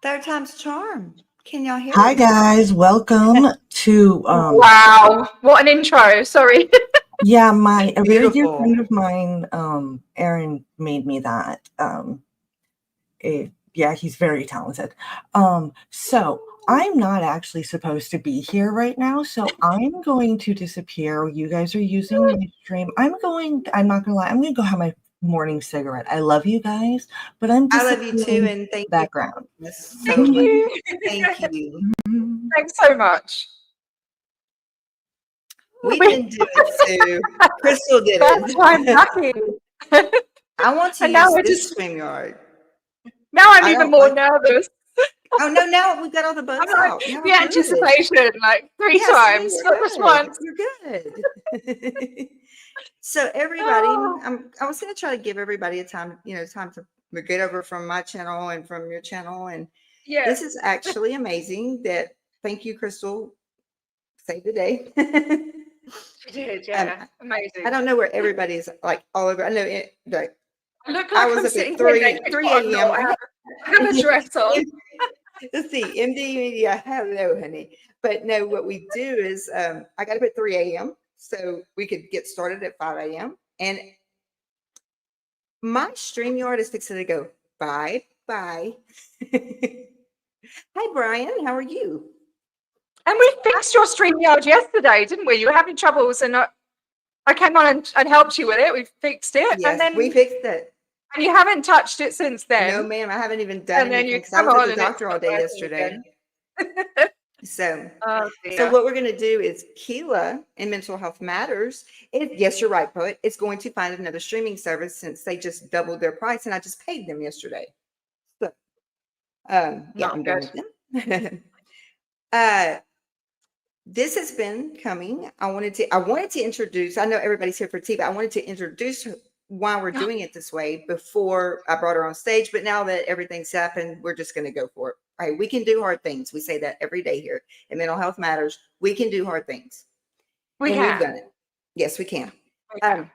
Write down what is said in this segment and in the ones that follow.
Third time's a charm. Can y'all hear Hi us? guys, welcome to Wow, what an intro. Sorry. a very dear Beautiful. friend of mine, Aaron made me that. He's very talented. So I'm not actually supposed to be here right now, so I'm going to disappear. You guys are using my stream. I'm not gonna lie, I'm gonna go have my morning cigarette. I love you guys, but I'm I love you too, disappearing and thank you background. for this so Thank much. you. Thank you. Thanks so much. We didn't do it, Sue. Crystal did That's why I'm it. lucky. I want to And now use we're this just- StreamYard. Now I'm I even don't more like- nervous. Oh no! Now we've got all the bugs I'm like, out. Now the we're good. anticipation, like three Yes, times, you're not just good. once. You're good. So everybody, Oh. I was going to try to give everybody a time to get over from my channel and from your channel, and Yeah. this is actually amazing. Thank you, Crystal. Saved the day. She did, yeah. Amazing. I don't know where everybody's like all over. I know it. Like, I look I like was I'm up sitting at here 3 naked, 3 but I'm not. a.m. I have a dress on. Let's see, MD Media. Hello, honey. But no, what we do is I got up at 3 a.m. so we could get started at 5 a.m. And my StreamYard is fixing to go bye. Hi, Brian. How are you? And we fixed your StreamYard yesterday, didn't we? You were having troubles, and I came on and helped you with it. We fixed it, Yes, and then we fixed it. And you haven't touched it since then. No, ma'am. I haven't even done And then anything you because I come was on at the and it's doctor all not day working yesterday. again. So Oh, So dear. what we're going to do is Keela in Mental Health Matters. Yes, you're right, Poet. It's going to find another streaming service since they just doubled their price, and I just paid them yesterday. So, yeah, Not I'm done good. with them. This has been coming. I wanted to introduce. I know everybody's here for tea, but I wanted to introduce why we're doing it this way before I brought her on stage. But now that everything's happened, we're just going to go for it. All right, we can do hard things. We say that every day here in Mental Health Matters. We can do hard things. We and can. we've done it. Yes, we can. We can.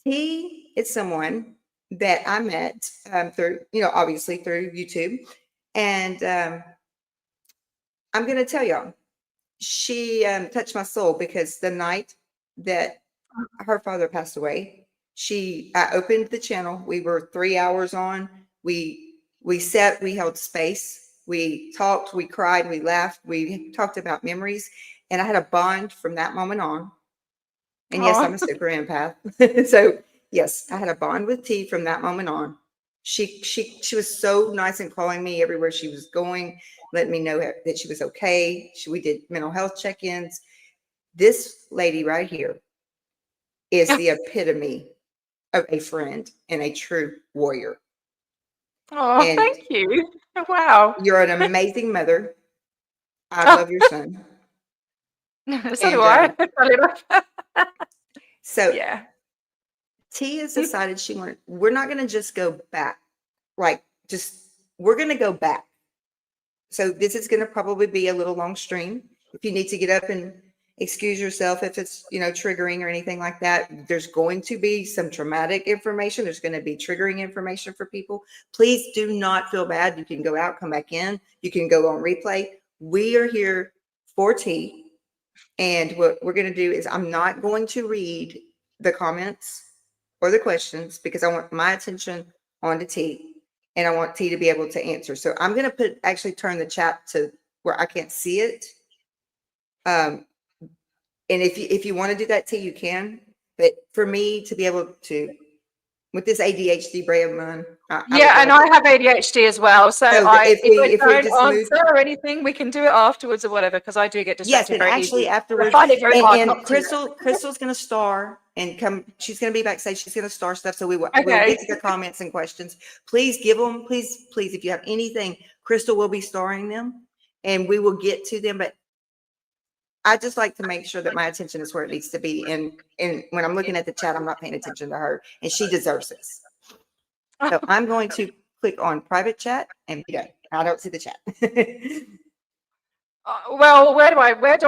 He is someone that I met through, obviously through YouTube. And I'm going to tell y'all, she touched my soul because the night that her father passed away, I opened the channel. We were 3 hours on. We sat, we held space. We talked, we cried, we laughed, we talked about memories. And I had a bond from that moment on. And yes, I'm a super empath. So yes, I had a bond with T from that moment on. She was so nice in calling me everywhere she was going, letting me know that she was okay. We did mental health check-ins. This lady right here is the epitome of a friend and a true warrior. Oh, And thank you. Wow. you're an amazing mother. I love your son. So do I. So yeah. T has decided we're not going to just go back. We're going to go back. So this is going to probably be a little long stream. If you need to get up and excuse yourself, if it's, triggering or anything like that, there's going to be some traumatic information. There's going to be triggering information for people. Please do not feel bad. You can go out, come back in. You can go on replay. We are here for T. And what we're going to do is I'm not going to read the comments or the questions because I want my attention on to T. And I want T to be able to answer. So I'm going to actually turn the chat to where I can't see it. And if you want to do that, T, you can. But for me to be able to, with this ADHD brain, and I have ADHD as well. So if we don't answer or anything, we can do it afterwards or whatever, because I do get distracted. Yes, and actually afterwards, I find it very hard. And Crystal's going to star and come. She's going to be backstage. She's going to star stuff. So we'll get to the comments and questions. Please give them. Please, if you have anything, Crystal will be starring them, and we will get to them. But I just like to make sure that my attention is where it needs to be. And when I'm looking at the chat, I'm not paying attention to her, and she deserves this. So I'm going to click on private chat and be done. I don't see the chat. Well, where do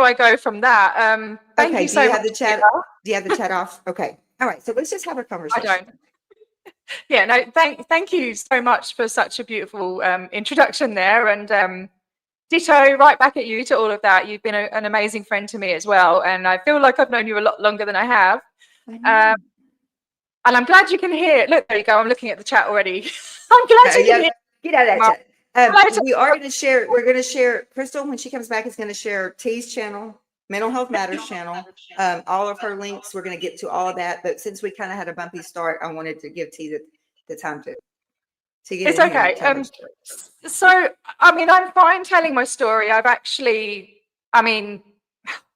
I go from that? Thank you so much. Do you have the chat off? Okay. All right. So let's just have a conversation. I don't. Yeah, no, thank you so much for such a beautiful introduction there, and ditto right back at you to all of that. You've been an amazing friend to me as well, and I feel like I've known you a lot longer than I have. Um, and I'm glad you can hear. Look, there you go. I'm looking at the chat already. I'm glad you can hear. Get out of Well, that chat. hello We are going to share. We're going to share. Crystal, when she comes back, is going to share T's channel, Mental Health Matters channel. All of her links. We're going to get to all of that. But since we kind of had a bumpy start, I wanted to give T the time to get It's in here okay. and tell her story. So, I mean, I'm fine telling my story. I've actually, I mean,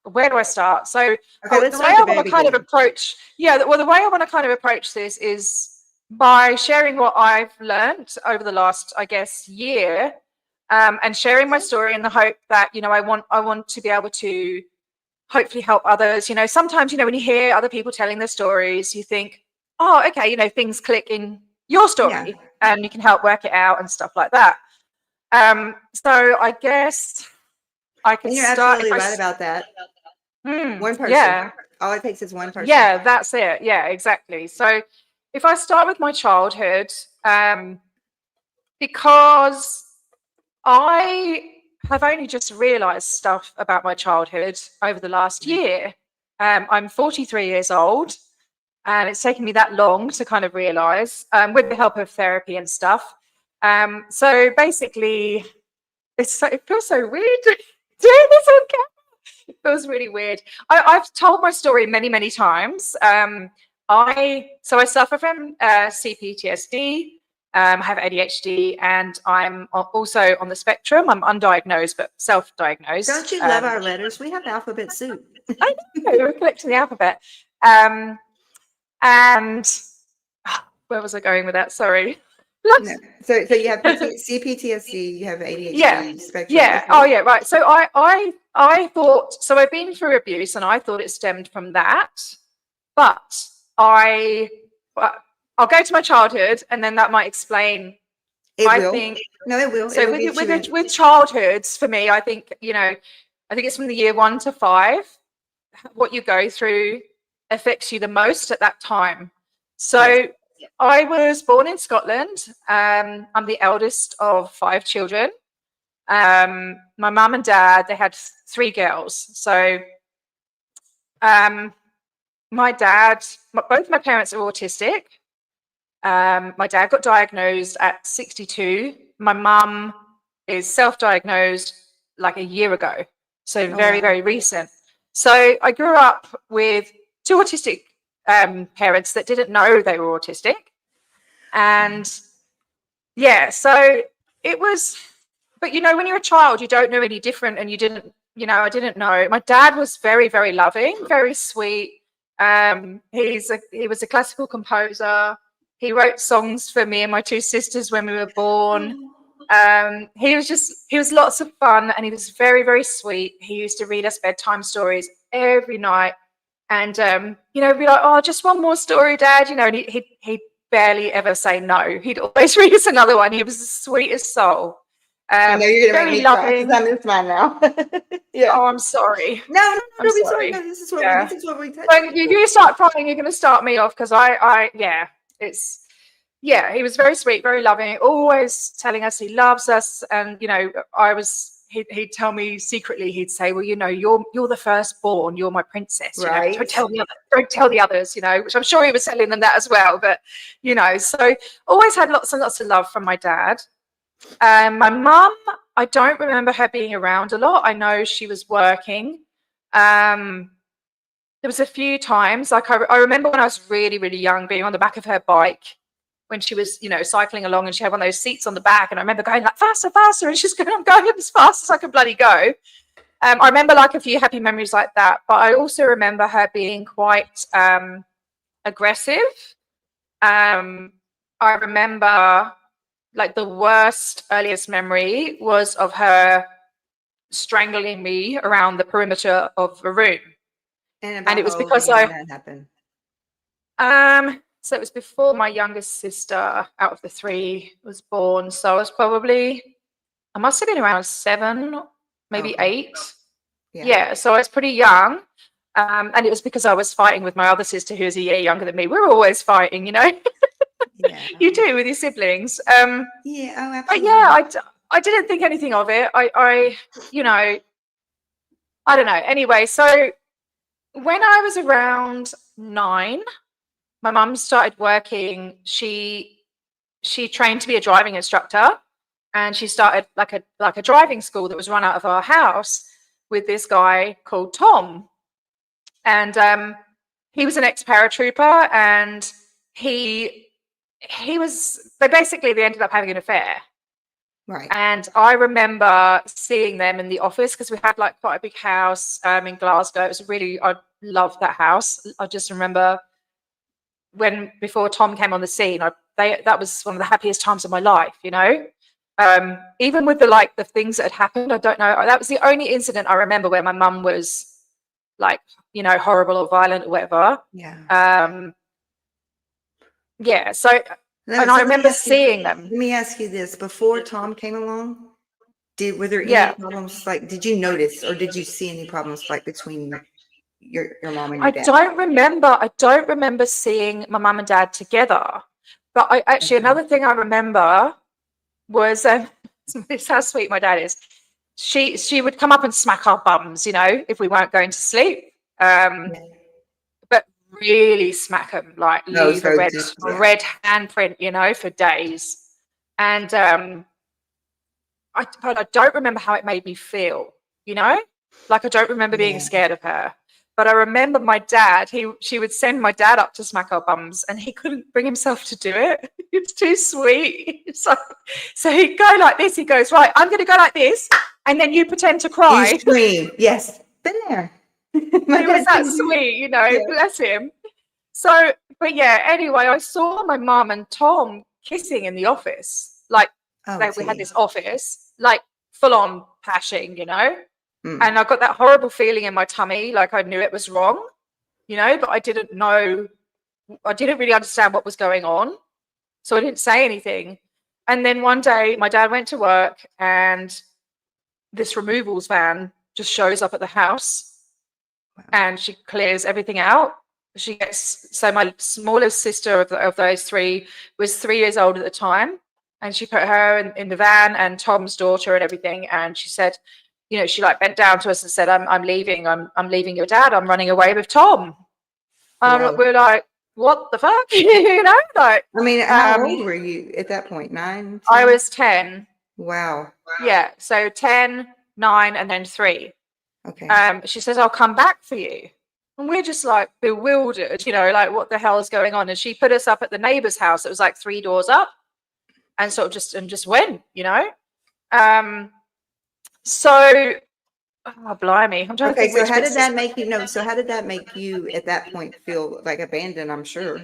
where do I start? So, Okay, let's the way start I at the want to very kind of beginning. approach, well, the way I want to kind of approach this is by sharing what I've learned over the last, I guess, year, and sharing my story in the hope that, you know, I want to be able to hopefully help others. You know, sometimes, you know, when you hear other people telling their stories, you think, oh, okay, you know, things click in your story and you can help work it out and stuff like that. So I guess I could And you're start. absolutely right about that. One person. Yeah. All it takes is one person. Yeah, that's it. Yeah, exactly. So if I start with my childhood, because I have only just realized stuff about my childhood over the last year. I'm 43 years old, and it's taken me that long to kind of realize, with the help of therapy and stuff. So basically, it feels so weird doing this on camera. It feels really weird. I've told my story many, many times. I suffer from CPTSD. I have ADHD, and I'm also on the spectrum. I'm undiagnosed, but self-diagnosed. Don't you love our letters? We have alphabet soup. I know, we're collecting the alphabet. And where was I going with that? Sorry. No. So you have CPTSD, you have ADHD, spectrum. Yeah. Oh, yeah. Right. So I thought, so I've been through abuse, and I thought it stemmed from that, but I'll go to my childhood, and then that might explain. It I will. think. No, it will. So It will get you in. with childhoods, for me, I think, you know, I think it's from the year 1 to 5, what you go through affects you the most at that time. So Yes. I was born in Scotland. I'm the eldest of 5 children. My mum and dad, they had 3 girls. So my dad, both my parents are autistic. My dad got diagnosed at 62. My mum is self-diagnosed like a year ago. So very, very recent. So I grew up with 2 autistic parents that didn't know they were autistic. And yeah, so it was, but you know, when you're a child, you don't know any different, and you didn't, you know, I didn't know. My dad was very, very loving, very sweet. He was a classical composer. He wrote songs for me and my 2 sisters when we were born. He was lots of fun, and he was very, very sweet. He used to read us bedtime stories every night, and you know, be like, oh, just one more story, Dad, you know, and he'd barely ever say no. He'd always read us another one. He was the sweetest soul. I know you're gonna very make me cry loving. because I'm in mine now. Yeah. Oh, I'm sorry. No, I'm don't be sorry. sorry. No, this is what we touch. When you start crying, you're going to start me off, because he was very sweet, very loving, always telling us he loves us. And, you know, he'd tell me secretly, he'd say, well, you know, you're the firstborn, you're my princess. You know, don't tell the others, you know, which I'm sure he was telling them that as well. But, you know, so always had lots and lots of love from my dad. My mum, I don't remember her being around a lot. I know she was working. There was a few times, like I remember when I was really, really young, being on the back of her bike when she was, you know, cycling along, and she had one of those seats on the back, and I remember going like, faster, faster, and she's going, I'm going as fast as I can bloody go. I remember like a few happy memories like that, but I also remember her being quite aggressive. I remember like the earliest memory was of her strangling me around the perimeter of a room. And it was because that happened. So it was before my youngest sister out of the 3 was born. So I must have been around 7, maybe 8. Yeah, so I was pretty young. And it was because I was fighting with my other sister, who's a year younger than me. We were always fighting, you know. Yeah. You do with your siblings. Yeah. Oh, But absolutely. yeah, I didn't think anything of it. You know, I don't know. Anyway, so when I was around 9, my mum started working. She trained to be a driving instructor, and she started like a driving school that was run out of our house with this guy called Tom. And he was an ex-paratrooper, and they ended up having an affair. Right. And I remember seeing them in the office because we had like quite a big house in Glasgow. It was I loved that house. I just remember before Tom came on the scene, that was one of the happiest times of my life, you know. Even with the things that had happened, I don't know. That was the only incident I remember where my mum was like, you know, horrible or violent or whatever. Yeah. Yeah. So, No, and so I let me remember ask you- seeing them. Let me ask you this: before Tom came along, were there any Yeah. problems? Like, did you notice or did you see any problems like between your mom and your I dad? don't remember seeing my mum and dad together. But Okay. another thing I remember was this is how sweet my dad is. She would come up and smack our bums, you know, if we weren't going to sleep. Yeah. But really smack them, like No, leave so a just, yeah. red handprint, you know, for days. And but I don't remember how it made me feel, you know, like I don't remember being Yeah. scared of her. But I remember my dad, she would send my dad up to smack our bums, and he couldn't bring himself to do it. It's too sweet. So he'd go like this. He goes, right, I'm going to go like this, and then you pretend to cry. You scream. Yes. Been there. My It was dad that did- sweet, you know, Yeah. bless him. So, but yeah, anyway, I saw my mum and Tom kissing in the office. Like, Oh, we had gee. this office, like full on pashing, you know? Mm. And I got that horrible feeling in my tummy, like I knew it was wrong, you know, but I didn't really understand what was going on. So I didn't say anything. And then one day my dad went to work, and this removals van just shows up at the house. Wow. And she clears everything out. So my smallest sister of those 3 was 3 years old at the time, and she put her in the van, and Tom's daughter and everything. And she said, you know, she like bent down to us and said, I'm leaving. I'm leaving your dad. I'm running away with Tom. Wow. We're like, what the fuck? You know, like, I mean, how old were you at that point? 9? I 10? was 10. Wow. Yeah. So 10, 9, and then 3. Okay. She says, I'll come back for you. And we're just like bewildered, you know, like what the hell is going on? And she put us up at the neighbor's house. It was like 3 doors up, and sort of just went, you know. So, oh, blimey. I'm trying to Okay, think so which how did bits that make you know? So how did that make you at that point feel like abandoned? I'm sure.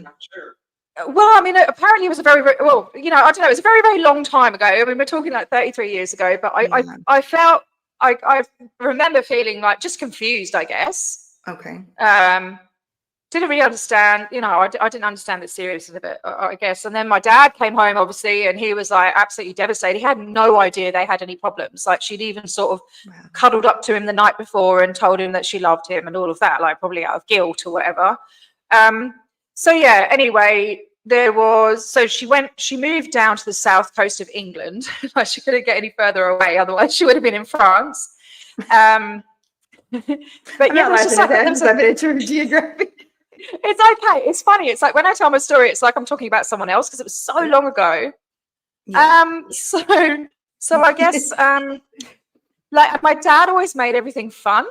Well, I mean, apparently it was a well, you know, I don't know. It was a very, very long time ago. I mean, we're talking like 33 years ago, but Yeah. I felt, I remember feeling like just confused, I guess. Okay. Didn't really understand, you know, I didn't understand the seriousness of it, I guess. And then my dad came home, obviously, and he was like absolutely devastated. He had no idea they had any problems. Like, she'd even sort of Wow. cuddled up to him the night before and told him that she loved him and all of that, like probably out of guilt or whatever. So yeah, anyway, she moved down to the south coast of England. Like, she couldn't get any further away, otherwise she would have been in France. But I'm yeah, not it was just laughing at like, that. I'm laughing at your geographic. it's okay. It's funny. It's like when I tell my story, it's like I'm talking about someone else because it was so long ago. Yeah. So I guess like my dad always made everything fun.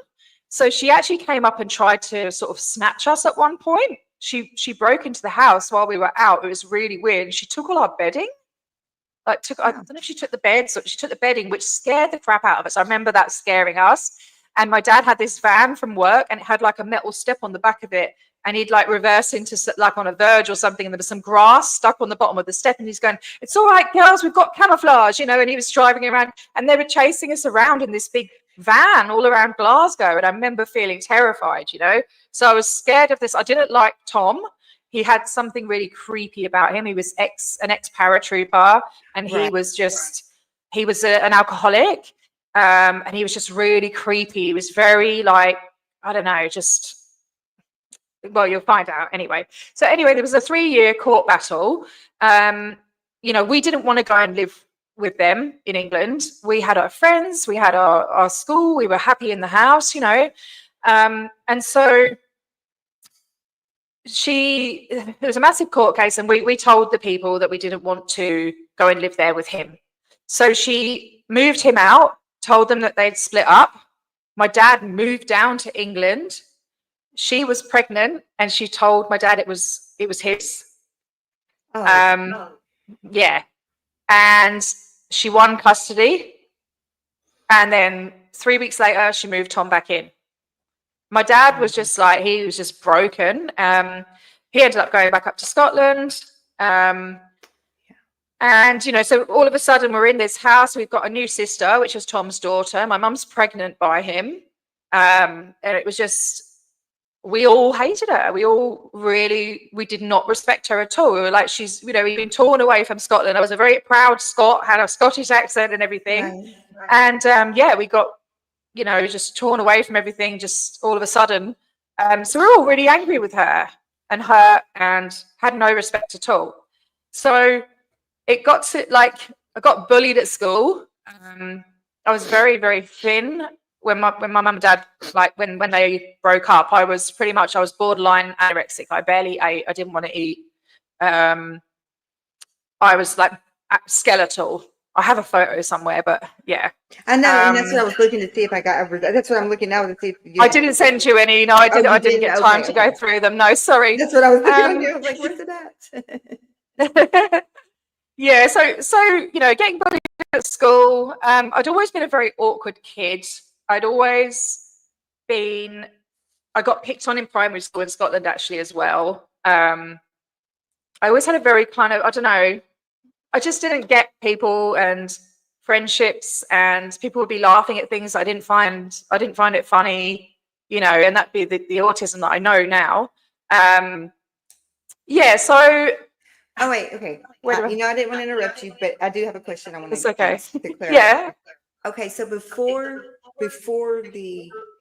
So she actually came up and tried to sort of snatch us at one point. She broke into the house while we were out. It was really weird. She took all our bedding. I don't know if she took the beds or she took the bedding, which scared the crap out of us. I remember that scaring us. And my dad had this van from work, and it had like a metal step on the back of it. And he'd like reverse into like on a verge or something, and there was some grass stuck on the bottom of the step, and he's going, "It's all right, girls, we've got camouflage," you know. And he was driving around, and they were chasing us around in this big van all around Glasgow. And I remember feeling terrified, you know. So I was scared of this. I didn't like Tom. He had something really creepy about him. He was an ex paratrooper, and he Right. was an alcoholic, and he was just really creepy. He was very like, I don't know, just Well, you'll find out anyway. So anyway, there was a 3-year court battle. You know, we didn't want to go and live with them in England. We had our friends, we had our school, we were happy in the house, you know. And so there was a massive court case, and we told the people that we didn't want to go and live there with him. So she moved him out, told them that they'd split up. My dad moved down to England. She was pregnant, and she told my dad it was his. Yeah. And she won custody. And then 3 weeks later, she moved Tom back in. My dad was just like, he was just broken. He ended up going back up to Scotland. And, you know, so all of a sudden we're in this house. We've got a new sister, which is Tom's daughter. My mum's pregnant by him. And it was just, we all hated her. We did not respect her at all. We were like, she's, you know, we've been torn away from Scotland. I was a very proud Scot, had a Scottish accent and everything. Right. And yeah, we got, you know, just torn away from everything just all of a sudden. So we're all really angry with her and had no respect at all. So it got to, like, I got bullied at school. I was very, very thin. When my mum and dad, like when they broke up, I was borderline anorexic. I barely ate. I didn't want to eat. I was like skeletal. I have a photo somewhere, but yeah. I know, and that's what I was looking to see if I got. That's what I'm looking now to see. I didn't send you any. No, I didn't get time to go through them. No, sorry. That's what I was looking at. Like, where's it at? Yeah. So you know, getting bullied at school. I'd always been a very awkward kid. I got picked on in primary school in Scotland actually as well. I always had a very kind of, I don't know, I just didn't get people and friendships, and people would be laughing at things I didn't find it funny, you know, and that'd be the autism that I know now. Yeah, so. Oh, wait, okay. You know, I didn't want to interrupt you, but I do have a question I want to It's okay. to clarify. Yeah. Okay, so before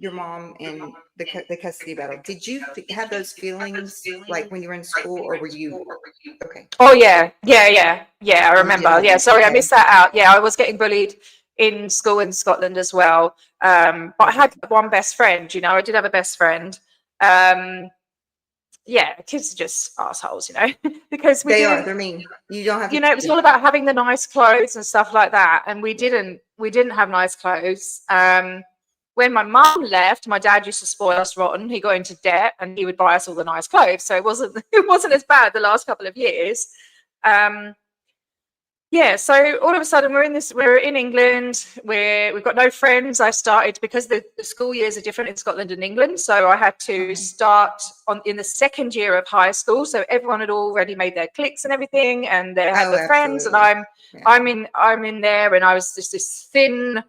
your mom and the custody battle, did you have those feelings like when you were in school, or were you okay? Oh yeah. I remember. Yeah, sorry, I missed that out. Yeah, I was getting bullied in school in Scotland as well. But I had one best friend. You know, I did have a best friend. Yeah, kids are just assholes, you know, because they're mean. You don't have, you know, it was all about having the nice clothes and stuff like that, and we didn't have nice clothes. When my mum left, my dad used to spoil us rotten. He got into debt, and he would buy us all the nice clothes, so it wasn't as bad the last couple of years. Yeah, so all of a sudden we're in England, we've got no friends. I started, because the school years are different in Scotland and England, so I had to start in the second year of high school. So everyone had already made their cliques and everything, and they had their friends, and I'm in there, and I was just this thin,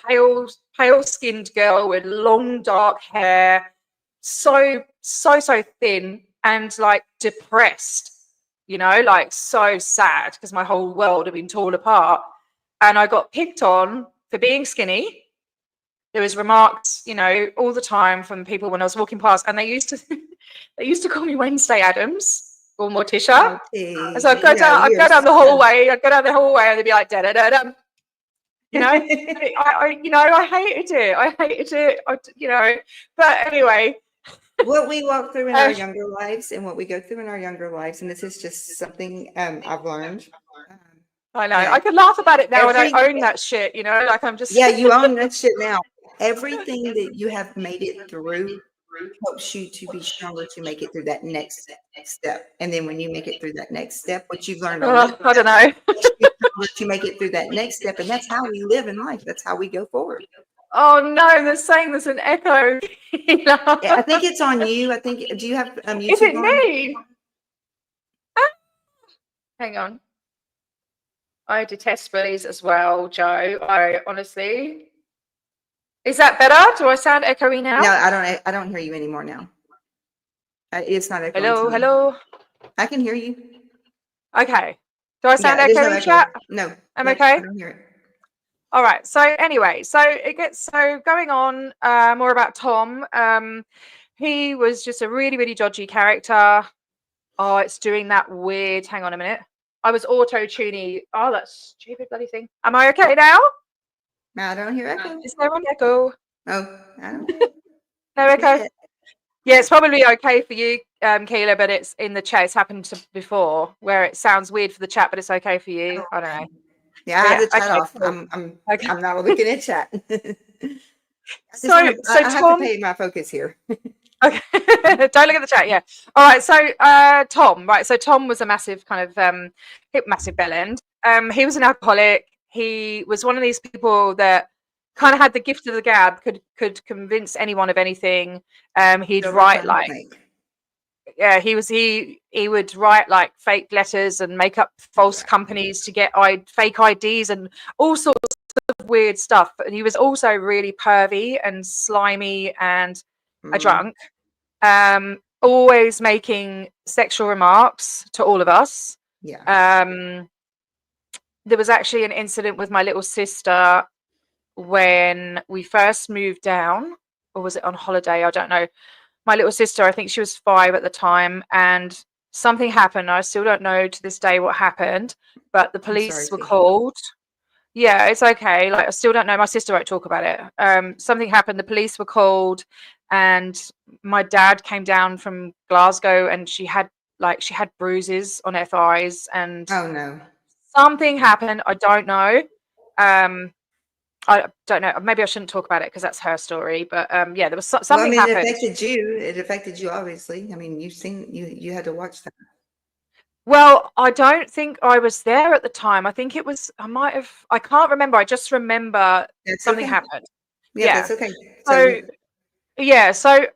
pale-skinned girl with long dark hair, so thin, and like depressed. You know, like so sad, because my whole world had been torn apart. And I got picked on for being skinny. There was remarks, you know, all the time from people when I was walking past, and they used to call me Wednesday Addams or Morticia. Okay. So I'd go down the hallway, and they'd be like, da da da da. You know, I hated it. You know, but anyway. What we walk through in our younger lives, and what we go through in our younger lives, and this is just something I've learned. I know. I could laugh about it now, and I own that shit, you know, like I'm just. Yeah, you own that shit now. Everything that you have made it through helps you to be stronger to make it through that next step. And then when you make it through that next step, what you've learned, I don't know, to make it through that next step, and that's how we live in life. That's how we go forward. Oh no, they're saying there's an echo. You know? Yeah, I think it's on you. I think. Do you have YouTube? Is it me? Hang on. I detest bullies as well, Joe. I honestly. Is that better? Do I sound echoey now? No, I don't hear you anymore now. It's not echoing. Hello. I can hear you. Okay. Do I sound echoey in chat? No. I'm okay. I don't hear it. All right. So anyway, so going on more about Tom. He was just a really, really dodgy character. Oh, it's doing that weird. Hang on a minute. I was auto-tuning. Oh, that stupid bloody thing. Am I okay now? I don't hear echo. Is there an echo? Oh, I don't hear. No echo? Yeah. Yeah, it's probably okay for you, Keela, but it's in the chat. It's happened before where it sounds weird for the chat, but it's okay for you. I don't know. Yeah, I have the Yeah, chat okay, off. cool. Okay. I'm not looking at chat. So I have Tom, to pay my focus here. okay. Don't look at the chat. Yeah. All right. So Tom, right. So Tom was a massive kind of massive bellend. He was an alcoholic. He was one of these people that kind of had the gift of the gab, could convince anyone of anything. He'd write like, yeah, he would write like fake letters and make up false companies to get fake IDs and all sorts of weird stuff. And he was also really pervy and slimy and a drunk. Always making sexual remarks to all of us. Yeah. There was actually an incident with my little sister when we first moved down, or was it on holiday? I don't know. My little sister, I think she was 5 at the time, and something happened. I still don't know to this day what happened, but the police were called. Yeah, it's okay. Like, I still don't know. My sister won't talk about it. Something happened. The police were called, and my dad came down from Glasgow, and she had bruises on her thighs, and Oh no. something happened. I don't know. I don't know. Maybe I shouldn't talk about it because that's her story. But yeah, there was something Well, I mean, happened. it affected you. It affected you, obviously. I mean, you had to watch that. Well, I don't think I was there at the time. I think it was, I can't remember. I just remember something happened. Yeah, that's okay. So yeah, so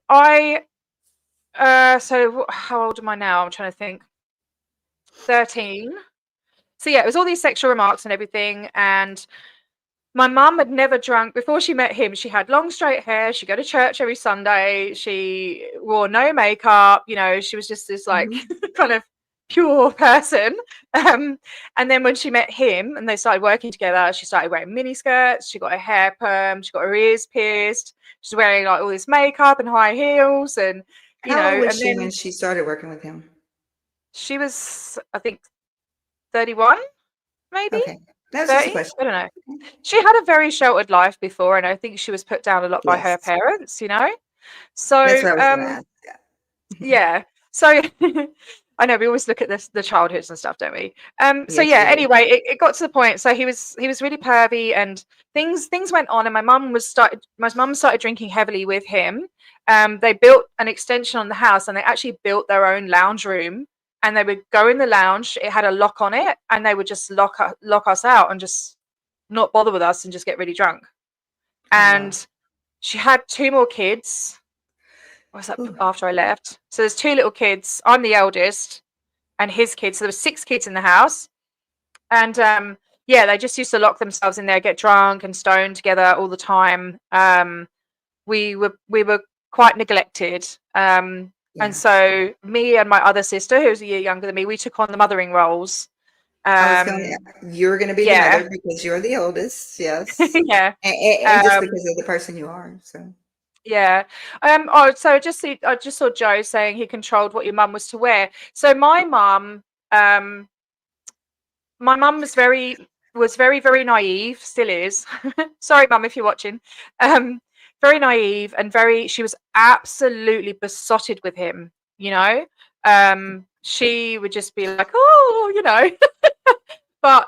so how old am I now? I'm trying to think. 13. So yeah, it was all these sexual remarks and everything. And my mum had never drunk before she met him. She had long straight hair. She'd go to church every Sunday. She wore no makeup. You know, she was just this like kind of pure person. And then when she met him and they started working together, she started wearing mini skirts. She got her hair permed. She got her ears pierced. She's wearing like all this makeup and high heels. And how old was she when she started working with him? She was, I think, 31, maybe. Okay. That's just a question. I don't know. She had a very sheltered life before, and I think she was put down a lot by her parents, you know. So that's what I was gonna ask. yeah. So I know we always look at the childhoods and stuff, don't we? So Yes, yeah, anyway, it got to the point. So he was really pervy, and things went on, and my mum started drinking heavily with him. They built an extension on the house, and they actually built their own lounge room. And they would go in the lounge. It had a lock on it, and they would just lock us out and just not bother with us and just get really drunk. And she had 2 more kids. Was that after I left? So there's 2 little kids. I'm the eldest, and his kids. So there were 6 kids in the house, and yeah, they just used to lock themselves in there, get drunk and stoned together all the time. We were quite neglected. And so me and my other sister, who's a year younger than me, we took on the mothering roles. You're going to be the mother because you're the oldest. Yes. Yeah. And just because of the person you are. So. Yeah. So I just saw Joe saying he controlled what your mum was to wear. So my mum was very, very naive, still is. Sorry, mum, if you're watching. Very naive and she was absolutely besotted with him, you know. She would just be like, oh, you know. But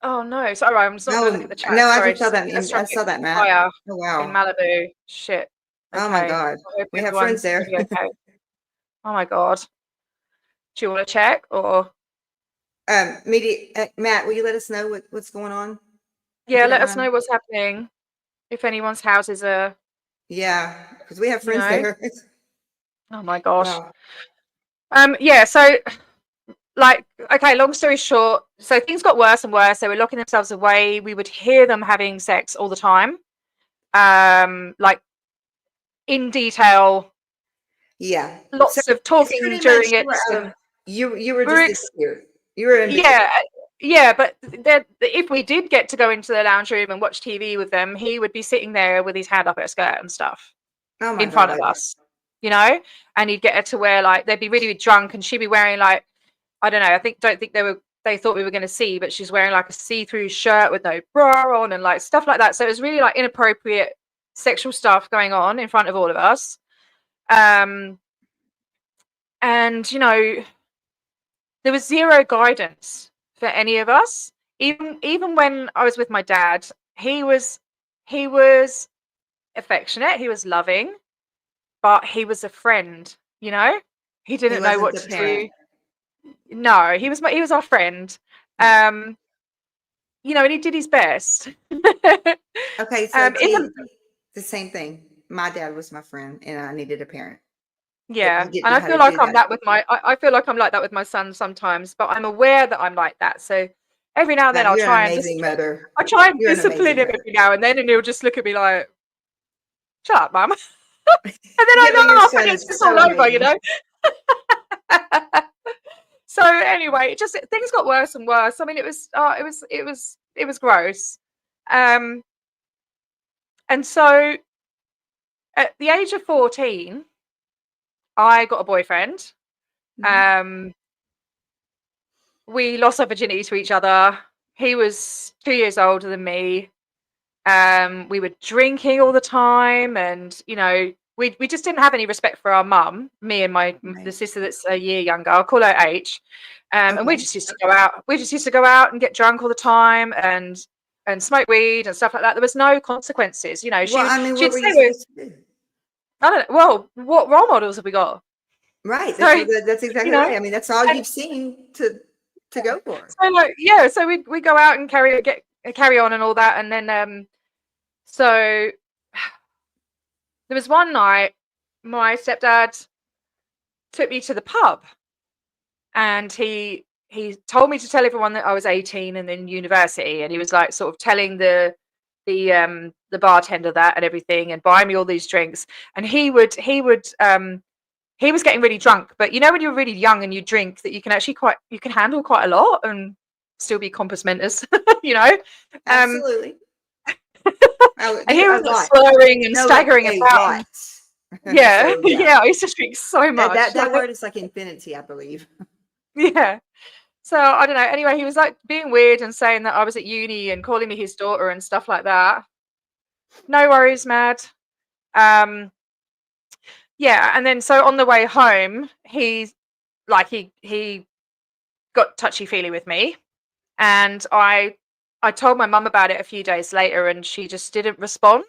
oh no, sorry, I'm just not going to look at the chat. No, sorry, I saw that. I saw that, Matt. Fire oh wow. In Malibu. Shit. Okay. Oh my god. We have friends there. Okay. Oh my god. Do you want to check or Matt, will you let us know what's going on? Yeah, let us know what's happening. If anyone's houses are. Yeah, because we have friends there. Oh my gosh. Wow. Yeah, so like, okay, long story short, so things got worse and worse. They were locking themselves away. We would hear them having sex all the time. Like in detail. Yeah. Lots of talking during it. You were just you were Yeah, but if we did get to go into the lounge room and watch TV with them, he would be sitting there with his hand up her skirt and stuff. Oh my in front of God. us, you know, and he'd get her to wear like, they'd be really, really drunk and she'd be wearing like, I don't know, don't think they thought we were going to see, but she's wearing like a see-through shirt with no bra on and like stuff like that. So it was really like inappropriate sexual stuff going on in front of all of us. And, you know, there was zero guidance for any of us. Even when I was with my dad, he was affectionate, he was loving, but he was a friend, you know? He didn't know what to do. No, he was our friend. You know, and he did his best. Okay, so the same thing. My dad was my friend and I needed a parent. Yeah, and I feel like I'm that with I feel like I'm like that with my son sometimes, but I'm aware that I'm like that. So every now and then I'll try and mother. I try and discipline him every now and then, and he'll just look at me like, "Shut up, mum." And then I laugh and it's just all over, you know. So anyway, it just things got worse and worse. I mean, it was gross. And so at the age of 14, I got a boyfriend. We lost our virginity to each other. He was 2 years older than me. We were drinking all the time, and you know, we just didn't have any respect for our mum. Me and the sister that's a year younger. I'll call her H. And we just used to go out. We just used to go out and get drunk all the time, and smoke weed and stuff like that. There was no consequences, you know. What were you supposed to do? I don't know. Well, what role models have we got? Right. That's exactly right. I mean, that's all you've seen to go for. So like, yeah. So we go out and carry on and all that, and then so there was one night my stepdad took me to the pub, and he told me to tell everyone that I was 18 and in university, and he was like sort of telling the bartender that and everything, and buy me all these drinks. And he was getting really drunk, but you know when you're really young and you drink, that you can handle quite a lot and still be compos mentis, you know. Absolutely. And he was slurring and staggering about. Yeah, so, yeah. I used to drink so much. That word is like infinity, I believe. Yeah. So I don't know. Anyway, he was like being weird and saying that I was at uni and calling me his daughter and stuff like that. No worries, Mad. Yeah, and then so on the way home, he got touchy-feely with me, and I told my mum about it a few days later, and she just didn't respond.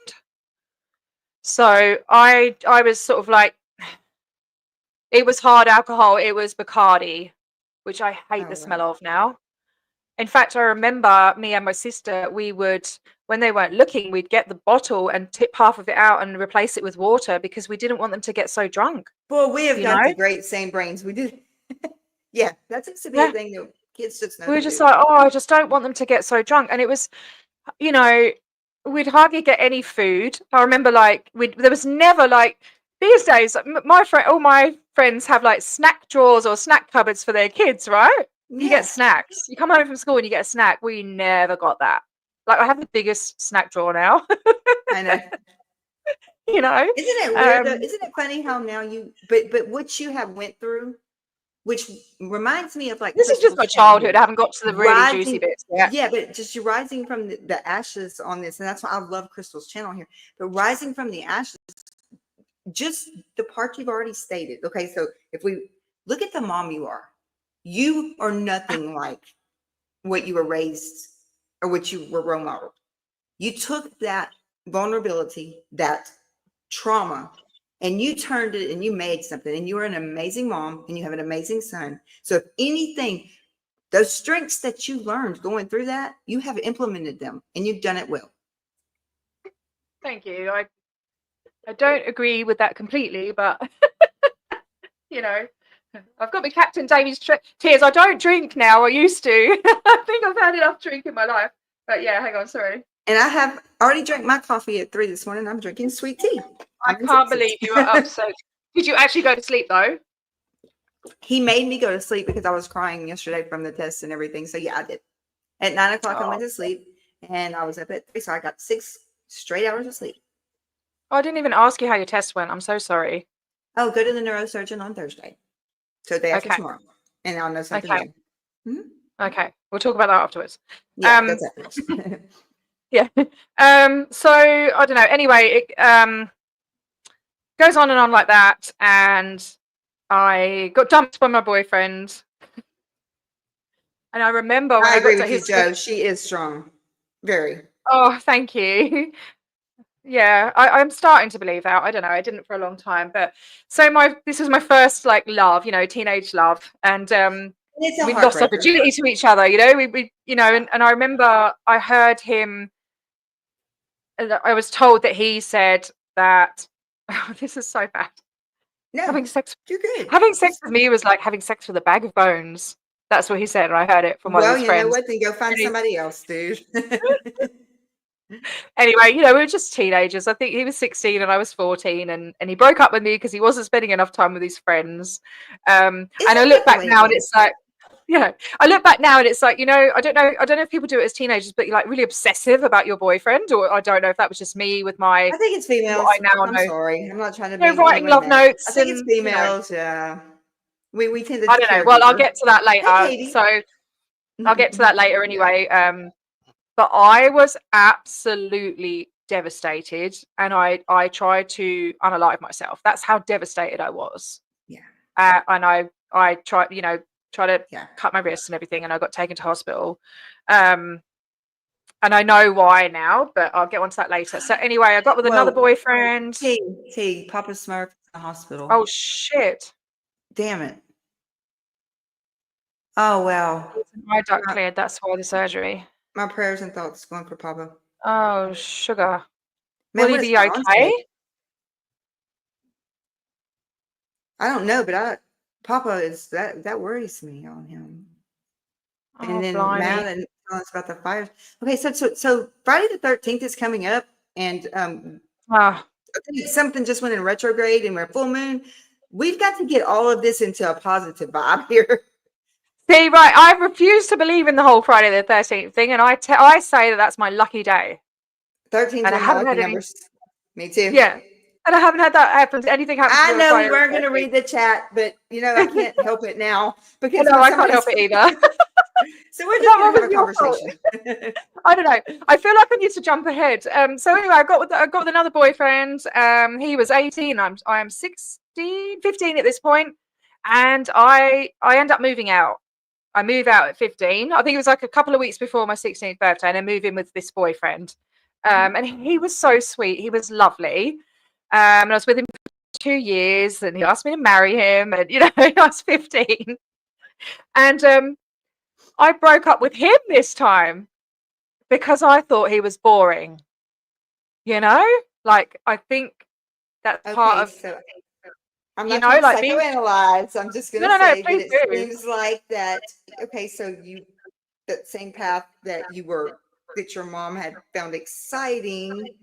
So I was sort of like, it was hard alcohol. It was Bacardi, which I hate the smell of now. In fact, I remember me and my sister, we would, when they weren't looking, we'd get the bottle and tip half of it out and replace it with water because we didn't want them to get so drunk. Well, we have got the great same brains. We do. Yeah, that seems to be a thing that kids just know. We were just like, oh, I just don't want them to get so drunk. And it was, you know, we'd hardly get any food. I remember like, there was never like, these days, all my friends have like snack drawers or snack cupboards for their kids, right? You get snacks. You come home from school and you get a snack. We never got that. Like, I have the biggest snack drawer now. I know. You know, isn't it weird? Isn't it funny how now but what you have went through, which reminds me of like this is just my childhood. I haven't got to the really juicy bits yet. Yeah, but just you're rising from the ashes on this, and that's why I love Crystal's channel here. But rising from the ashes, just the part you've already stated. Okay, so if we look at the mom you are nothing like what you were raised or what you were role modeled. You took that vulnerability, that trauma, and you turned it and you made something, and you are an amazing mom and you have an amazing son. So if anything, those strengths that you learned going through that, you have implemented them and you've done it well. Thank you. I don't agree with that completely, but you know, I've got my Captain David's tears. I don't drink now. I used to. I think I've had enough drink in my life. But yeah, hang on, sorry. And I have already drank my coffee at 3 this morning. I'm drinking sweet tea. I can't believe you were up so. Did you actually go to sleep though? He made me go to sleep because I was crying yesterday from the tests and everything. So yeah, I did. At 9 o'clock, I went to sleep, and I was up at 3, so I got 6 straight hours of sleep. I didn't even ask you how your test went. I'm so sorry. Oh, go to the neurosurgeon on Thursday. So day after Okay. tomorrow. And I'll know something Okay. then. Okay. We'll talk about that afterwards. Yeah, that's it. Yeah. So I don't know. Anyway, it goes on and on like that, and I got dumped by my boyfriend. And I remember when I I agree got with to you, his. Joe. She is strong. Very. Oh, thank you. Yeah, I'm starting to believe that. I don't know. I didn't for a long time, but so this was my first like love, teenage love, and It's a we lost our heartbreaker. virginity to each other. We and I remember I heard him. I was told that he said that this is so bad. No, Having sex you're good. with me was like having sex with a bag of bones. That's what he said, and I heard it from one of Well, his you know friends. what? Then go find somebody else, dude. Anyway, we were just teenagers. I think he was 16 and I was 14, and he broke up with me because he wasn't spending enough time with his friends. And I look back now and it's like, I look back now and it's like, I don't know if people do it as teenagers, but you're like really obsessive about your boyfriend, or I don't know if that was just me with my. I think it's females. What I now I'm know. sorry. I'm not trying to be Writing love mad. notes. I think it's and, females. Yeah. We tend to. I don't know. Well, I'll get to that later. Katie. So I'll get to that later anyway. But I was absolutely devastated, and I tried to unalive myself. That's how devastated I was. Yeah. And I tried, try to cut my wrists and everything, and I got taken to hospital. And I know why now, but I'll get onto that later. So anyway, I got with another boyfriend. T, Papa Smurf in the hospital. Oh shit! Damn it! Oh wow. My duct cleared. That's why the surgery. My prayers and thoughts going for Papa. Oh sugar. Man, Will he be okay? I don't know, but Papa is that worries me on him. And then Matt and tell us about the fires. Okay, so Friday the 13th is coming up, and I think something just went in retrograde, and we're a full moon. We've got to get all of this into a positive vibe here. See, right, I refuse to believe in the whole Friday the 13th thing, and I say that that's my lucky day. 13 is one of my lucky numbers. Me too. Yeah, and I haven't had that happen. Anything happen? I know we weren't going to read the chat, but I can't help it now because I can't help it either. So we're just going to have a conversation. I don't know. I feel like I need to jump ahead. So anyway, I got with another boyfriend. He was 18. I'm 16, 15 at this point, and I end up moving out. I move out at 15. I think it was like a couple of weeks before my 16th birthday, and I move in with this boyfriend. And he was so sweet. He was lovely. And I was with him for 2 years, and he asked me to marry him. And I was 15, and I broke up with him this time because I thought he was boring. Like I think that's part of. So I'm not going to psychoanalyze. I'm just going to say that it seems like that. Okay, so that same path that your mom had found exciting,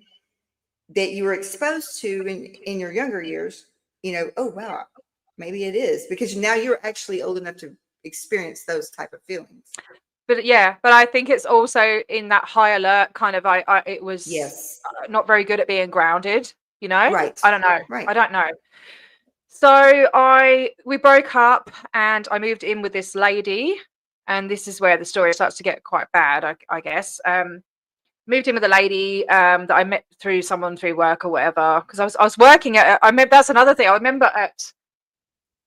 that you were exposed to in your younger years. Oh wow, maybe it is because now you're actually old enough to experience those type of feelings. But I think it's also in that high alert kind of. It was not very good at being grounded. Right? I don't know. Right. I don't know. So we broke up, and I moved in with this lady, and this is where the story starts to get quite bad, I guess. Moved in with a lady that I met through work or whatever, because I was working at. I remember that's another thing. I remember at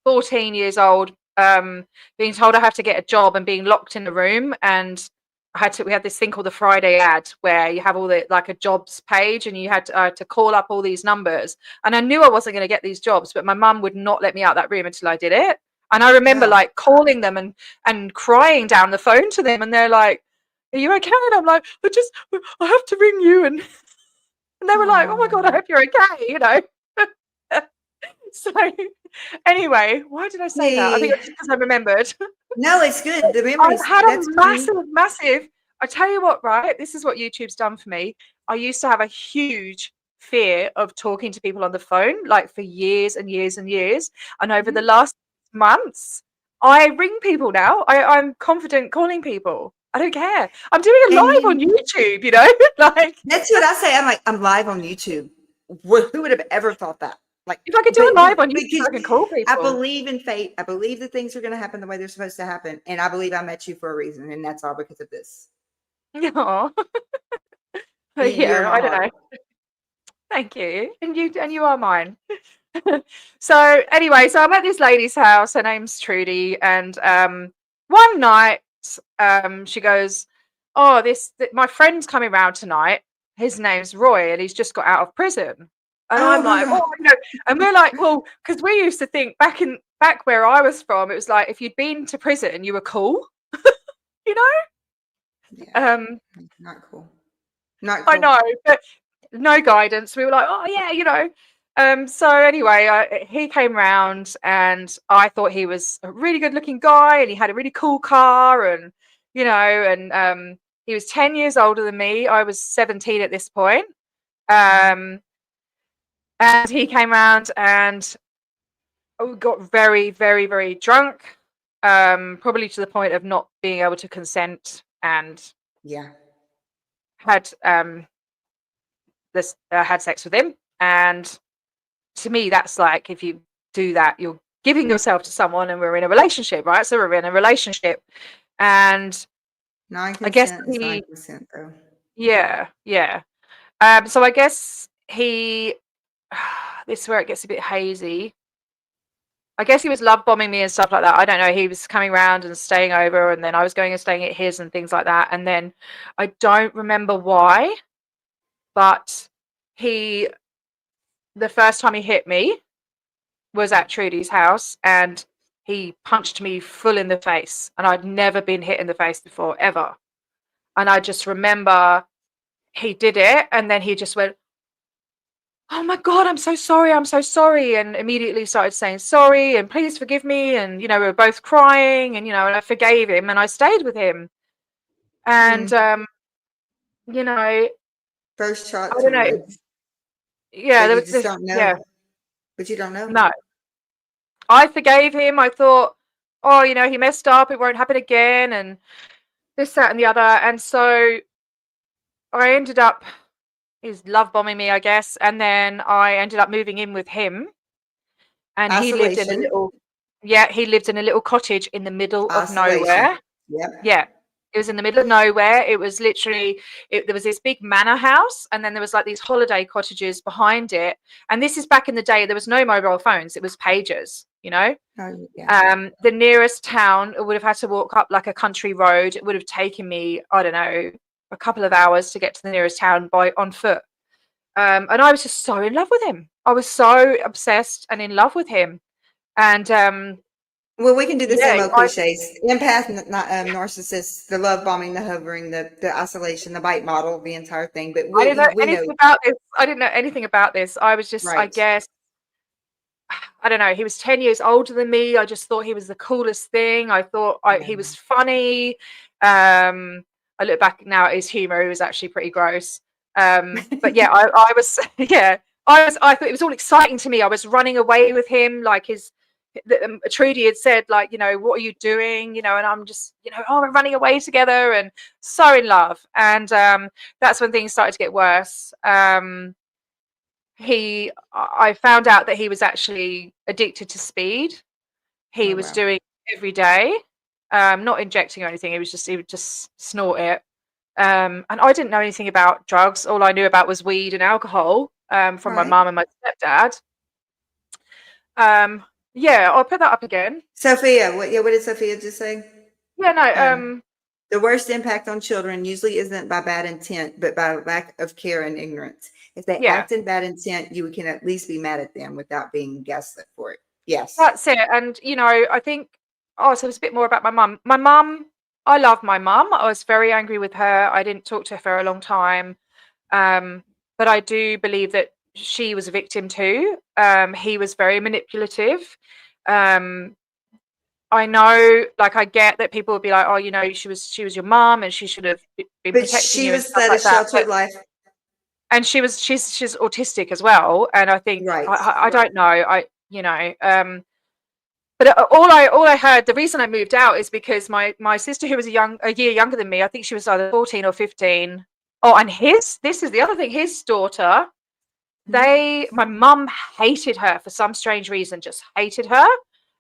14 years old, being told I have to get a job and being locked in a room, and we had this thing called the Friday ad where you have all like a jobs page, and you had to call up all these numbers, and I knew I wasn't going to get these jobs, but my mum would not let me out that room until I did it. And I remember like calling them and crying down the phone to them, and they're like, "Are you okay?" And I'm like, I have to ring you, and they were like, "Oh my God, I hope you're okay," So anyway, why did I say that? I think it's because I remembered. No, it's good. The memories. I had a massive. I tell you what, right? This is what YouTube's done for me. I used to have a huge fear of talking to people on the phone, like for years and years and years. And over the last months, I ring people now. I'm confident calling people. I don't care. I'm doing it live on YouTube. Like that's what I say. I'm live on YouTube. who would have ever thought that? Like, If I could do a live on YouTube, because I can call people. I believe in fate. I believe that things are going to happen the way they're supposed to happen, and I believe I met you for a reason, and that's all because of this. Aw. You're Yeah, my I don't heart. know. Thank you. And you are mine. So anyway, so I'm at this lady's house. Her name's Trudy, and one night she goes, "Oh, my friend's coming round tonight. His name's Roy, and he's just got out of prison." And Oh I'm my like, God. "Oh, and we're like, well, because we used to think back where I was from, it was like if you'd been to prison, you were cool, you know. Yeah, not cool. Not cool. I know, but no guidance. We were like, oh yeah. So anyway, he came round, and I thought he was a really good looking guy, and he had a really cool car, and he was 10 years older than me. I was 17 at this point. And he came round, and we got very, very, very drunk, probably to the point of not being able to consent, and Yeah. had had sex with him. And to me, that's like, if you do that, you're giving yourself to someone, and we're in a relationship, right? So we're in a relationship, and I guess Non-consent is non-consent, though. yeah. So I guess this is where it gets a bit hazy. I guess he was love bombing me and stuff like that. I don't know. He was coming around and staying over, and then I was going and staying at his and things like that. And then I don't remember why, but the first time he hit me was at Trudy's house, and he punched me full in the face, and I'd never been hit in the face before, ever. And I just remember he did it, and then he just went, "Oh my God, I'm so sorry," and immediately started saying sorry and please forgive me. And we were both crying, and and I forgave him, and I stayed with him. And First shot I to don't know. run. Yeah, But there you was just this. don't know. Yeah, But you don't know. no, I forgave him. I thought, oh, he messed up. It won't happen again, and this, that, and the other. And so I ended up, he's love bombing me, I guess. And then I ended up moving in with him, and he lived in a little cottage in the middle of Isolation. nowhere. Yep. Yeah. It was in the middle of nowhere. It was literally, there was this big manor house, and then there was like these holiday cottages behind it. And this is back in the day, there was no mobile phones. It was pagers, Oh, yeah. The nearest town would have had to walk up like a country road. It would have taken me, I don't know, a couple of hours to get to the nearest town on foot. And I was just so in love with him. I was so obsessed and in love with him. And well, we can do the same old I- cliches: empath, narcissist, the love bombing, the hovering, the isolation, the bite model, the entire thing. But I didn't know anything about this. I didn't know anything about this. I was just, I Right. guess, I don't know. He was 10 years older than me. I just thought he was the coolest thing. I thought he was funny. I look back now at his humor. He was actually pretty gross. But yeah, I was, yeah, I thought it was all exciting to me. I was running away with him. Like Trudy had said, like, what are you doing? And I'm just, oh, we're running away together, and so in love. And that's when things started to get worse. I found out that he was actually addicted to speed. He was doing it every day, not injecting or anything. He would just snort it. And I didn't know anything about drugs. All I knew about was weed and alcohol, from my mum and my stepdad. Yeah, I'll put that up again. Sophia, what did Sophia just say? Yeah, no. The worst impact on children usually isn't by bad intent, but by lack of care and ignorance. If they act in bad intent, you can at least be mad at them without being gaslit for it. Yes. That's it. And, I think, so it's a bit more about my mum. My mum, I love my mum. I was very angry with her. I didn't talk to her for a long time. But I do believe that she was a victim too. He was very manipulative. I know, like, I get that people would be like, oh, she was your mum, and she should have been protecting you. But she was led a sheltered life. And she's autistic as well. And I think, I don't know. But all I heard, the reason I moved out is because my sister, who was a year younger than me, I think she was either 14 or 15. Oh, and this is the other thing. His daughter my mum hated her for some strange reason, just hated her,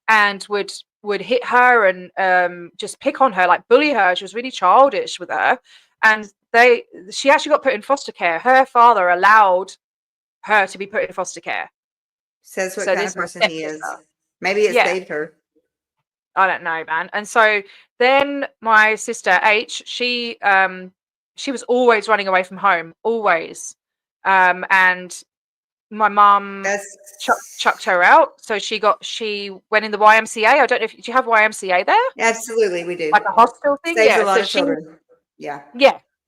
and would hit her and just pick on her, like bully her. She was really childish with her, and she actually got put in foster care. Her father allowed her to be put in foster care. Says what So kind this of is person he is. stepsister. Maybe it Yeah. saved her. I don't know, man. And so then my sister H, she was always running away from home, always. And my mum That's chucked her out. So she went in the YMCA. I don't know do you have YMCA there? absolutely we do. Like a hostel thing? Saves Yeah. a lot So of children. Yeah.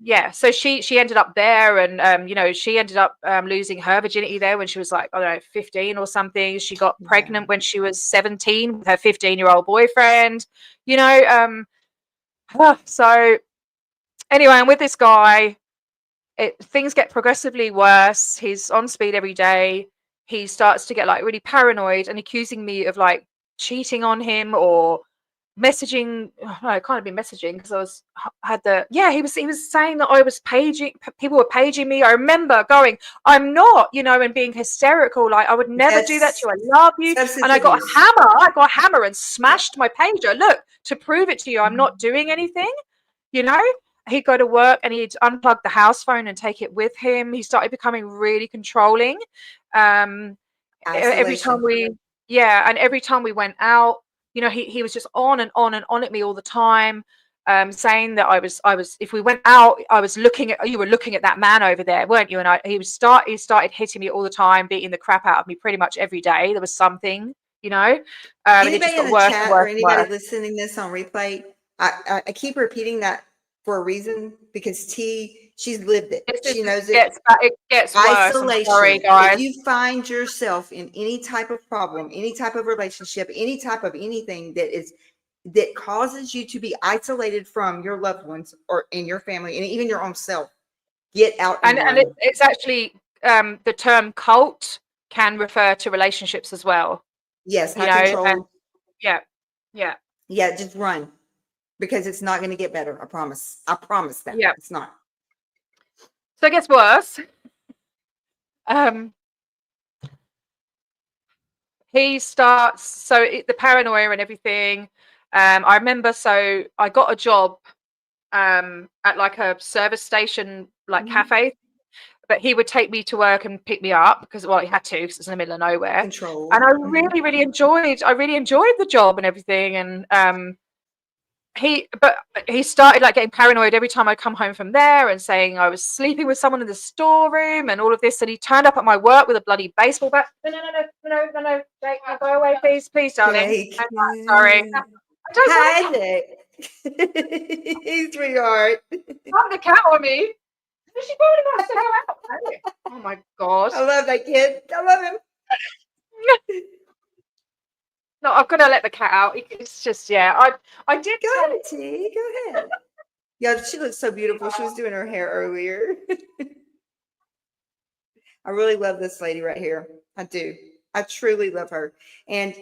Yeah. So she ended up there, and she ended up losing her virginity there when she was like, I don't know, 15 or something. She got pregnant when she was 17 with her 15-year-old boyfriend. So anyway, I'm with this guy. Things get progressively worse. He's on speed every day. He starts to get like really paranoid and accusing me of like cheating on him or messaging. No, it can't have been messaging because he was saying that I was paging, people were paging me. I remember going, I'm not, and being hysterical, like I would never do that to you. I love you. Substance And I got abuse. a hammer and smashed my pager. Look, to prove it to you, I'm not doing anything. He'd go to work and he'd unplug the house phone and take it with him. He started becoming really controlling. Every time every time we went out, he was just on and on and on at me all the time, saying that I was if we went out, you were looking at that man over there, weren't you? And he started hitting me all the time, beating the crap out of me pretty much every day. There was something, and it just Anybody got in the worse chat and or worse and anybody worse. listening this on replay, I keep repeating that for a reason because she's lived it. She knows it. It gets worse. Isolation. I'm sorry, guys. If you find yourself in any type of problem, any type of relationship, any type of anything that causes you to be isolated from your loved ones or in your family and even your own self, get out and run. It's actually the term cult can refer to relationships as well. Yes, high control. Yeah, just run because it's not going to get better. I promise that. Yeah, it's not. So it gets worse. He starts, the paranoia and everything. I remember, so I got a job at like a service station, like cafe, but he would take me to work and pick me up because, well, he had to because it's in the middle of nowhere. Control. And I really enjoyed the job and everything. And he started like getting paranoid every time I come home from there and saying I was sleeping with someone in the storeroom and all of this. And he turned up at my work with a bloody baseball bat. No, Jake, go away, please, darling. I'm sorry. Hi, Nick. Hey, sweetheart. Calm the cat on me. She probably wants to go out. Oh my god. I love that kid. I love him. No, I've got to let the cat out. It's just, I did. Go ahead, T. Go ahead. Yeah, she looks so beautiful. She was doing her hair earlier. I really love this lady right here. I do. I truly love her. And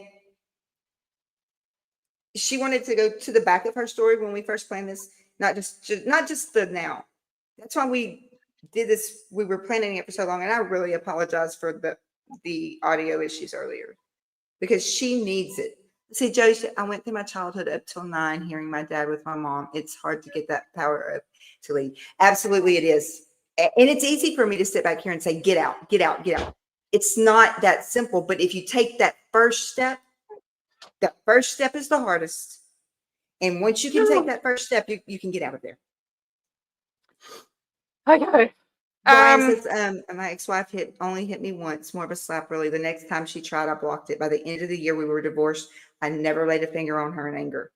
she wanted to go to the back of her story when we first planned this, not just the now. That's why we did this. We were planning it for so long, and I really apologize for the audio issues earlier because she needs it. See, Josie, I went through my childhood up till 9, hearing my dad with my mom. It's hard to get that power up to lead. Absolutely, it is. And it's easy for me to sit back here and say, get out, get out, get out. It's not that simple. But if you take that first step, the first step is the hardest. And once you can take that first step, you can get out of there. Okay. Brian says, my ex-wife only hit me once, more of a slap, really. The next time she tried, I blocked it. By the end of the year, we were divorced. I never laid a finger on her in anger.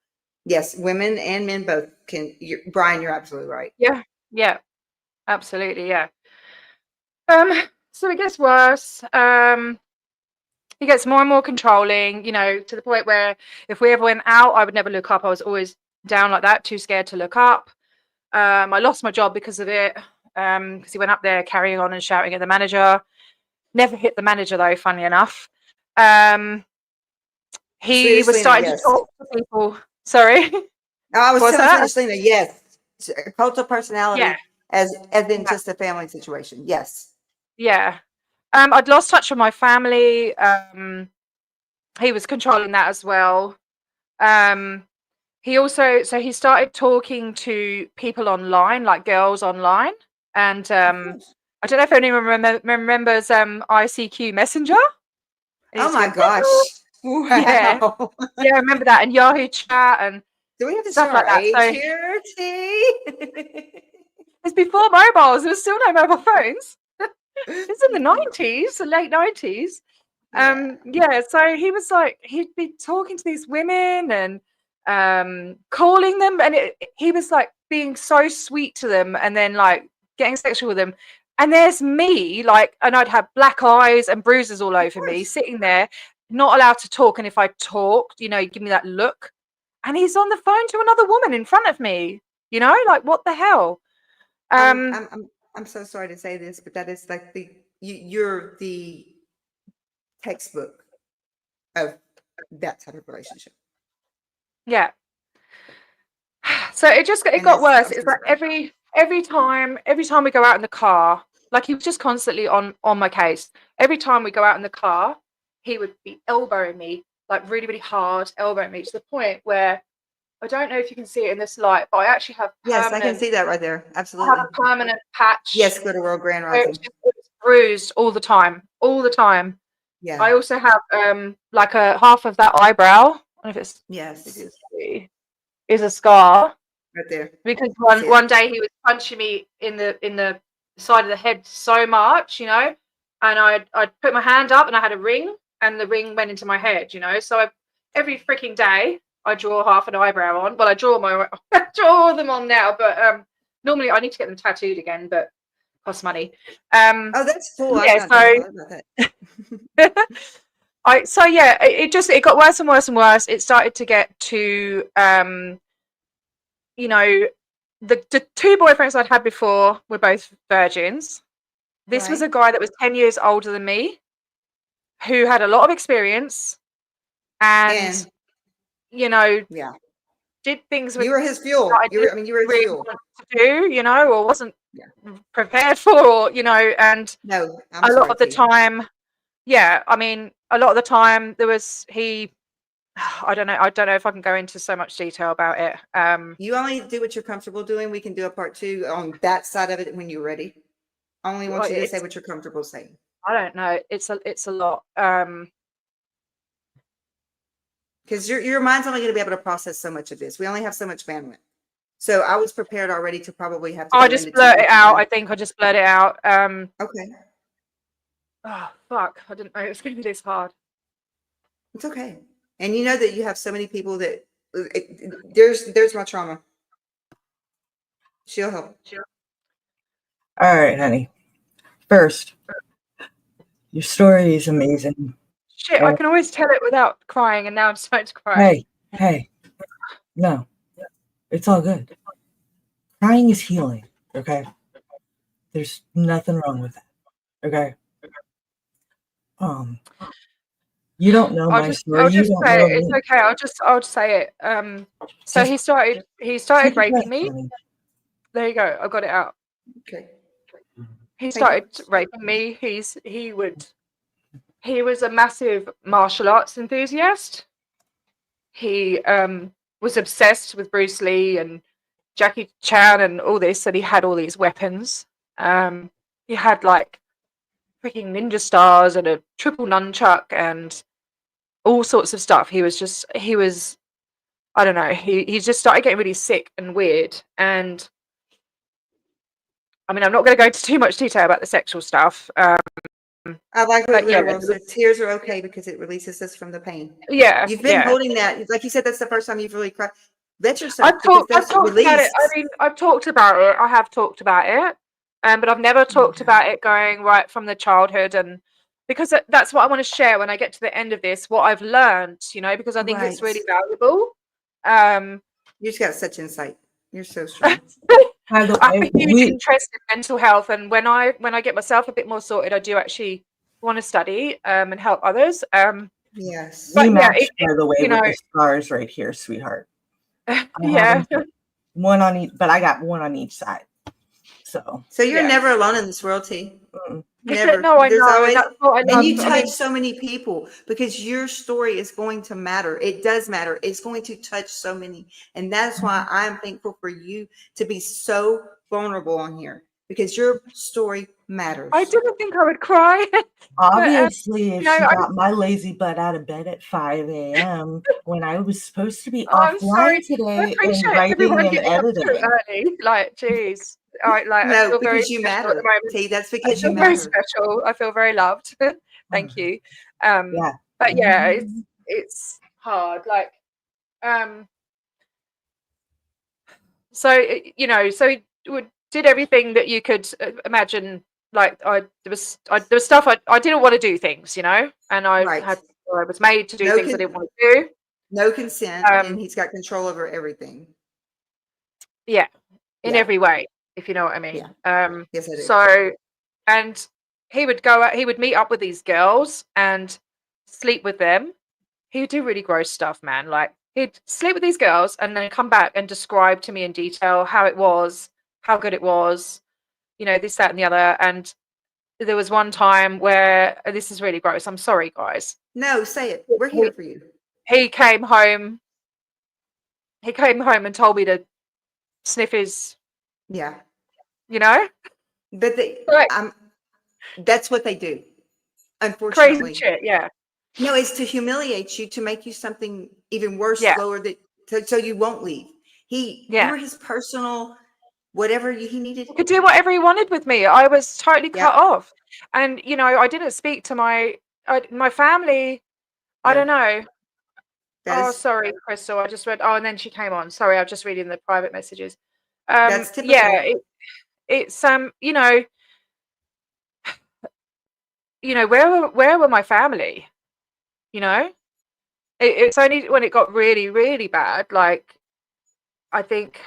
Yes, women and men both can. Brian, you're absolutely right. Yeah, absolutely, yeah. So it gets worse. He gets more and more controlling, to the point where if we ever went out, I would never look up. I was always down like that, too scared to look up. I lost my job because of it. Because he went up there carrying on and shouting at the manager. Never hit the manager though, funnily enough. He was starting to talk to people. Sorry. I was telling Selena, yes. A cult of personality as in just a family situation. Yes. Yeah. I'd lost touch with my family. He was controlling that as well. He also, so he started talking to people online, like girls online. And I don't know if anyone remembers ICQ Messenger. Oh my gosh. Yeah. Wow. Yeah, I remember that. And Yahoo Chat and Do we have to stuff show like our that. age So here, T? it's before mobiles. There was still no mobile phones. It's in the 90s, the late 90s. Yeah, so he was like, he'd be talking to these women and calling them, and he was like being so sweet to them and then like getting sexual with them. And there's me, like, and I'd have black eyes and bruises all over me, course. sitting there, not allowed to talk. And if I talked, you know, he'd give me that look. And he's on the phone to another woman in front of me, you know, like what the hell? I'm so sorry to say this, but that is like you're the textbook of that type of relationship. Yeah. So it And got worse. I'm It's so like sorry. every time we go out in the car, like he was just constantly on my case. Every time we go out in the car, he would be elbowing me like really, really hard, elbowing me to the point where I don't know if you can see it in this light, but I actually have Yes, I can see that right there. I Absolutely. have a permanent patch. Yes, go to World Grand where Rising. it's bruised all the time, all the time. Yeah. I also have like a half of that eyebrow. I don't know if Yes. is a scar. Right there. Because See it. one day he was punching me in the side of the head so much, you know, and I'd put my hand up and I had a ring and the ring went into my head, you know. So every freaking day I draw half an eyebrow on. Well, I draw them on now, but normally I need to get them tattooed again, but it costs money. Oh, that's cool. Yeah, I thought about that. it got worse and worse and worse. It started to get to you know, the two boyfriends I'd had before were both virgins. This was a guy that was 10 years older than me, who had a lot of experience and you know, yeah, did things you were his fuel. You were his really fuel. want to do, you know, or wasn't prepared for, or, you know, and No, a lot of the time, yeah, I mean, a lot of the time there was I don't know if I can go into so much detail about it. You only do what you're comfortable doing. We can do a part 2 on that side of it when you're ready. I only want you to say what you're comfortable saying. I don't know. It's a lot. Because your mind's only going to be able to process so much of this. We only have so much bandwidth. So I was prepared already to probably have to. I just blurt it out. I think I just blurt it out. Okay. Oh fuck! I didn't know it was going to be this hard. It's okay. And you know that you have so many people that there's my trauma. She'll help. All right, honey. First, your story is amazing. Shit, I can always tell it without crying, and now I'm starting to cry. Hey. No. It's all good. Crying is healing, okay? There's nothing wrong with that. Okay? You don't know my story. I'll just say it. It's okay. I'll just say it. So he started raping me. There you go. I got it out. Okay. He started raping me. He was a massive martial arts enthusiast. He was obsessed with Bruce Lee and Jackie Chan and all this, and he had all these weapons. He had like freaking ninja stars and a triple nunchuck and all sorts of stuff. He was I don't know, he just started getting really sick and weird. And I mean, I'm not going to go into too much detail about the sexual stuff. I like what the tears are okay because it releases us from the pain. Yeah. You've been holding that. Like you said, that's the first time you've really cried. Let yourself. I've talked about it. I mean, I've talked about it. I have talked about it. But I've never talked about it going right from the childhood, and because that's what I want to share when I get to the end of this, what I've learned, you know, because I think it's really valuable. You just got such insight. You're so strong. I have a huge interest in mental health, and when I get myself a bit more sorted, I do actually want to study and help others. Yes. But by the way, with the scars right here, sweetheart. Yeah. One on each, but I got one on each side. So you're never alone in this world, T. Never. No, I There's know, and always, that's what I and love. you I touch mean, so many people because your story is going to matter. It does matter. It's going to touch so many. And that's why I'm thankful for you to be so vulnerable on here because your story matters. I didn't think I would cry. But, Obviously, if you know, she I, got my lazy butt out of bed at 5 a.m. when I was supposed to be I'm sorry. offline I today and appreciate writing everyone and getting up so editing. early. Like, geez. I No, feel very because you special at the matter. moment. See, that's I because you feel very matter. special. I feel very loved. Thank you. Yeah. But yeah, it's hard. Like, so you know, so we did everything that you could imagine. Like, there was stuff I didn't want to do things, you know, and I Right. was made to do No things I con- didn't want to do. No consent, Um, and he's got control over everything. yeah, in Yeah. every way, if you know what I mean. Yes, I do. So, and he would go out, he would meet up with these girls and sleep with them. He would do really gross stuff, man. Like, he'd sleep with these girls and then come back and describe to me in detail how it was, how good it was, you know, this, that, and the other. And there was one time where this is really gross. I'm sorry, guys. No, say it. We're here for you. He came home. He came home and told me to sniff his, Yeah. you know, But like that's what they do, crazy unfortunately. shit. Yeah. No, it's to humiliate you, to make you something even worse, Yeah. lower so you won't leave. You Yeah. were his personal, whatever he needed. He could do whatever he wanted with me. I was totally cut Yeah. off. And, you know, I didn't speak to my family. I No, don't know. that Oh, is sorry, Crystal. I just read. Oh, and then she came on. Sorry, I'm just reading the private messages. that's typical. Yeah, it's where were my family? You know, it's only when it got really, really bad. Like, I think,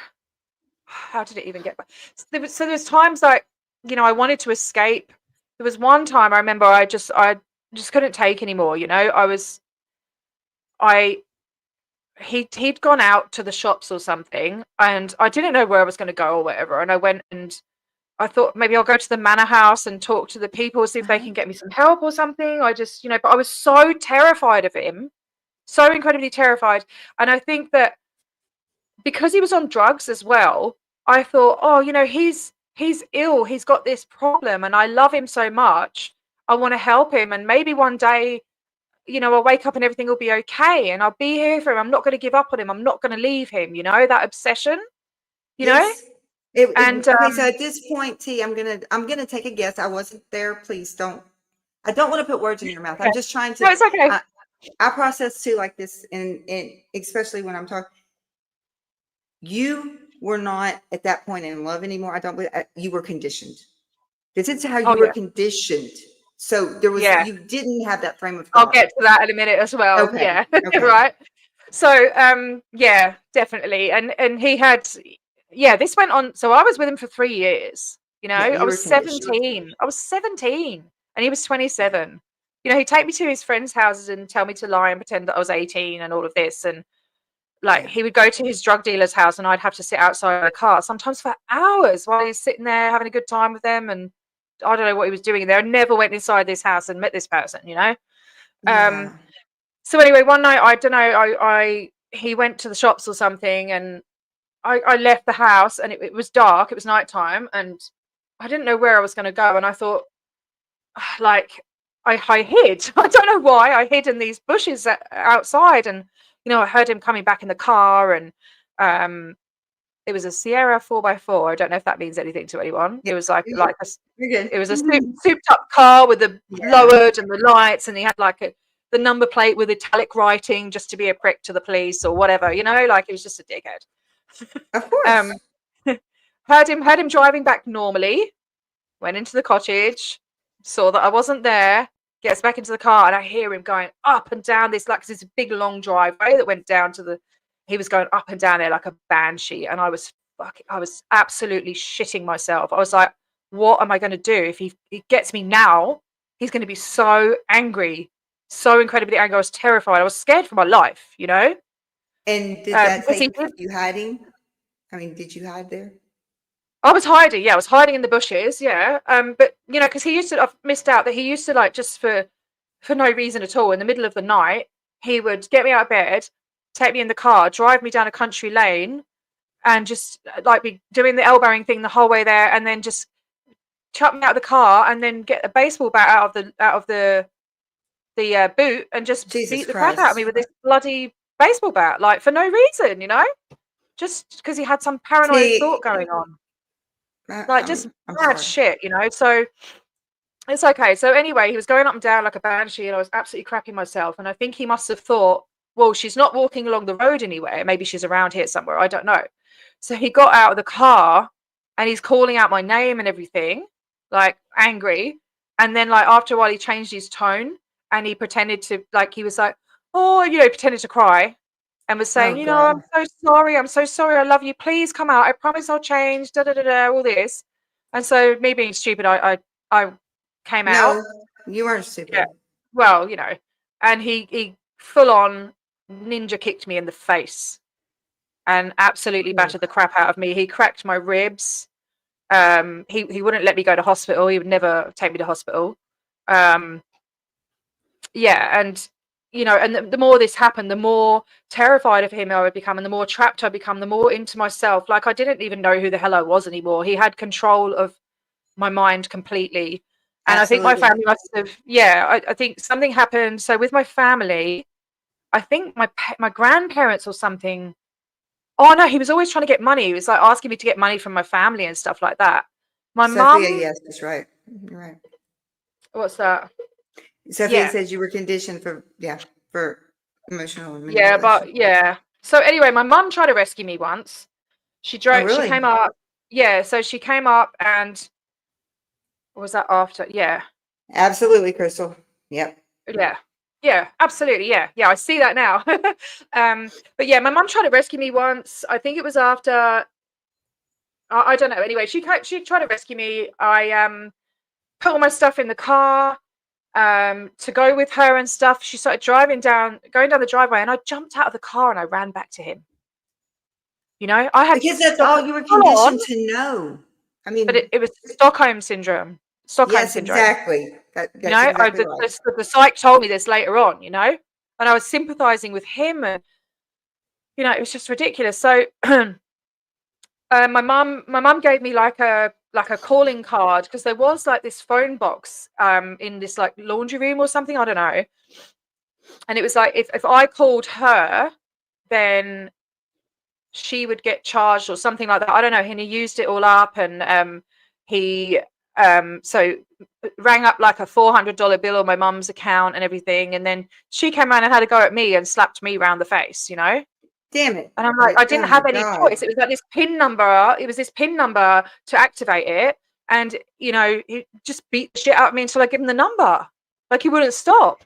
how did it even get back? So there's times like, you know, I wanted to escape. There was one time I remember I just couldn't take anymore. You know, he'd gone out to the shops or something, and I didn't know where I was going to go or whatever. And I went and I thought maybe I'll go to the manor house and talk to the people, see if they can get me some help or something. I just, you know, but I was so terrified of him, so incredibly terrified. And I think that because he was on drugs as well, I thought, oh, you know, he's ill, he's got this problem, and I love him so much. I want to help him, and maybe one day, you know, I'll wake up and everything will be okay, and I'll be here for him. I'm not going to give up on him. I'm not going to leave him. You know, that obsession. You know, Yes. and Okay, so at this point, T, I'm gonna take a guess. I wasn't there. Please don't. I don't want to put words in your mouth. I'm just trying to. no, it's okay. I process too like this, and especially when I'm talking. You were not at that point in love anymore. I don't believe you were conditioned. This is how you Oh, were yeah. conditioned. So there was Yeah. you didn't have that frame of I'll thought. get to that in a minute as well. Okay, Yeah. okay. Right. So, yeah, definitely. And he had, yeah, this went on. So I was with him for 3 years. You know, Yeah, I you was were conditioned. 17. I was 17 and he was 27. You know, he'd take me to his friends' houses and tell me to lie and pretend that I was 18 and all of this. And like, Yeah. he would go to his drug dealer's house and I'd have to sit outside the car, sometimes for hours while he's sitting there having a good time with them. And I don't know what he was doing there. I never went inside this house and met this person, you know? Yeah. So anyway, one night, I don't know, he went to the shops or something, and I left the house, and it was dark. It was nighttime, and I didn't know where I was going to go. And I thought, like, I hid. I don't know why. I hid in these bushes outside, and you know, I heard him coming back in the car, and it was a Sierra 4x4. I don't know if that means anything to anyone. Yeah, It was like you're it good. was a souped up car with the Yeah. lowered and the lights, and he had like the number plate with italic writing just to be a prick to the police or whatever, you know, like he was just a dickhead. Of course. Heard him driving back normally, went into the cottage, saw that I wasn't there, gets back into the car, and I hear him going up and down this, like, 'cause it's a big long driveway that went down to he was going up and down there like a banshee, and I was absolutely shitting myself. I was like, what am I going to do if he gets me now? He's going to be so angry, so incredibly angry. I was terrified. I was scared for my life, you know. And did that Because he take you hiding? I mean, did you hide there? I was hiding. Yeah, I was hiding in the bushes. Yeah. But you know, because I've missed out that he used to like just for no reason at all in the middle of the night, he would get me out of bed, take me in the car, drive me down a country lane, and just like be doing the elbowing thing the whole way there, and then just chuck me out of the car, and then get a baseball bat out of the boot, and just Jesus beat the crap out of Christ. me with this bloody baseball bat, like for no reason, you know, just because he had some paranoid See, thought going on, I- like I'm, just I'm bad sorry. shit, you know. So it's okay. So anyway, he was going up and down like a banshee, and I was absolutely crapping myself. And I think he must have thought, well, she's not walking along the road anywhere. Maybe she's around here somewhere. I don't know. So he got out of the car and he's calling out my name and everything, like angry. And then like after a while, he changed his tone and he pretended to like, he was like, oh, you know, pretended to cry and was saying, Oh you know, I'm God. so sorry. I'm so sorry. I love you. Please come out. I promise I'll change. Da da da da. All this. And so me being stupid, I came out. No, you weren't Yeah. stupid. Well, you know, and he full on ninja kicked me in the face and absolutely Ooh. battered the crap out of me. He cracked my ribs. He wouldn't let me go to hospital. He would never take me to hospital. Yeah, and you know, and the more this happened, the more terrified of him I would become, and the more trapped I become, the more into myself. Like I didn't even know who the hell I was anymore. He had control of my mind completely. And I think my Absolutely. family must have, yeah, I think something happened. So with my family, I think my grandparents or something. Oh no, he was always trying to get money. He was like asking me to get money from my family and stuff like that. My Sophia, mum, yes, that's right. You're right. what's that? Sophia Yeah, says you were conditioned for emotional yeah, manipulation. but yeah. So anyway, my mum tried to rescue me once. Oh, She really? came up. Yeah, so she came up and what was that after? Yeah. Absolutely, Crystal. Yep. Yeah. Yeah, absolutely. Yeah. Yeah, I see that now. But yeah, my mum tried to rescue me once. I think it was after I don't know. Anyway, she tried to rescue me. I put all my stuff in the car to go with her and stuff. She started going down the driveway, and I jumped out of the car and I ran back to him. You know, I had Because that's all Stockholm you were full on, conditioned to know. I but mean, it was Stockholm syndrome. Stockholm yes, syndrome. exactly. You That's know, exactly right. the psych told me this later on. You know, and I was sympathizing with him, and you know, it was just ridiculous. So my mum gave me like a calling card because there was like this phone box in this like laundry room or something, I don't know. And it was like if I called her, then she would get charged or something like that. I don't know. And he used it all up, and he so rang up like a $400 bill on my mum's account and everything. And then she came around and had a go at me and slapped me around the face, you know. Damn it. And I'm like, I Oh didn't my have any God. choice. It was like this PIN number. It was this PIN number to activate it. And, you know, he just beat the shit out of me until I give him the number. Like he wouldn't stop,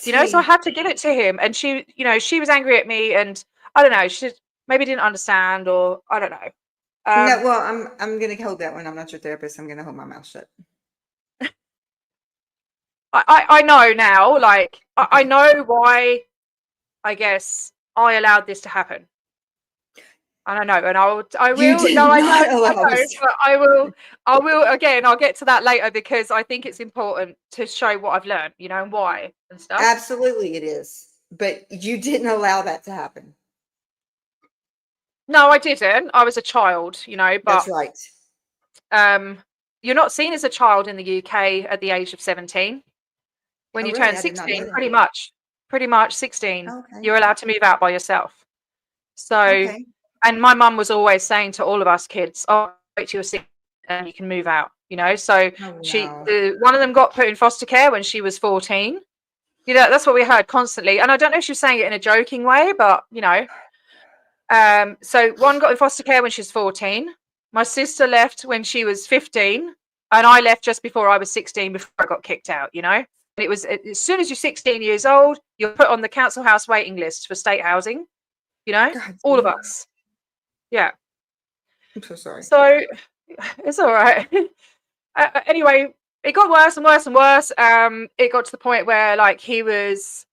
you know? So I See, had to give it to him. And she, you know, she was angry at me and I don't know, she maybe didn't understand or I don't know. no, well, I'm gonna hold that one. I'm not your therapist. I'm gonna hold my mouth shut. I know now, like, I Okay. know why, I guess, I allowed this to happen. I don't know, and I You will. did No, I not don't. I allow don't. this. But I will again. I'll get to that later because I think it's important to show what I've learned, you know, and why and stuff. Absolutely, it is. But you didn't allow that to happen. No, I didn't. I was a child, you know, That's but right. you're not seen as a child in the UK at the age of 17. When Oh, you really? turn I did not know 16, that. pretty much 16, Okay. you're allowed to move out by yourself. So, Okay. and my mum was always saying to all of us kids, "Oh, wait till you're 16 and you can move out," you know. So Oh, she, wow. one of them got put in foster care when she was 14. You know, that's what we heard constantly. And I don't know if she was saying it in a joking way, but you know, so one got in foster care when she was 14. My sister left when she was 15, and I left just before I was 16 before I got kicked out. You know, and it was as soon as you're 16 years old, you're put on the council house waiting list for state housing. You know, God, all of us. Yeah. I'm so sorry. So it's all right. Anyway, it got worse and worse and worse. It got to the point where like he was,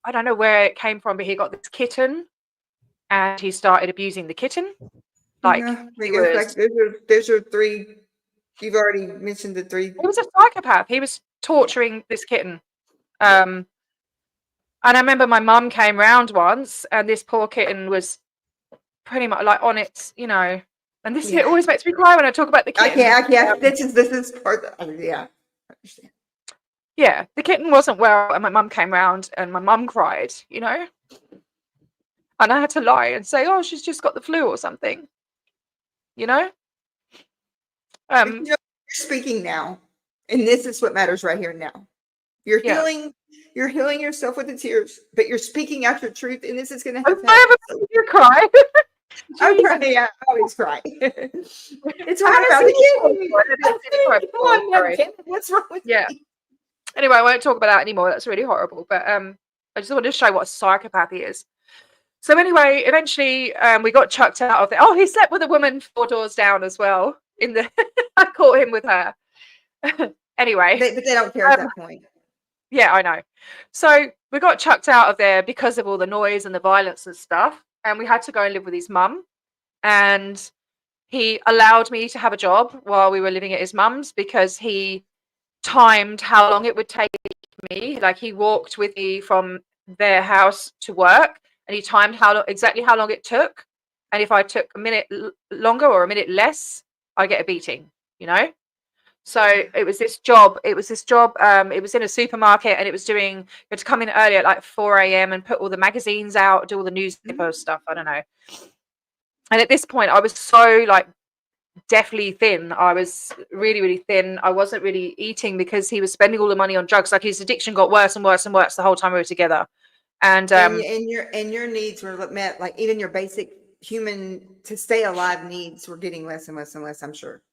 I don't know where it came from, but he got this kitten and he started abusing the kitten. Like, No, he was, like those are three. You've already mentioned the three. he was a psychopath. He was torturing this kitten. And I remember my mum came round once, and this poor kitten was pretty much like on its, you know, and this it always makes me cry when I talk about the kitten. I can't. This is part of, yeah. I understand. Yeah, the kitten wasn't well, and my mum came round, and my mum cried, you know, and I had to lie and say, oh, she's just got the flu or something, you know. You know, you're speaking now, and this is what matters right here now. You're healing. You're healing yourself with the tears, but you're speaking out your truth, and this is going to I'm have. sorry, you cry. I'm crying. Yeah, I always cry. It's hard about the kid. Come on, Kim, what's wrong with Yeah. me? Anyway, I won't talk about that anymore. That's really horrible. But I just wanted to show what a psychopath he is. So anyway, eventually we got chucked out of there. Oh, he slept with a woman 4 doors down as well. I caught him with her. Anyway. But they don't care at that point. Yeah, I know. So we got chucked out of there because of all the noise and the violence and stuff. And we had to go and live with his mum. And he allowed me to have a job while we were living at his mum's because he timed how long it would take me. Like, he walked with me from their house to work, and he timed exactly how long it took. And if I took a minute longer or a minute less, I get a beating, you know. So it was this job. It was in a supermarket, and it was you had to come in early at like 4 a.m. and put all the magazines out, do all the newspaper stuff. I don't know. And at this point, I was so like deathly thin. I was really, really thin. I wasn't really eating because he was spending all the money on drugs. Like, his addiction got worse and worse and worse the whole time we were together. And your needs were met. Like, even your basic human to stay alive needs were getting less and less and less, I'm sure.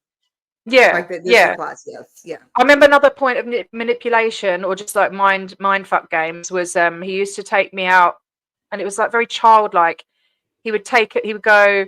Yeah, like the supplies, yes, yeah. I remember another point of manipulation or just like mind fuck games was he used to take me out, and it was like very childlike. He would go.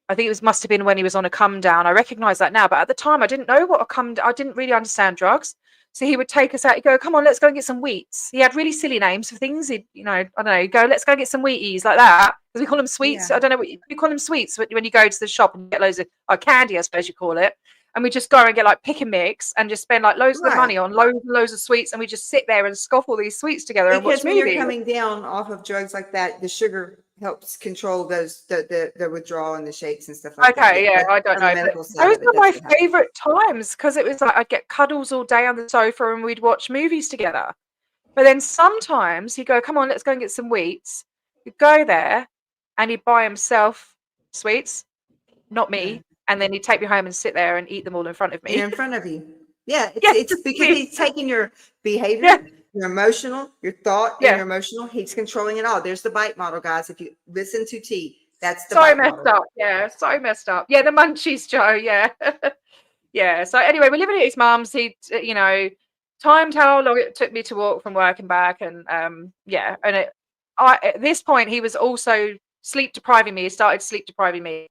I think must have been when he was on a come down. I recognize that now, but at the time I didn't know what I didn't really understand drugs. So he would take us out. He'd go, come on, let's go and get some wheats. He had really silly names for things. He'd, I don't know, go, let's go and get some wheaties like that. Because we call them sweets. Yeah. I don't know what you call them, sweets when you go to the shop and get loads of candy, I suppose you call it. And we just go and get like pick and mix and just spend like loads of money on loads and loads of sweets, and we just sit there and scoff all these sweets together and watch movies. Because when you're coming down off of drugs like that, the sugar helps control the withdrawal and the shakes and stuff like that. Okay, yeah, I don't know. Those were my favorite times because it was like I'd get cuddles all day on the sofa and we'd watch movies together. But then sometimes he'd go, come on, let's go and get some wheats. He'd go there and he'd buy himself sweets, not me. Yeah. And then he'd take me home and sit there and eat them all in front of me. In front of you. Yeah, it's because he's taking your behavior, your emotional, your thought, and your emotional. He's controlling it all. There's the bite model, guys. If you listen to T, that's the bite model. So messed up. Yeah, so messed up. Yeah, the munchies, Joe. Yeah. Yeah. So anyway, we're living at his mum's. He, timed how long it took me to walk from work and back. And And at this point, he was also sleep depriving me. He started sleep depriving me.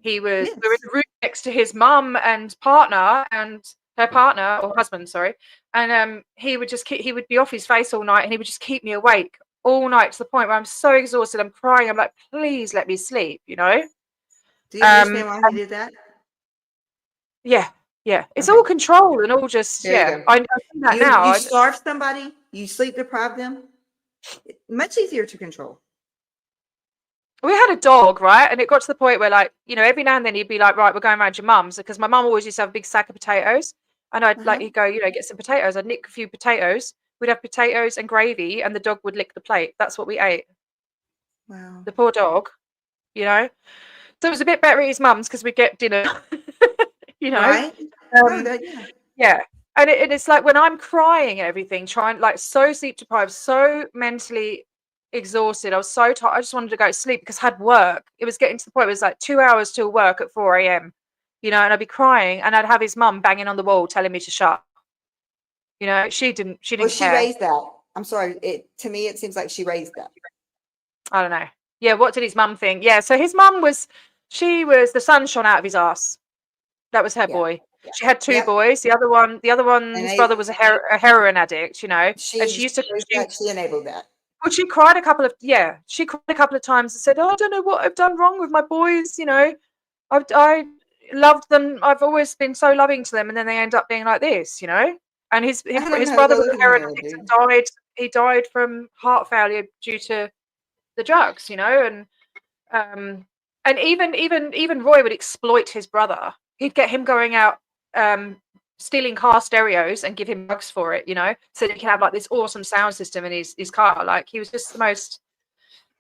We were in the room next to his mum and partner and her partner or husband, sorry. And he would be off his face all night, and he would just keep me awake all night to the point where I'm so exhausted. I'm crying. I'm like, please let me sleep, Do you understand why he did that? Yeah. Yeah. It's all control and all just, I know that now. You starve somebody, you sleep deprive them. Much easier to control. We had a dog, right? And it got to the point where, like, every now and then he'd be like, right, we're going around your mum's, because my mum always used to have a big sack of potatoes. And I'd he'd go, get some potatoes. I'd nick a few potatoes. We'd have potatoes and gravy, and the dog would lick the plate. That's what we ate. Wow. The poor dog, So it was a bit better at his mum's because we'd get dinner, Right? Yeah. And it's like when I'm crying and everything, trying, like, so sleep deprived, so mentally exhausted, I was so tired, I just wanted to go to sleep because I had work. It was getting to the point where it was like 2 hours till work at 4 a.m. And I'd be crying, and I'd have his mum banging on the wall telling me to shut. She didn't care. She raised that. I'm sorry, to me it seems like she raised that. I don't know. Yeah, what did his mum think? Yeah, so his mum was the sun shone out of his ass. That was her boy. Yeah. She had 2 boys. The other one's brother was a heroin addict, and she used to she enabled that. Well, she cried a couple of times and said, oh, I don't know what I've done wrong with my boys, I loved them. I've always been so loving to them, and then they end up being like this, you know. And his I don't his know. brother Go was live a in your heroin head, addict and dude. died. He died from heart failure due to the drugs, you know. And even Roy would exploit his brother. He'd get him going out stealing car stereos and give him drugs for it, you know, so that he can have like this awesome sound system in his car. Like he was just the most.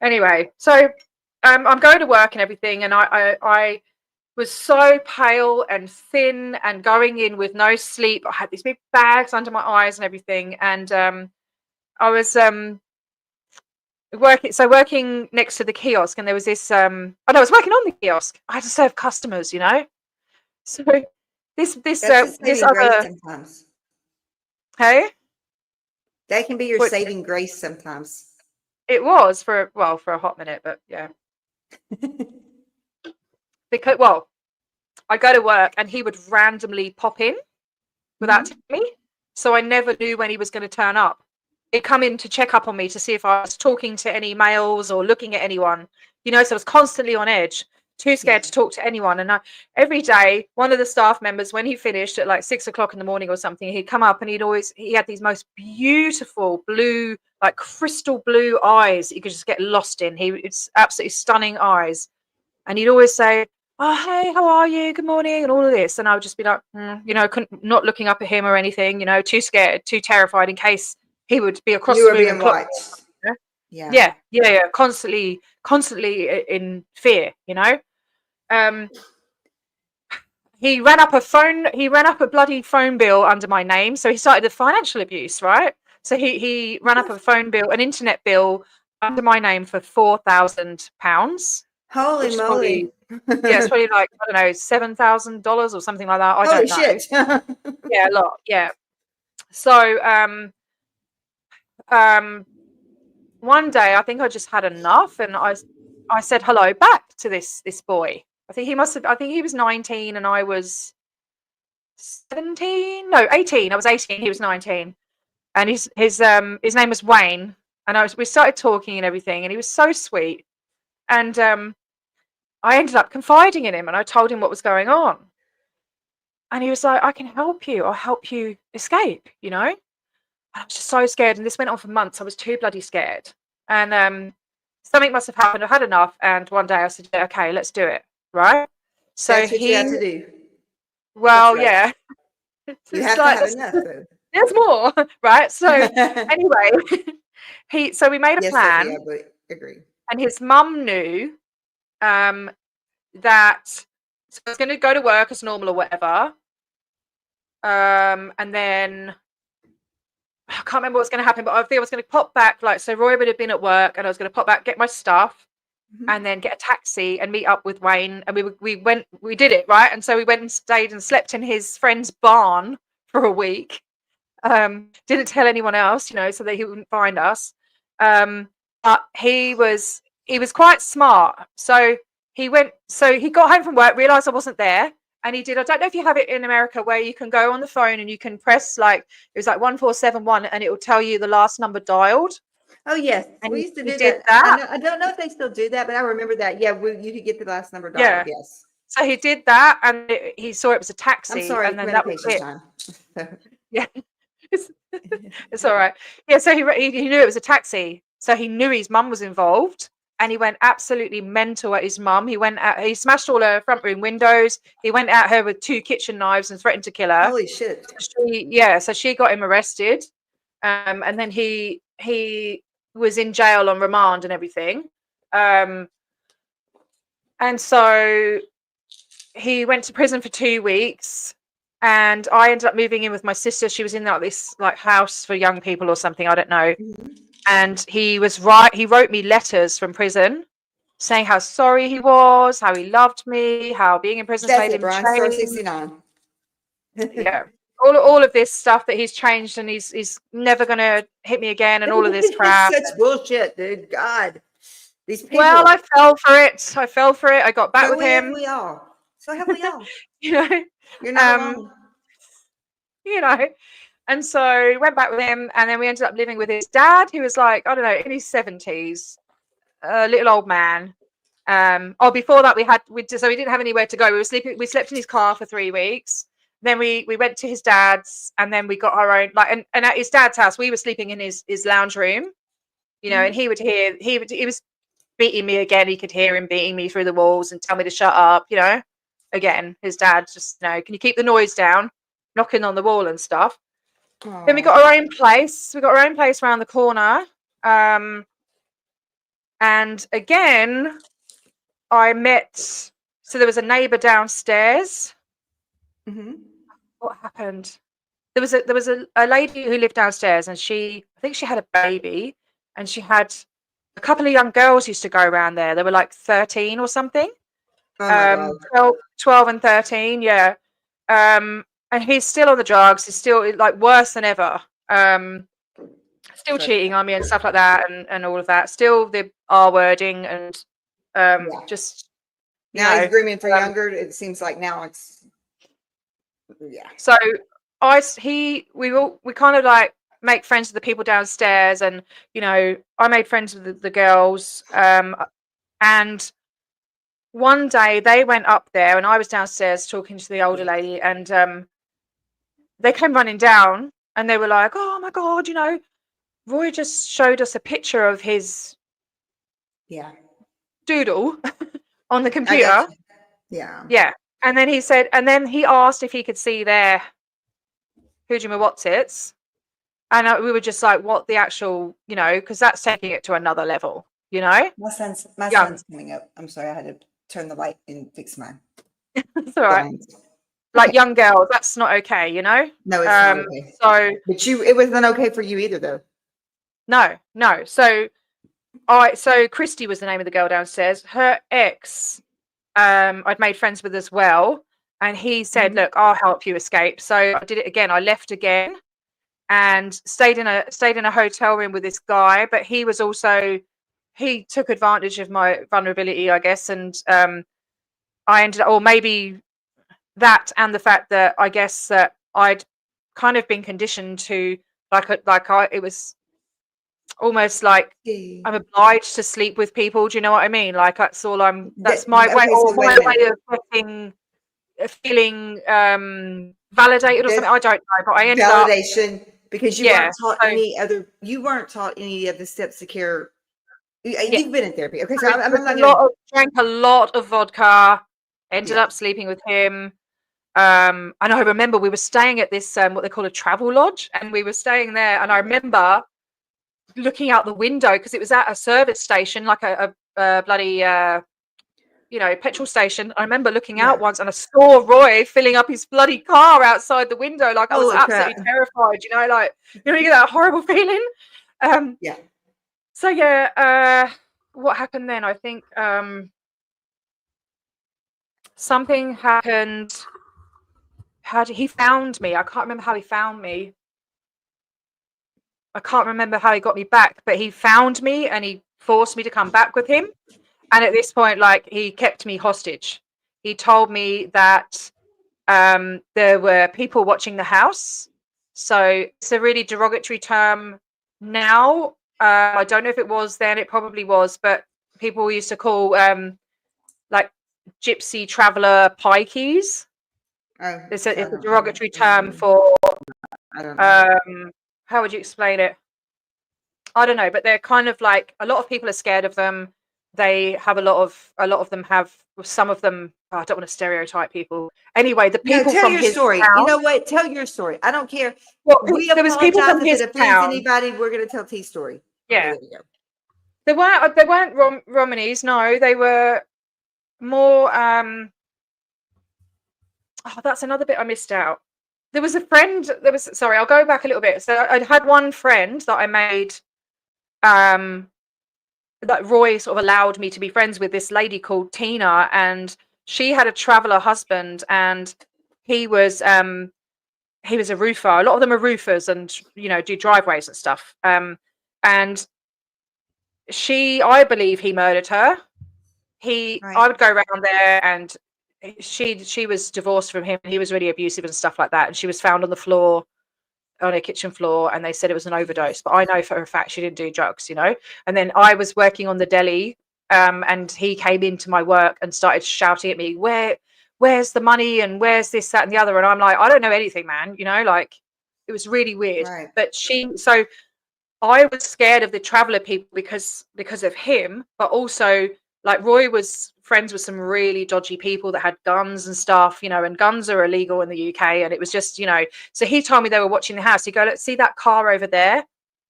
Anyway, so I'm going to work and everything, and I was so pale and thin and going in with no sleep. I had these big bags under my eyes and everything, and I was working next to the kiosk, and there was this I was working on the kiosk. I had to serve customers, you know. So this That's your this saving grace other sometimes. hey, That can be your what saving grace sometimes. it was for a hot minute, but yeah. Because I go to work and he would randomly pop in without telling me, so I never knew when he was going to turn up. He'd come in to check up on me to see if I was talking to any males or looking at anyone, you know. So I was constantly on edge, too scared to talk to anyone. And every day, one of the staff members, when he finished at like 6 o'clock in the morning or something, he'd come up and he had these most beautiful blue, like crystal blue eyes that you could just get lost in. It's absolutely stunning eyes. And he'd always say, "Oh, hey, how are you? Good morning," and all of this. And I would just be like, you know, not looking up at him or anything, you know, too scared, too terrified in case he would be across You the were room being and clock. watched. Yeah. Yeah. Yeah. Constantly in fear, you know. He ran up a bloody phone bill under my name. So he started the financial abuse, right? So he ran up a phone bill, an internet bill under my name for £4,000. Holy Which is probably, moly. yeah, it's probably like, I don't know, $7,000 or something like that. I Holy don't know. shit. Yeah, a lot. Yeah. So one day I think I just had enough, and I said hello back to this boy. I think he was 19 and I was 17. No, 18. I was 18. He was 19. And his name was Wayne. And we started talking and everything, and he was so sweet. And I ended up confiding in him, and I told him what was going on. And he was like, "I can help you. I'll help you escape," you know? And I was just so scared. And this went on for months. I was too bloody scared. And something must have happened. I had enough. And one day I said, "Yeah, okay, let's do it." Right? So That's what you have to do. well, right. yeah. You have to have enough, though. There's more, right? So anyway, so we made a yes, plan. Sophie, I would agree. And his mum knew that so I was going to go to work as normal or whatever. And then I can't remember what's going to happen, but I think I was going to pop back. Like, so Roy would have been at work, and I was going to pop back, get my stuff, and then get a taxi and meet up with Wayne. And we did it, right? And so we went and stayed and slept in his friend's barn for a week. Didn't tell anyone else, you know, so that he wouldn't find us. But he was quite smart. So he got home from work, realized I wasn't there, and he did. I don't know if you have it in America where you can go on the phone and you can press like it was like 1471 and it will tell you the last number dialed. Oh yes, And we used to he do did that. I don't know if they still do that, but I remember that. Yeah, you could get the last number dialed. Yeah. Yes. So he did that, and he saw it was a taxi. I'm sorry, and then that was it. time. Yeah, it's all right. Yeah, so he knew it was a taxi, so he knew his mum was involved, and he went absolutely mental at his mum. He smashed all her front room windows. He went at her with 2 kitchen knives and threatened to kill her. Holy shit! So she got him arrested, and then he was in jail on remand and everything, and so he went to prison for 2 weeks. And I ended up moving in with my sister. She was in this house for young people or something. I don't know. And he wrote me letters from prison saying how sorry he was, how he loved me, how being in prison made him change. 69. Yeah. All of this stuff that he's changed and he's never going to hit me again and all of this crap. Such bullshit, dude. God. These people. Well, I fell for it. I got back with him. So have we all. You know. You're not alone. You know, and so went back with him, and then we ended up living with his dad, who was like, I don't know, in his 70s, a little old man. Before that we didn't have anywhere to go. We slept in his car for 3 weeks. Then we went to his dad's, and then we got our own, like, and at his dad's house we were sleeping in his lounge room, you know, and he was beating me again. He could hear him beating me through the walls and tell me to shut up, you know. Again, his dad just, you know, can you keep the noise down, knocking on the wall and stuff. Then we got our own place. We got our own place around the corner. And again, I met, so there was a neighbor downstairs. What happened? There was a lady who lived downstairs, and I think she had a baby, and she had a couple of young girls used to go around there. They were like 13 or something. 12 and 13, yeah. And he's still on the drugs. He's still, like, worse than ever. Still cheating on me and stuff like that, and all of that. Still the R wording, and just now he's grooming for younger. It seems like now it's So we kind of like make friends with the people downstairs, and you know, I made friends with the girls. And one day they went up there, and I was downstairs talking to the older lady, and they came running down, and they were like, "Oh my God, you know, Roy just showed us a picture of his doodle on the computer." Yeah. And then he said, and then he asked if he could see their What's-its. And we were just like, what the actual, you know, because that's taking it to another level, you know? My son's coming up. I'm sorry, I had to turn the light and fix mine. It's all right. Like young girls, that's not okay, you know? No, it's not okay. So, but it wasn't okay for you either, though. No. So Christy was the name of the girl downstairs. Her ex, I'd made friends with as well, and he said, "Look, I'll help you escape." So I did it again. I left again and stayed in a hotel room with this guy, but he took advantage of my vulnerability, I guess, and I ended up, or maybe that, and the fact that I guess that I'd kind of been conditioned to it was almost like I'm obliged to sleep with people. Do you know what I mean? Like that's my way of feeling validated or something. I don't know, but I ended up validation because you weren't taught any of the steps to care. You've been in therapy. Okay, so drank a lot of vodka, ended up sleeping with him. And I remember we were staying at this what they call a travel lodge, and we were staying there, and I remember looking out the window because it was at a service station, like a bloody petrol station. I remember looking out once, and I saw Roy filling up his bloody car outside the window. Like I was absolutely terrified, you know, like, you know, you get that horrible feeling. So what happened then? I think something happened. He found me? I can't remember how he found me. I can't remember how he got me back, but he found me and he forced me to come back with him. And at this point, like, he kept me hostage. He told me that there were people watching the house. So it's a really derogatory term now. I don't know if it was then, it probably was, but people used to call like gypsy traveler pikeys. It's a derogatory term for I don't know. How would you explain it? I don't know, but they're kind of like, a lot of people are scared of them. They have a lot of them have, some of them, I don't want to stereotype people. Anyway, the people tell from your his story. town, You know what? Tell your story. I don't care. well, We there was people from his if it offends town. anybody. We're going to tell T's story. Yeah. Okay, there we go. They weren't Romanies. No, they were more. That's another bit I missed out. There was a friend. Sorry, I'll go back a little bit. So I had one friend that I made. That Roy sort of allowed me to be friends with, this lady called Tina, and she had a traveler husband, and he was a roofer. A lot of them are roofers, and you know, do driveways and stuff. And I believe he murdered her. I would go around there, and she was divorced from him. He was really abusive and stuff like that, and she was found on the floor, on a kitchen floor, and they said it was an overdose, but I know for a fact she didn't do drugs, you know. And then I was working on the deli and he came into my work and started shouting at me, where's the money and where's this, that and the other, and I'm like, I don't know anything, man, you know, like it was really weird. Right. But so I was scared of the traveler people because of him, but also like Roy was friends with some really dodgy people that had guns and stuff, you know, and guns are illegal in the UK. And it was just, you know, so he told me they were watching the house. He go, let's see that car over there.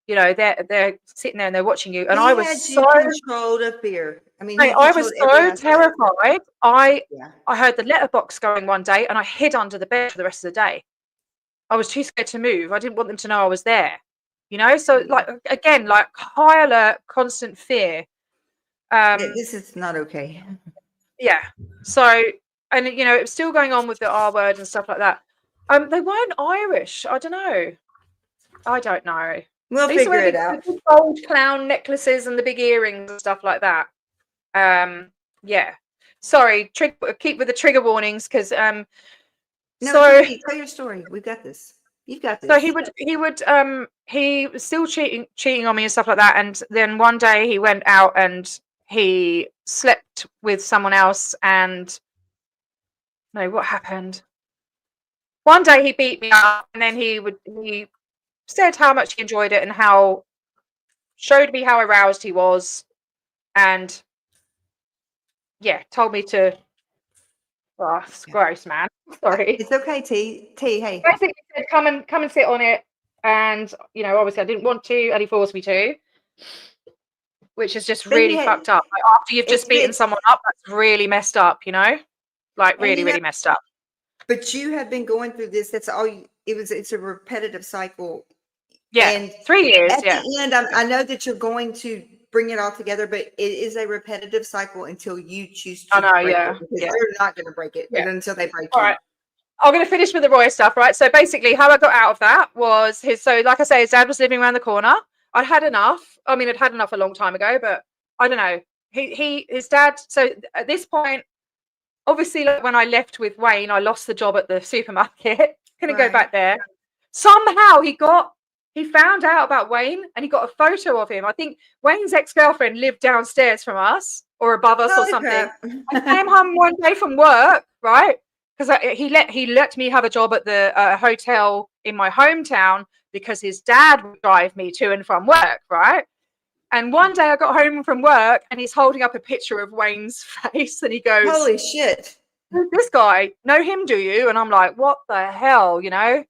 You know, they're sitting there and they're watching you. And He I was had so you controlled of fear. I mean, he I was controlled every so aspect. terrified. Yeah. I heard the letterbox going one day and I hid under the bed for the rest of the day. I was too scared to move. I didn't want them to know I was there. You know, so like again, like high alert, constant fear. This is not okay. Yeah. So, and you know, it was still going on with the R word and stuff like that. They weren't Irish. I don't know. We'll They used to figure wear it out. the big gold clown necklaces and the big earrings and stuff like that. Yeah. Sorry, keep with the trigger warnings because No, so it's okay. Tell your story. We've got this. You've got this. so he was still cheating on me and stuff like that, and then one day he went out and he slept with someone else. And no, what happened? One day he beat me up, and then he said how much he enjoyed it and showed me how aroused he was, and yeah, told me to. Oh, it's gross, man. Sorry. It's okay, T. Hey. Basically said, come and sit on it, and you know, obviously I didn't want to, and he forced me to, which is just really fucked up. Like, after you've just beaten someone up, that's really messed up, you know, like really, really messed up. But you have been going through this. That's all. It's a repetitive cycle. Yeah, And 3 years. At Yeah. the end, I know that you're going to bring it all together, but it is a repetitive cycle until you choose to break it. Because they're not going to break it until they break All you. right. I'm going to finish with the Roy stuff, right? So basically how I got out of that was so like I say, his dad was living around the corner. I'd had enough. I mean, I'd had enough a long time ago, but I don't know. His dad. So at this point, obviously, like when I left with Wayne, I lost the job at the supermarket. Couldn't go back there. Somehow he found out about Wayne and he got a photo of him. I think Wayne's ex-girlfriend lived downstairs from us or above us or something. I came home one day from work, right? Because he let me have a job at the hotel in my hometown because his dad would drive me to and from work, right? And one day I got home from work and he's holding up a picture of Wayne's face and he goes, "Holy shit. Who's this guy? Know him, do you?" And I'm like, what the hell, you know?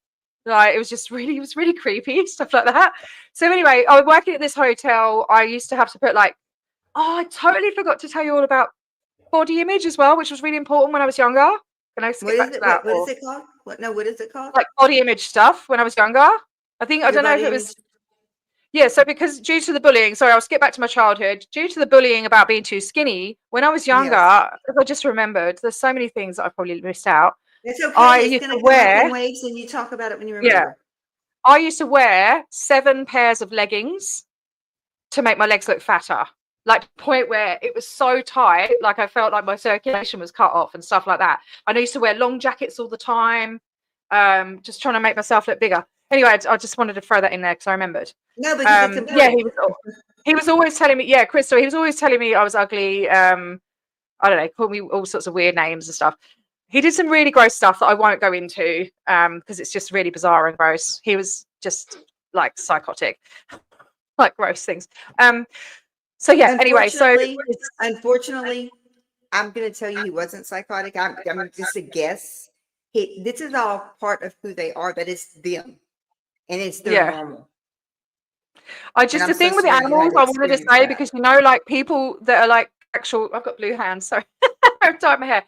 Like, it was really creepy, stuff like that. So anyway, I was working at this hotel. I used to have to put I totally forgot to tell you all about body image as well, which was really important when I was younger. Can I skip back to that? What is it called? What is it called? Like body image stuff when I was younger. I don't know if it was. Yeah, so because due to the bullying, sorry, I'll skip back to my childhood. Due to the bullying about being too skinny, when I was younger, I just remembered, there's so many things that I probably missed out. It's okay. It's going to come up in waves and you talk about it when you remember. Yeah. I used to wear 7 pairs of leggings to make my legs look fatter. Like the point where it was so tight, like I felt like my circulation was cut off and stuff like that. I used to wear long jackets all the time, just trying to make myself look bigger. Anyway, I just wanted to throw that in there because I remembered. No, because it's important. He was always telling me, Crystal, he was always telling me I was ugly. I don't know, called me all sorts of weird names and stuff. He did some really gross stuff that I won't go into because it's just really bizarre and gross. He was just like psychotic, like gross things. So yeah, anyway, so unfortunately, I'm going to tell you he wasn't psychotic. I'm just a guess. This is all part of who they are, that it's them. And it's their normal. The thing with the animals I wanted to say, because you know, like people that are like actual, I've got blue hands, sorry, I've tied my hair.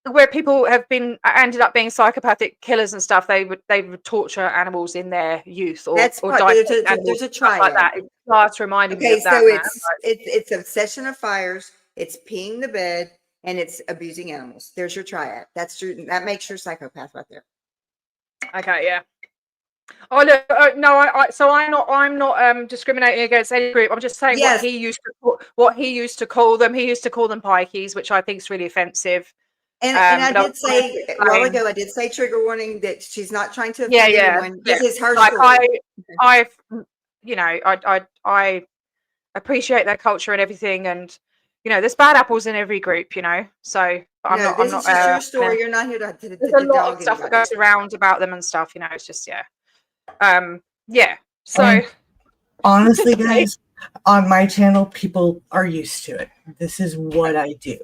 Where people have ended up being psychopathic killers and stuff, they would torture animals in their youth or there's a triad like that. It starts reminding me of that. Okay, so it's obsession of fires, it's peeing the bed, and it's abusing animals. There's your triad. That makes your psychopath right there. Okay, yeah. Oh look, no, I'm not discriminating against any group. I'm just saying what he used to call them. He used to call them pikeys, which I think is really offensive. And I did say a while ago, I did say trigger warning that she's not trying to offend anyone. This is her story. I appreciate their culture and everything. And there's bad apples in every group, So but I'm No, not. this I'm is not. just your story. You're not here to There's a lot dog of stuff that anybody. goes around about them and stuff. It's just yeah. So And honestly, guys, on my channel, people are used to it. This is what I do.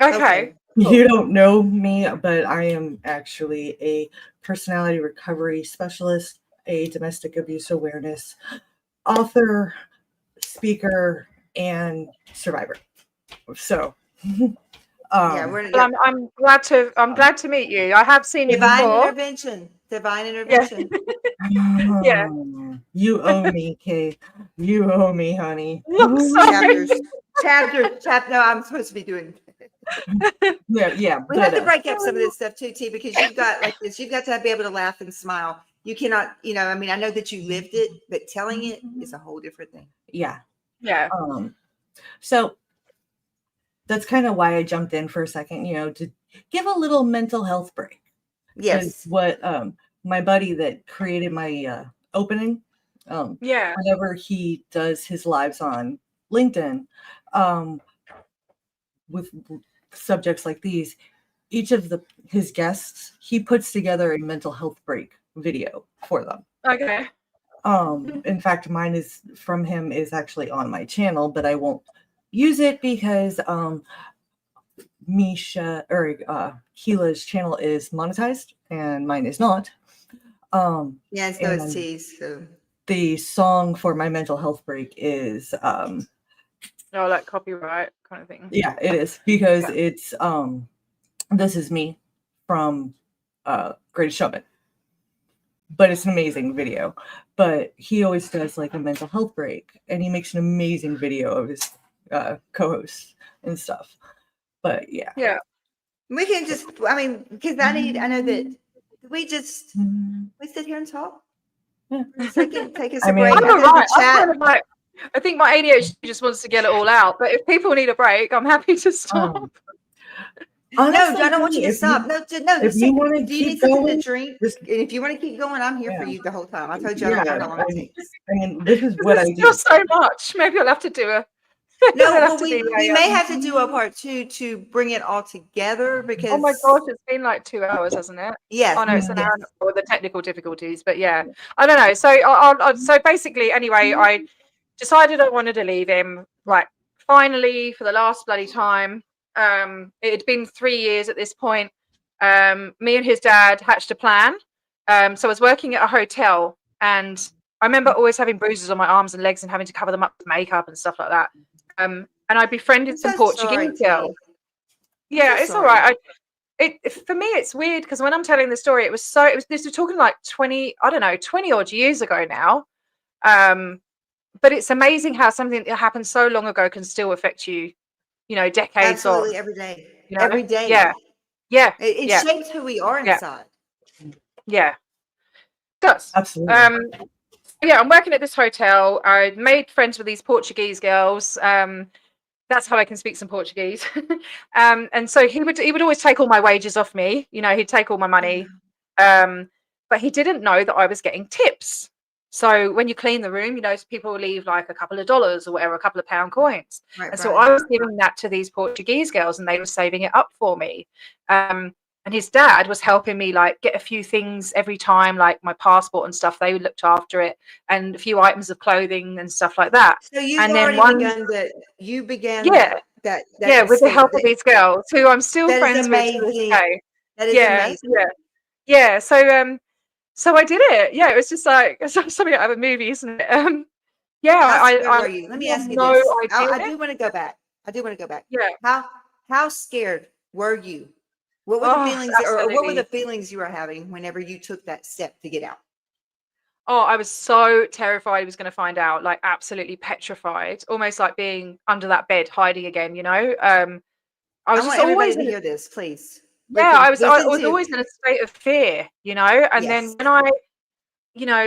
okay. Cool. You don't know me, but I am actually a personality recovery specialist, a domestic abuse awareness author, speaker, and survivor. So, Yeah, Well, I'm glad to meet you. I have seen you divine before. intervention. Divine intervention. Yeah. You owe me, Kay. You owe me, honey. I'm sorry. Chapters. No, I'm supposed to be doing. Yeah. We have to break up some of this stuff too, T, because you've got like this. You've got to be able to laugh and smile. You cannot, I mean, I know that you lived it, but telling it is a whole different thing. Yeah. Yeah. So that's kind of why I jumped in for a second, to give a little mental health break. Yes. What my buddy that created my opening, whenever he does his lives on LinkedIn, with subjects like these, each of his guests, he puts together a mental health break video for them. Okay. In fact, mine is from him is actually on my channel, but I won't use it because Misha or Keela's channel is monetized and mine is not. Yes, no, it's T's. So the song for my mental health break is like copyright kind of thing. Yeah, it is because it's This Is Me from Greatest Showman. But it's an amazing video. But he always does like a mental health break, and he makes an amazing video of his co-hosts and stuff. But yeah, we can just. I mean, because I know that we sit here and talk. Yeah. Take us I a mean, break. I'm all right. Chat. I think my ADHD just wants to get it all out. But if people need a break, I'm happy to stop. Honestly, no, I don't want you to stop. No. If you want to do you keep need something going, to drink? And if you want to keep going, I'm here for you the whole time. I told you I don't know how long it takes. I mean, this is what I do. Just so much. Maybe I'll have to do a. No, well, we may have to do a part 2 to bring it all together because. Oh my gosh, it's been like 2 hours, hasn't it? Yes. Oh no, it's an hour with the technical difficulties, but yeah, I don't know. So so basically, anyway, I decided I wanted to leave him. Like finally, for the last bloody time. It had been 3 years at this point. Me and his dad hatched a plan. So I was working at a hotel, and I remember always having bruises on my arms and legs and having to cover them up with makeup and stuff like that. And I befriended some Portuguese girls. Yeah, it's all right. For me, it's weird because when I'm telling the story, this was talking like 20 odd years ago now. But it's amazing how something that happened so long ago can still affect you, decades Absolutely, on. every day. Every day. Yeah. It shapes who we are inside. Yeah. It does. Absolutely. I'm working at this hotel. I made friends with these Portuguese girls. That's how I can speak some Portuguese. And so he would always take all my wages off me. He'd take all my money. But he didn't know that I was getting tips. So when you clean the room, people leave like a couple of dollars or whatever, a couple of pound coins. So I was giving that to these Portuguese girls, and they were saving it up for me. And his dad was helping me like get a few things every time, like my passport and stuff. They looked after it, and a few items of clothing and stuff like that. So you began that with the help of these girls who I'm still friends with to this day. That is amazing. Yeah. So I did it. Yeah, it was just like something out of a movie, isn't it? Let me ask you this. I do want to go back. Yeah. How scared were you? What were the feelings, or what were the feelings you were having whenever you took that step to get out? Oh, I was so terrified he was going to find out, like absolutely petrified, almost like being under that bed hiding again. I was just always to hear this, please. Yeah, I was always in a state of fear, and then when I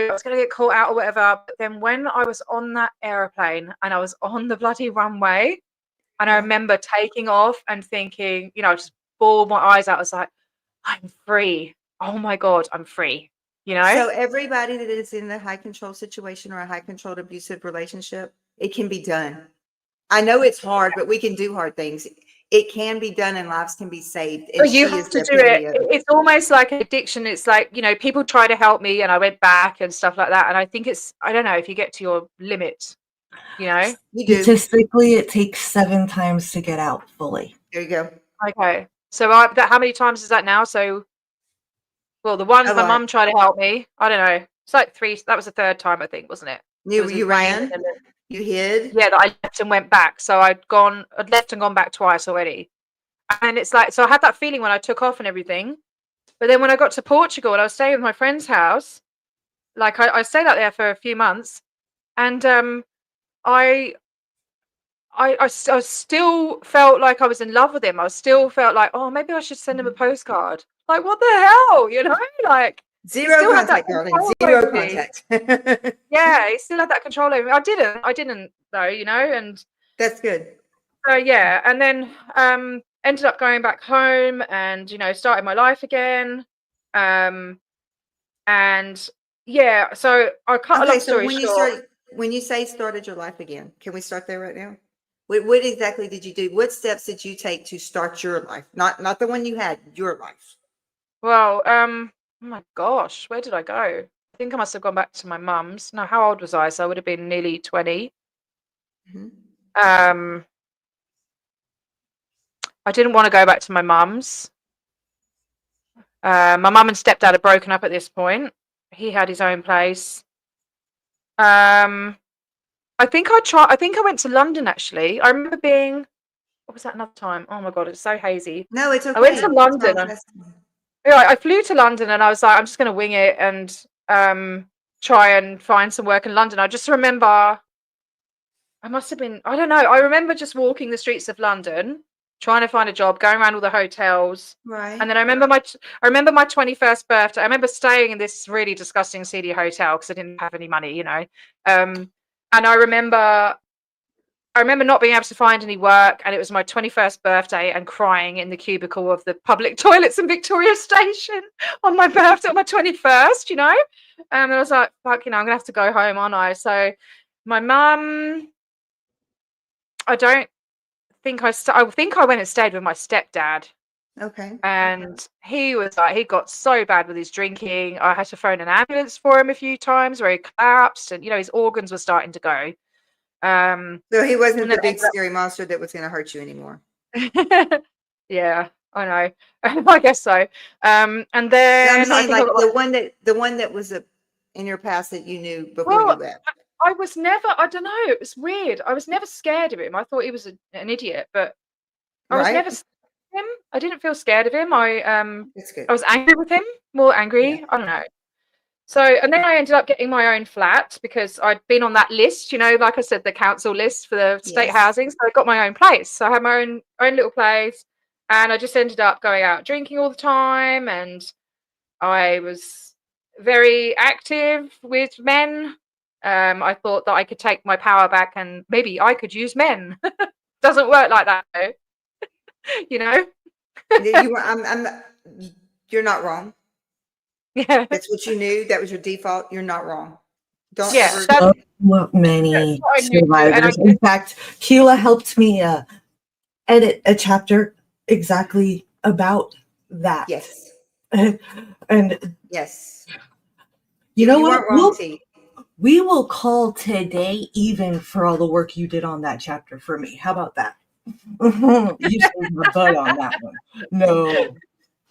was going to get caught out or whatever, but then when I was on that airplane and I was on the bloody runway, and I remember taking off and thinking, just bawled my eyes out. I was like, I'm free. Oh my God, I'm free. So everybody that is in a high control situation or a high controlled abusive relationship, It can be done. I know it's hard, but we can do hard things. It can be done and lives can be saved. And But you she is have to the do epitome it. of it. It's almost like an addiction. It's like, you know, people try to help me and I went back and stuff like that. And I think I don't know, if you get to your limit, you know? You do. Statistically, it takes 7 times to get out fully. There you go. Okay. So how many times is that now? So, well, the one A my lot. mum tried to help me. I don't know. It's like 3. That was the 3rd time, I think, wasn't it? It You was you in rain ran. and then- You hid. yeah, that I left and went back. So I'd left and gone back twice already. And it's like, so I had that feeling when I took off and everything. But then when I got to Portugal and I was staying with my friend's house, like I stayed out there for a few months, and I still felt like I was in love with him. I still felt like, oh, maybe I should send him a postcard. Like, what the hell, you know? Like, Zero still had that contact, darling. control Zero over me. contact. yeah, he still had that control over me. I didn't though, you know, and That's good. so yeah, and then ended up going back home and, you know, started my life again. And yeah, so I cut a Okay, long so story when you short. when you say started your life again, can we start there right now? What exactly did you do? What steps did you take to start your life? Not the one you had, your life. Well, oh my gosh, where did I go? I think I must have gone back to my mum's. No, how old was I? So I would have been nearly 20. Mhm. I didn't want to go back to my mum's. My mum and stepdad had broken up at this point. He had his own place. I think I went to London actually. I remember being, what was that another time? Oh my God, it's so hazy. No, it's okay. I went to It's London. fantastic. Yeah, I flew to London and I was like, I'm just going to wing it and try and find some work in London. I just remember, I must have been, I don't know. I remember just walking the streets of London, trying to find a job, going around all the hotels. Right. And then I remember my 21st birthday. I remember staying in this really disgusting, seedy hotel because I didn't have any money, you know. And I remember not being able to find any work, and it was my 21st birthday and crying in the cubicle of the public toilets in Victoria Station on my birthday, on my 21st, you know? And I was like, fuck, you know, I'm going to have to go home, aren't I? So my mum, I think I went and stayed with my stepdad. Okay. And he was like, he got so bad with his drinking. I had to phone an ambulance for him a few times where he collapsed and, you know, his organs were starting to go. So he wasn't and the then big scary monster that was going to hurt you anymore. yeah, I know. I guess so. And No, I'm then I saying think I like got, the one that was in your past that you knew before well, you left. I was never, I don't know, it was weird. I was never scared of him. I thought he was an idiot, but I was Right? never scared of him. I didn't feel scared of him. That's good. I was angry with him, more angry. I don't know. So, and then I ended up getting my own flat because I'd been on that list, you know, like I said, the council list for the state Yes. housing. So I got my own place. So I had my own little place, and I just ended up going out drinking all the time, and I was very active with men. I thought that I could take my power back and maybe I could use men. Doesn't work like that, though. You know? You were, you're not wrong. Yeah. That's what you knew. That was your default. You're not wrong. Don't Yeah, ever. that's- What many what I knew, and survivors. In fact, Sheila helped me edit a chapter exactly about that. Yes. And Yes. you know what? weren't wrong, T. We will call today even for all the work you did on that chapter for me. How about that? You saved the butt on that one. No.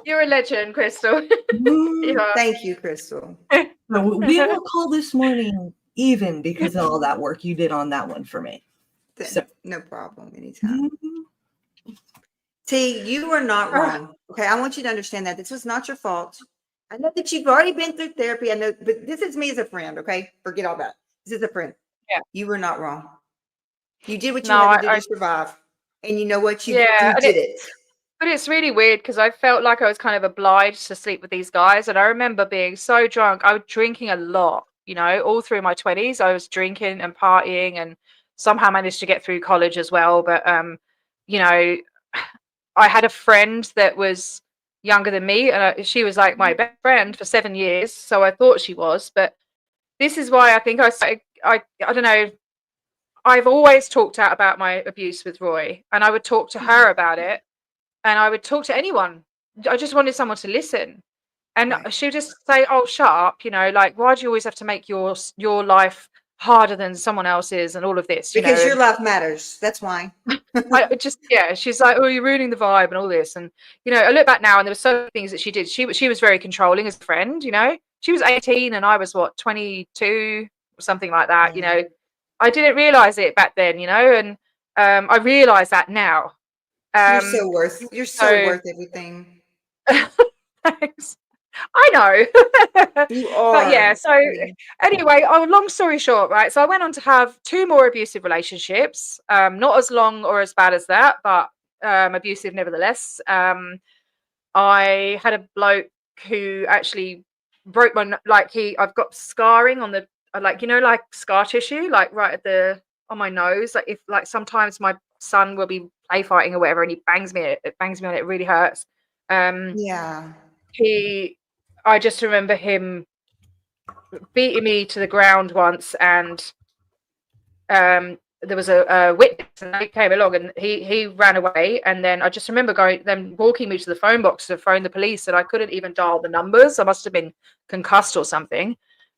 You're a legend, Crystal. Yeah. Thank you, Crystal. So we will call this morning even because of all that work you did on that one for me. So- No problem. Anytime. T, you are not wrong. Okay, I want you to understand that this was not your fault. I know that you've already been through therapy. I know, but this is me as a friend. Okay, forget all that. This is a friend. Yeah. You were not wrong. You did what you No, had to do I- to survive, and you know what? You Yeah, and did it. But it's really weird because I felt like I was kind of obliged to sleep with these guys. And I remember being so drunk. I was drinking a lot, you know, all through my 20s. I was drinking and partying and somehow managed to get through college as well. But, you know, I had a friend that was younger than me and she was like my best friend for 7 years. So I thought she was. But this is why I think I don't know. I've always talked out about my abuse with Roy, and I would talk to her about it, and I would talk to anyone. I just wanted someone to listen. And Right. she'll just say, "Oh, shut up," like, why do you always have to make your life harder than someone else's and all of this, Because your and life matters. That's why. I just, yeah, she's like, "Oh, you're ruining the vibe and all this." And, I look back now and there were so many things that she did. She was very controlling as a friend, she was 18 and I was 22 or something like that. Mhm. I didn't realize it back then, and I realize that now. You're you're so so worth everything. Thanks. I know. You But yeah, are. so anyway, long story short, right? So I went on to have 2 more abusive relationships. Not as long or as bad as that, but abusive nevertheless. I had a bloke who actually broke my I've got scarring on the like scar tissue, like right at the on my nose. Like if sometimes my son will be play fighting or whatever and he bangs me on it, it really hurts. Yeah. I just remember him beating me to the ground once, and there was a witness, and they came along, and he ran away, and then I just remember walking me to the phone box to phone the police, and I couldn't even dial the numbers. I must have been concussed or something.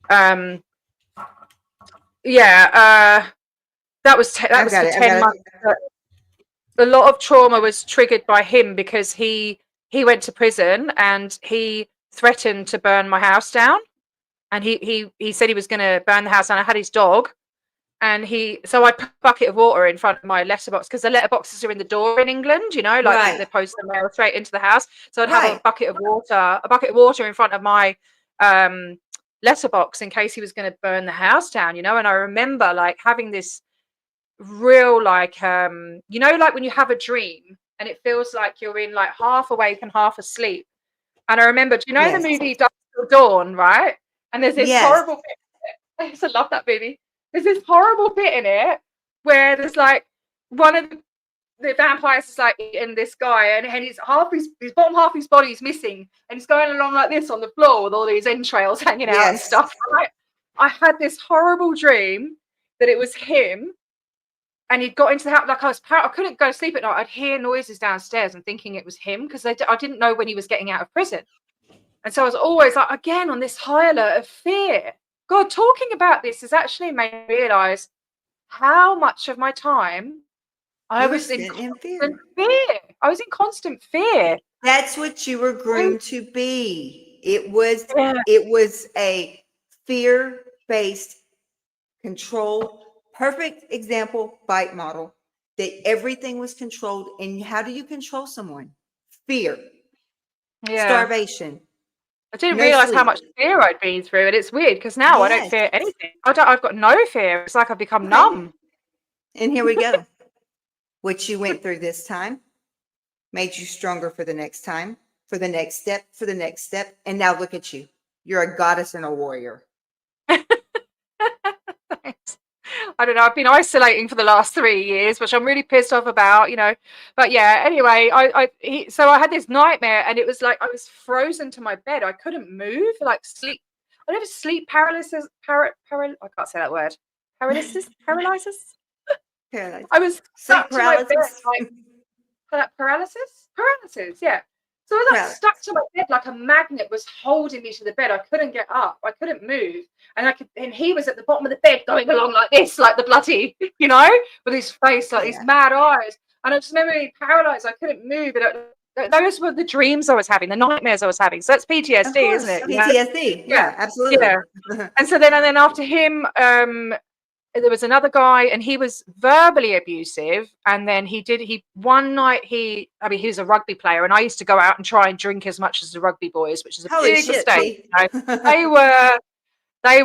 That was 10 months. A lot of trauma was triggered by him because he went to prison and he threatened to burn my house down, and he said he was going to burn the house down. I had his dog, and so I put a bucket of water in front of my letterbox, because the letterboxes are in the door in England, Right. they post the mail straight into the house. So I'd have a bucket of water in front of my letterbox in case he was going to burn the house down, and I remember having this real like when you have a dream and it feels like you're in half awake and half asleep. And I remember, do you know the movie Dusk Till Dawn, right? And there's this horrible bit. I used to love that movie. There's this horrible bit in it where there's one of the vampires is eating this guy, and his bottom half of his body is missing, and he's going along like this on the floor with all these entrails hanging out and stuff. Right? I had this horrible dream that it was him, and he'd got into the house. I couldn't go to sleep at night. I'd hear noises downstairs and thinking it was him, because I didn't know when he was getting out of prison. And so I was always again on this high alert of fear. God, talking about this has actually made me realize how much of my time I was in constant fear. I was in constant fear. That's what you were groomed to be. It was a fear-based control. Perfect example, bite model, that everything was controlled. And how do you control someone? Fear. Starvation. I didn't realize how much fear I'd been through, and it's weird because now I don't fear anything. I've got no fear. It's like I've become numb. And here we go. What you went through this time made you stronger for the next time, for the next step. And now look at you. You're a goddess and a warrior. Thanks. I don't know. I've been isolating for the last 3 years, which I'm really pissed off about, But yeah, anyway, so I had this nightmare, and it was like I was frozen to my bed. I couldn't move, sleep. I have sleep paralysis. I can't say that word. Paralysis. I was stuck to my bed, paralysis. Yeah. So I was stuck to my bed like a magnet was holding me to the bed. I couldn't get up. I couldn't move. And he was at the bottom of the bed going along like this, like the bloody, with his face, these mad eyes. And I just remember being paralyzed. I couldn't move. And those were the dreams I was having, the nightmares I was having. So that's PTSD, isn't it? PTSD. Yeah, absolutely. Yeah. And then after him, there was another guy, and he was verbally abusive. And then one night he was a rugby player, and I used to go out and try and drink as much as the rugby boys, which is a big mistake. They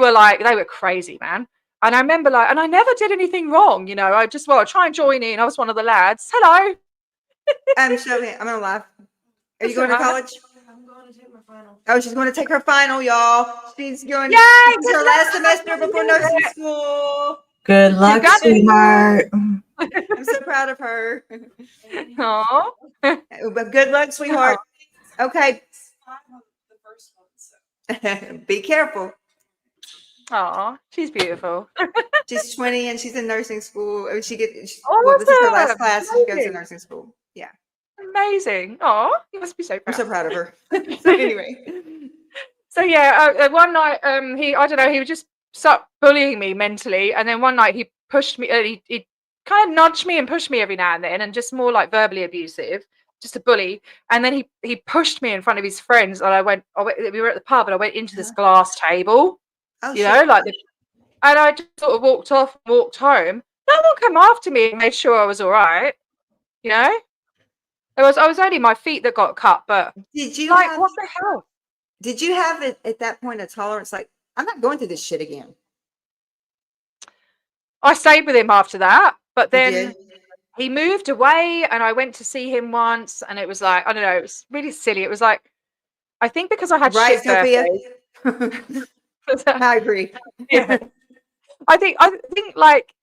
were crazy, man. And I remember and I never did anything wrong, I just, try and join in. I was one of the lads. Hello. I'm Shelby. I'm gonna laugh. Are you going to college? I'm going to take my final. Oh, she's going to take her final, y'all. She's going to her last semester before nursing school. Good luck, sweetheart. I'm so proud of her. Aww. Good luck, sweetheart. Okay. Be careful. Oh, she's beautiful. She's 20 and she's in nursing school. What was this, her last Awesome. class? She goes to Amazing. nursing school. Yeah. Amazing. Oh, you must be so I'm proud. so proud of her. So anyway. So yeah, one night I don't know, he would just start bullying me mentally, and then one night he pushed me. He kind of nudged me and pushed me every now and then, and just more like verbally abusive, just a bully. And then he pushed me in front of his friends, and we were at the pub, and I went into this glass table, Oh, you know, like and I just sort of walked off, walked home. No one came after me and made sure I was all right, you know. I was only my feet that got cut, but did you like, have, what the hell? did you have it at that point a tolerance like, I'm not going through this shit again? I stayed with him after that, but You then did? he moved away, and I went to see him once, and it was like, I don't know, it was really silly. It was like, I think because I had Right, shit Sophia? birthdays. I agree. Yeah. I think like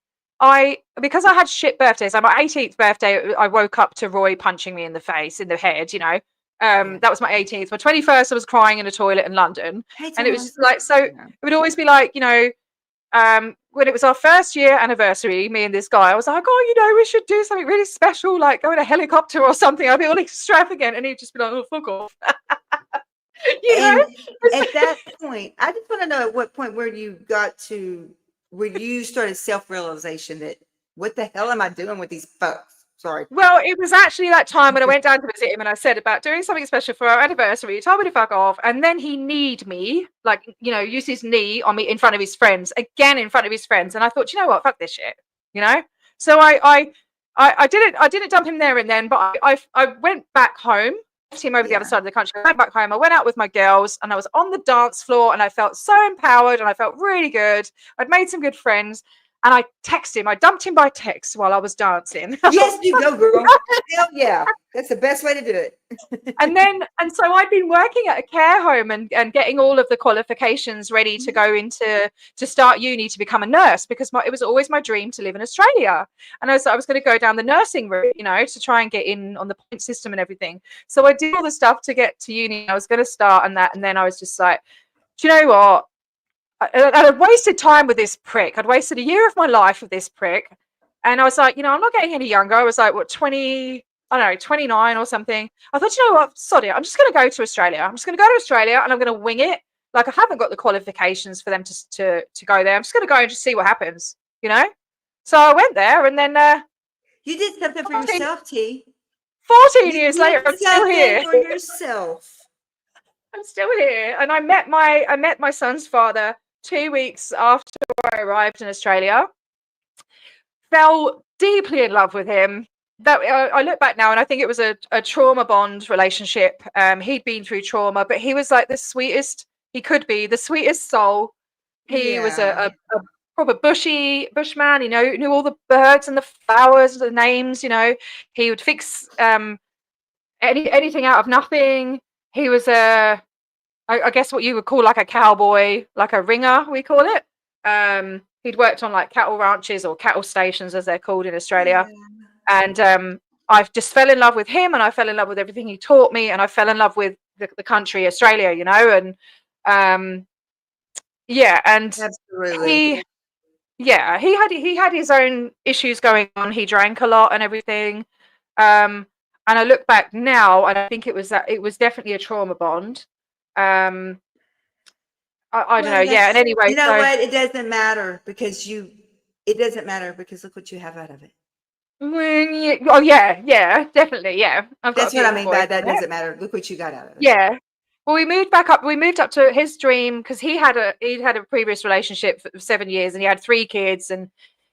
because I had shit birthdays. On my 18th birthday, I woke up to Roy punching me in the face, in the head, you know. Yeah. That was my 18th. My 21st, I was crying in a toilet in London. Hey, And it was Tom. just like, so it Yeah. would always be like, you know, when it was our first year anniversary, me and this guy, I was like, oh, you know, we should do something really special, like go in a helicopter or something. I'd be all extravagant, and he'd just be like, oh, fuck off. You know? And at that point, I just want to know at what point where you started self-realization that what the hell am I doing with these folks? Sorry. Well, it was actually that time when I went down to visit him, and I said about doing something special for our anniversary. He told me to fuck off, and then he kneed me, like, you know, used his knee on me in front of his friends, again in front of his friends. And I thought, you know what, fuck this shit, you know. So I didn't dump him there and then, but I went back home, left him over the other side of the country. I went back home. I went out with my girls, and I was on the dance floor, and I felt so empowered, and I felt really good. I'd made some good friends. And I texted him. I dumped him by text while I was dancing. Yes, you go, girl. Hell yeah. That's the best way to do it. and so I'd been working at a care home and getting all of the qualifications ready to go into to start uni to become a nurse, because it was always my dream to live in Australia. And I was going to go down the nursing route, you know, to try and get in on the point system and everything. So I did all the stuff to get to uni. I was going to start and that, and then I was just like, do you know what? I'd wasted time with this prick. I'd wasted a year of my life with this prick. And I was like, you know, I'm not getting any younger. I was like, what, 20, I don't know, 29 or something. I thought, you know what, sod it. I'm just going to go to Australia. I'm just going to go to Australia, and I'm going to wing it. Like, I haven't got the qualifications for them to go there. I'm just going to go and just see what happens, you know? So I went there, and then You did something for yourself, T. 14 years later, I'm still here. For yourself. I'm still here. And I met my son's father 2 weeks after I arrived in Australia. Fell deeply in love with him. That I look back now, and I think it was a trauma bond relationship. He'd been through trauma, but he was like the sweetest he could be, the sweetest soul. He was a proper bushman. He knew all the birds and the flowers, the names. You know, he would fix anything out of nothing. He was I guess what you would call like a cowboy, like a ringer, we call it. He'd worked on like cattle ranches or cattle stations, as they're called in Australia. Yeah. And I just fell in love with him, and I fell in love with everything he taught me, and I fell in love with the country, Australia, you know. And yeah, and absolutely. He had his own issues going on. He drank a lot and everything. And I look back now, and I think it was definitely a trauma bond. I don't know. Yeah. And anyway, you know what? It doesn't matter because look what you have out of it. Oh yeah, definitely. Yeah. That's what I mean by that doesn't matter. Look what you got out of it. Yeah. Well, we moved up to his dream, because he'd had a previous relationship for 7 years, and he had 3 kids, and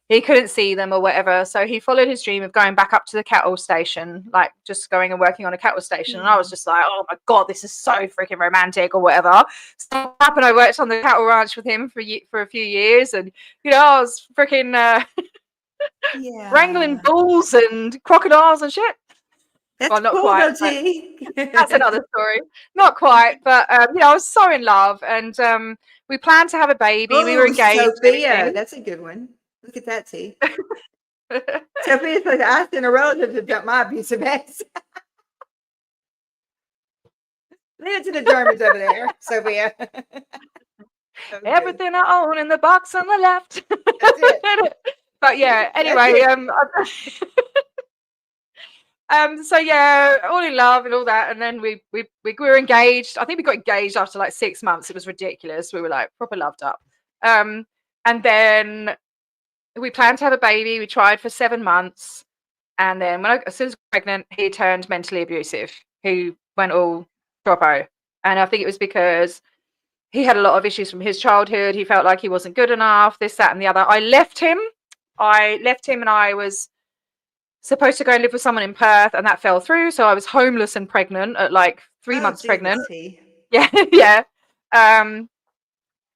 he couldn't see them or whatever. So he followed his dream of going back up to the cattle station, like just going and working on a cattle station. And I was just like, oh my God, this is so freaking romantic or whatever. So and I worked on the cattle ranch with him for a few years. And, you know, I was freaking wrangling bulls and crocodiles and shit. That's well, not cool, quite. That's another story. Not quite, but you know, I was so in love, and we planned to have a baby. We were engaged. Sophia, that's a good one. Look at that, T. Sophia's like asking a relative to dump my abusive ex. Leave it to the Germans over there, Sophia. Okay. Everything I own in the box on the left. That's it. But yeah, That's anyway, it. so yeah, all in love and all that, and then we were engaged. I think we got engaged after like 6 months. It was ridiculous. We were like proper loved up. And then we planned to have a baby. We tried for 7 months, and then as soon as I was pregnant, he turned mentally abusive. He went all proper, and I think it was because he had a lot of issues from his childhood. He felt like he wasn't good enough. This, that, and the other. I left him, and I was supposed to go and live with someone in Perth, and that fell through. So I was homeless and pregnant at like 3 months pregnant. Yeah, yeah.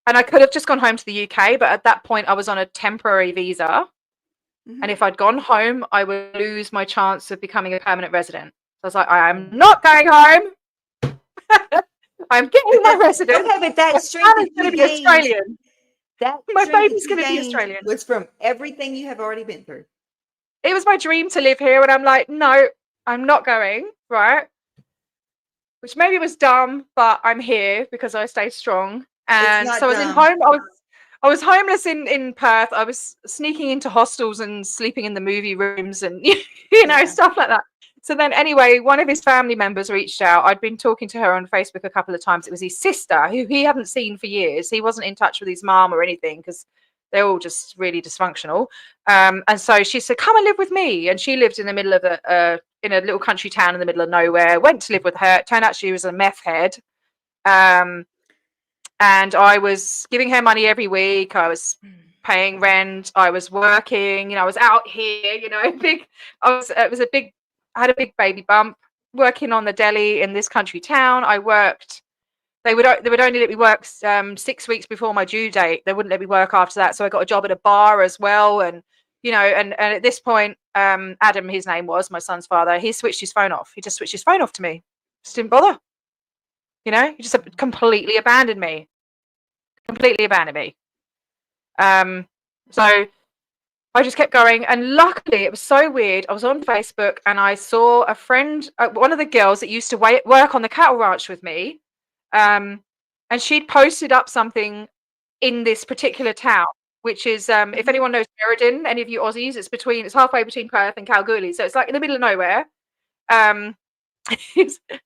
And I could have just gone home to the UK, but at that point I was on a temporary visa. And if I'd gone home, I would lose my chance of becoming a permanent resident. So I was like, I am not going home. I'm getting my residence. Okay, but that My strength son is that going to you be gained, Australian. that My strength that baby's you going to be gained Australian. was from everything you have already been through. It was my dream to live here, and I'm like, no, I'm not going, right? Which maybe was dumb, but I'm here because I stayed strong. And not so I was in dumb. home. I was homeless in Perth. I was sneaking into hostels and sleeping in the movie rooms and you know, Yeah. stuff like that. So then anyway, one of his family members reached out. I'd been talking to her on Facebook a couple of times. It was his sister, who he hadn't seen for years. He wasn't in touch with his mom or anything because they're all just really dysfunctional. And so she said, come and live with me. And she lived in the middle of in a little country town in the middle of nowhere. Went to live with her. Turned out she was a meth head. And I was giving her money every week. I was paying rent. I was working. You know, I was out here. You know, I had a big baby bump working on the deli in this country town. I worked. They would only let me work 6 weeks before my due date. They wouldn't let me work after that. So I got a job at a bar as well. And you know, and at this point, Adam, his name was my son's father. He switched his phone off. He just switched his phone off to me. Just didn't bother. You know, he just completely abandoned me. So I just kept going, and luckily it was so weird. I was on Facebook and I saw a friend, one of the girls that used to work on the cattle ranch with me, and she'd posted up something in this particular town, which is if anyone knows Merredin, any of you Aussies, it's halfway between Perth and Kalgoorlie, so it's like in the middle of nowhere.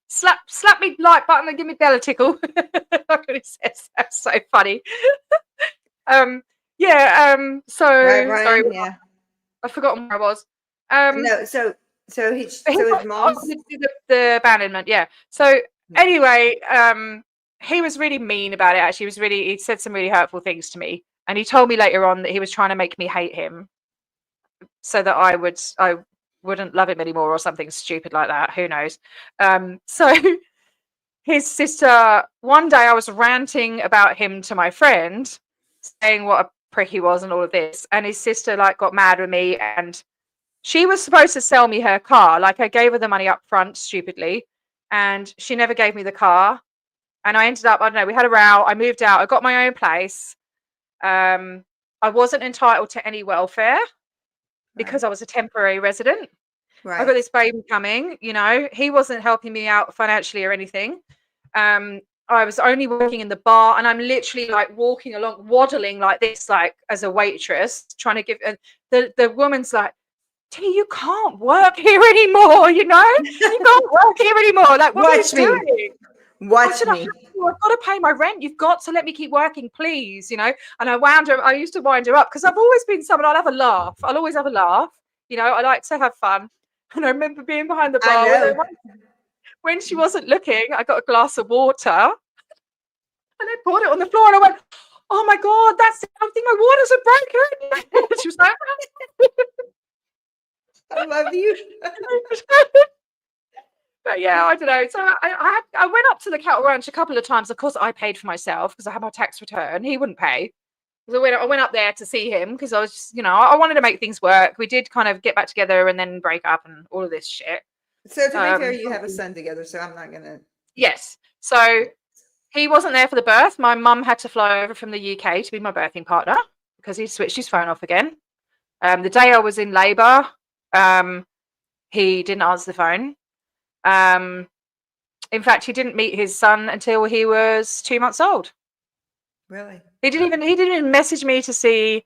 Slap me like button and give me belly tickle. That's what he says. That's so funny. Sorry, Yeah. I've forgotten where I was. No, so his mom's the abandonment, yeah. So anyway, he was really mean about it. Actually, he said some really hurtful things to me, and he told me later on that he was trying to make me hate him, so that I wouldn't love him anymore or something stupid like that. Who knows? So his sister, one day I was ranting about him to my friend, saying what a prick he was and all of this, and his sister like got mad with me, and she was supposed to sell me her car. Like I gave her the money up front stupidly, and she never gave me the car, and I ended up, I don't know, we had a row. I moved out. I got my own place. I wasn't entitled to any welfare because I was a temporary resident. Right. I got this baby coming, you know, he wasn't helping me out financially or anything. I was only working in the bar, and I'm literally like walking along, waddling like this, like as a waitress, trying to give. And the woman's like, T, you can't work here anymore, you know? You can't work here anymore. Like, what Watch are you me. doing? Watch me. I've got to pay my rent. You've got to let me keep working, please, you know? And I used to wind her up because I've always been someone, I'll have a laugh. I'll always have a laugh. You know, I like to have fun. And I remember being behind the bar with her. When she wasn't looking, I got a glass of water and I poured it on the floor, and I went, oh my God, I think my waters are broken. She was like, I love you. But yeah, I don't know. So I went up to the cattle ranch a couple of times. Of course, I paid for myself because I had my tax return. He wouldn't pay. So I went up there to see him because I was just, you know, I wanted to make things work. We did kind of get back together and then break up and all of this shit. So to be fair, you have a son together, so I'm not gonna. Yes. So he wasn't there for the birth. My mum had to fly over from the UK to be my birthing partner because he switched his phone off again. The day I was in labour, he didn't answer the phone. In fact, he didn't meet his son until he was 2 months old. Really? He didn't even message me to see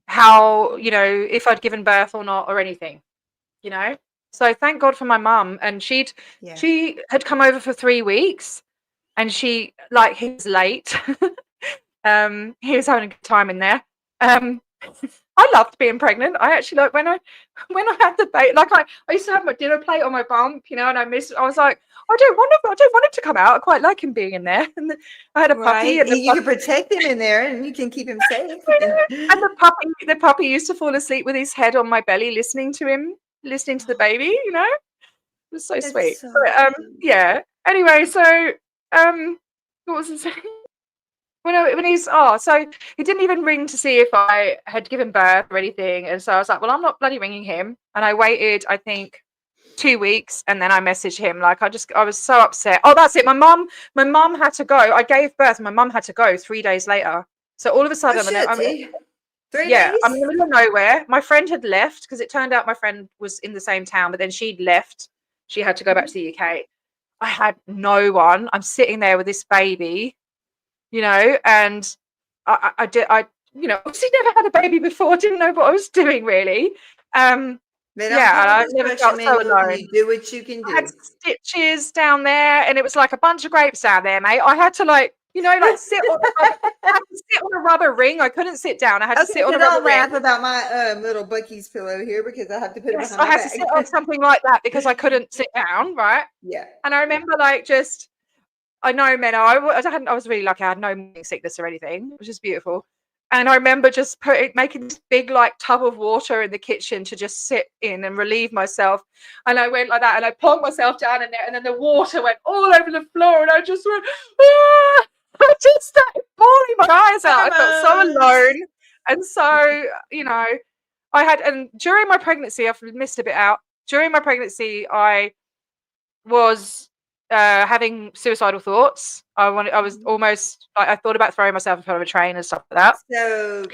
how, you know, if I'd given birth or not or anything, you know. So thank God for my mum. And she had come over for 3 weeks, and he was late. He was having a good time in there. I loved being pregnant. I actually like when I had the baby. Like I used to have my dinner plate on my bump, you know, and I was like, I don't want him to come out. I quite like him being in there. And I had a puppy, and you can protect him in there, and you can keep him safe. And the puppy used to fall asleep with his head on my belly, listening to the baby. You know, it was so sweet. So but, yeah. Anyway, so what was I saying? So he didn't even ring to see if I had given birth or anything, and so I was like, well, I'm not bloody ringing him. And I waited, I think, 2 weeks, and then I messaged him. Like I was so upset. Oh, that's it. My mum had to go. I gave birth, and my mum had to go 3 days later. So all of a sudden, I'm in the middle of nowhere. My friend had left, because it turned out my friend was in the same town, but then she'd left. She had to go back to the UK. I had no one. I'm sitting there with this baby, you know, and I you know, obviously never had a baby before, didn't know what I was doing really. I never felt so alone. You do what you can do. I had stitches down there, and it was like a bunch of grapes down there, mate. I had to sit on a rubber ring. I couldn't sit down. I had to sit on a rubber ring. Laugh about my little Bucky's pillow here, because I have to put it behind my back. To sit on something like that because I couldn't sit down, right? Yeah. And I remember I know, Menno, I was really lucky. I had no morning sickness or anything. It was just beautiful. And I remember just making this big tub of water in the kitchen to just sit in and relieve myself. And I went like that, and I plonked myself down in there, and then the water went all over the floor, and I just went, ah! I just started bawling my eyes out. I felt so alone. And so, you know, and during my pregnancy, I've missed a bit out. During my pregnancy, I was having suicidal thoughts. I was almost I thought about throwing myself in front of a train and stuff like that. So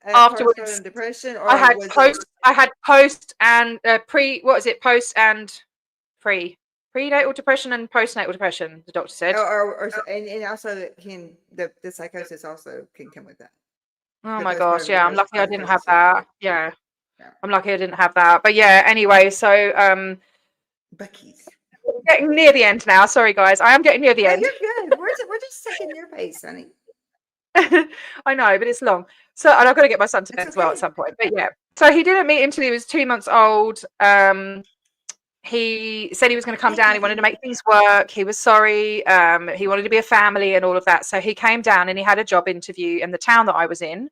afterwards, depression, or I had post and pre. What is it? Post and prenatal depression and postnatal depression. The doctor said. And also the psychosis also can come with that. Oh my gosh! Yeah, I'm lucky I didn't have that. Yeah, I'm lucky I didn't have that. But yeah, anyway, so Bucky's. We're getting near the end now. Sorry, guys. I am getting near the end. You're good. We're just taking your pace, honey. I know, but it's long. So, and I've got to get my son to bed as well at some point. But yeah, so he didn't meet until he was 2 months old. He said he was going to come down. He wanted to make things work. He was sorry. He wanted to be a family and all of that. So he came down and he had a job interview in the town that I was in.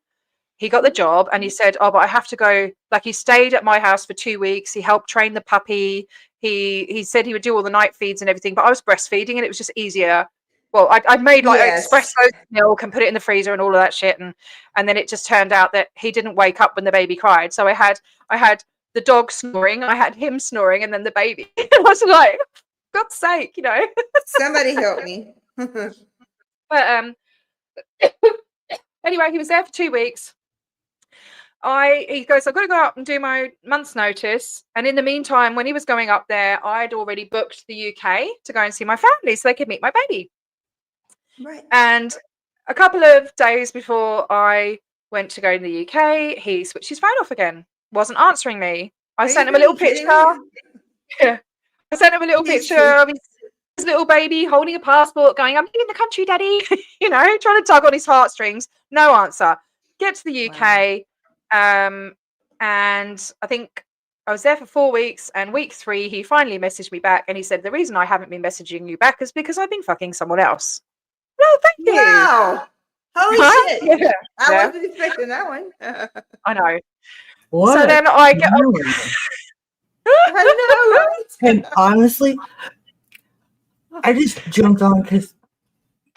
He got the job, and he said, oh, but I have to go. He stayed at my house for 2 weeks. He helped train the puppy. He said he would do all the night feeds and everything, but I was breastfeeding, and it was just easier. Well, I'd made espresso milk and put it in the freezer and all of that shit, and then it just turned out that he didn't wake up when the baby cried. So I had the dog snoring, I had him snoring, and then the baby. I was like, God's sake, you know. Somebody help me. But anyway, he was there for 2 weeks. He goes, I've got to go up and do my month's notice. And in the meantime, when he was going up there, I'd already booked the UK to go and see my family so they could meet my baby. Right. And a couple of days before I went to go to the UK, he switched his phone off again. Wasn't answering me. I sent him a little picture. Yeah. I sent him a little picture of his little baby holding a passport going, I'm leaving the country, Daddy. You know, trying to tug on his heartstrings. No answer. Get to the UK. Wow. And I think I was there for 4 weeks, and week 3 he finally messaged me back, and he said, the reason I haven't been messaging you back is because I've been fucking someone else. No, thank you. Wow. Holy shit. Yeah. I wasn't expecting that one. I know. What? So then I get I know. And honestly, I just jumped on because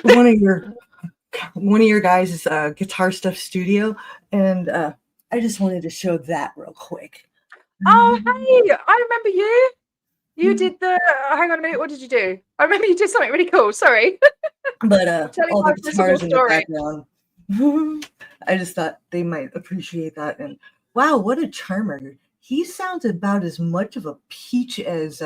one of your guys' guitar stuff studio, and I just wanted to show that real quick. Oh, hey, I remember you. You did the, hang on a minute, what did you do? I remember you did something really cool, sorry. But all the guitars in the background. I just thought they might appreciate that. And wow, what a charmer. He sounds about as much of a peach as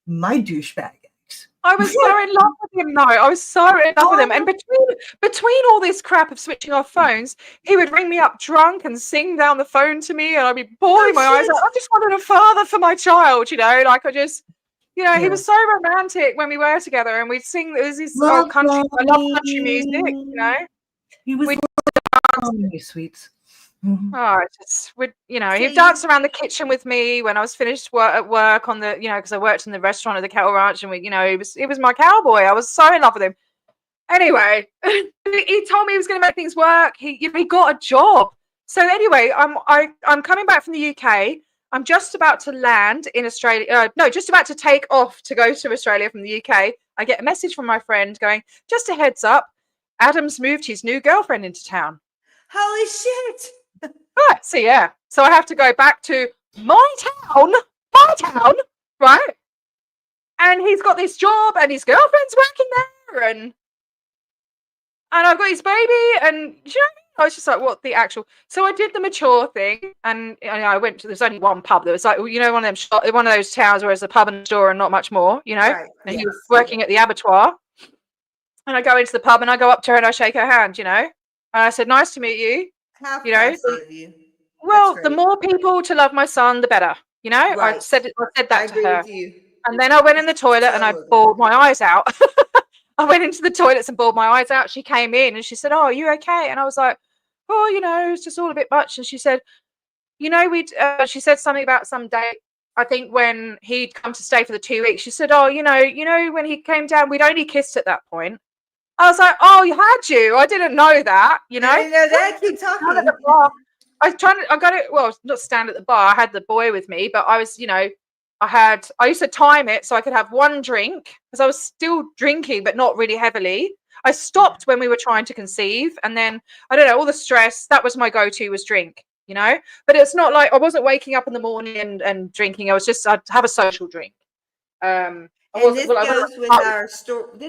my douchebag ex. I was so in love with him, though. I was so in love with him. And between all this crap of switching off phones, he would ring me up drunk and sing down the phone to me, and I'd be bawling my eyes out. I just wanted a father for my child, you know. Like I just, you know, he was so romantic when we were together, and we'd sing. There was this old country. I love country music, you know. He was you sweets. Oh, just would, you know, he'd dance around the kitchen with me when I was finished at work on the, you know, because I worked in the restaurant at the cattle ranch, and we, you know, he was my cowboy. I was so in love with him. Anyway, he told me he was going to make things work. He got a job. So anyway, I'm coming back from the UK. I'm just about to land in Australia. No, just about to take off to go to Australia from the UK. I get a message from my friend going, just a heads up, Adam's moved his new girlfriend into town. Holy shit. Right, so yeah. So I have to go back to my town, right? And he's got this job and his girlfriend's working there, and I've got his baby, and you know, I was just like, what the actual? So I did the mature thing, and I went to, there's only one pub. There was like, you know, one of those towns where there's a pub and a store and not much more, you know. Right. And he was working at the abattoir. And I go into the pub and I go up to her and I shake her hand, you know. And I said, nice to meet you. How you know, of you. Well, the more people to love my son, the better. You know, Right. I said that to her. With you. And then I went in the toilet and I bawled my eyes out. I went into the toilets and bawled my eyes out. She came in and she said, "Oh, are you okay?" And I was like, "Oh, you know, it's just all a bit much." And she said, "You know, she said something about some date. I think when he'd come to stay for the 2 weeks." She said, "Oh, you know, when he came down, we'd only kissed at that point." I was like, "Oh, you had you? I didn't know that." You know, I didn't know that. Keep talking. I got it. Well, not stand at the bar. I had the boy with me, but I was, you know, I used to time it so I could have one drink because I was still drinking, but not really heavily. I stopped when we were trying to conceive, and then I don't know, all the stress. That was my go-to was drink, you know. But it's not like I wasn't waking up in the morning and drinking. I was just I'd have a social drink. This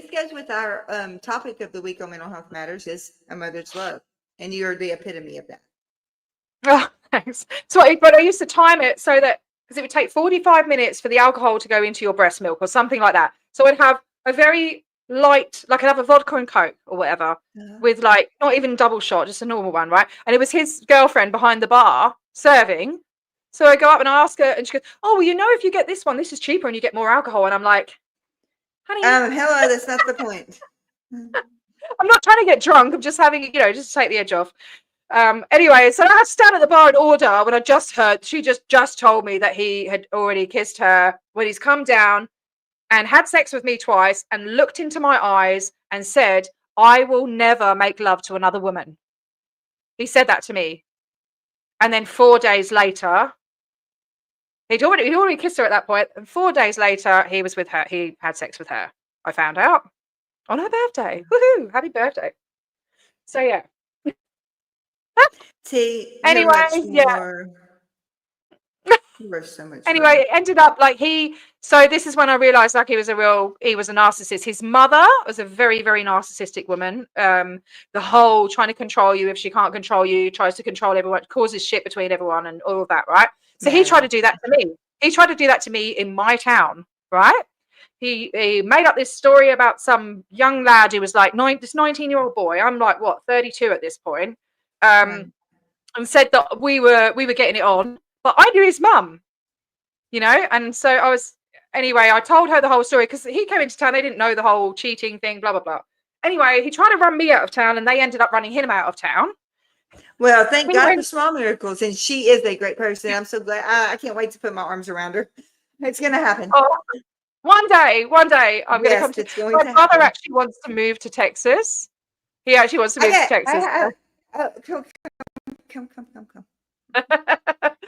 goes with our topic of the week on Mental Health Matters is a mother's love, and you're the epitome of that. Oh, thanks. But I used to time it so that because it would take 45 minutes for the alcohol to go into your breast milk or something like that. So I'd have a very light, like I'd have a vodka and Coke or whatever with like not even double shot, just a normal one, right? And it was his girlfriend behind the bar serving. So I go up and I ask her, and she goes, "Oh, well, you know, if you get this one, this is cheaper and you get more alcohol." And I'm like, "Honey, hello, that's not the point." I'm not trying to get drunk. I'm just having, you know, just to take the edge off. Anyway, so I had to stand at the bar and order when I just heard she just told me that he had already kissed her when he's come down and had sex with me twice and looked into my eyes and said, "I will never make love to another woman." He said that to me. And then 4 days later, he'd already kissed her at that point. And 4 days later, he was with her. He had sex with her. I found out on her birthday. Woohoo! Happy birthday. So yeah. See, anyway, anyway, it ended up like so this is when I realized like he was a narcissist. His mother was a very, very narcissistic woman. The whole trying to control you. If she can't control you, tries to control everyone, causes shit between everyone and all of that, right? So he tried to do that to me. He tried to do that to me in my town, right? He made up this story about some young lad who was like this 19-year-old boy. I'm like, what, 32 at this point. And said that we were getting it on, but I knew his mum, you know, and so I told her the whole story because he came into town. They didn't know the whole cheating thing, blah, blah, blah. Anyway, he tried to run me out of town and they ended up running him out of town. Well, thank God for small miracles. And she is a great person. I'm so glad. I can't wait to put my arms around her. It's going to happen. Oh, one day I'm going to come to my brother actually wants to move to Texas. He actually wants to move to Texas. Come.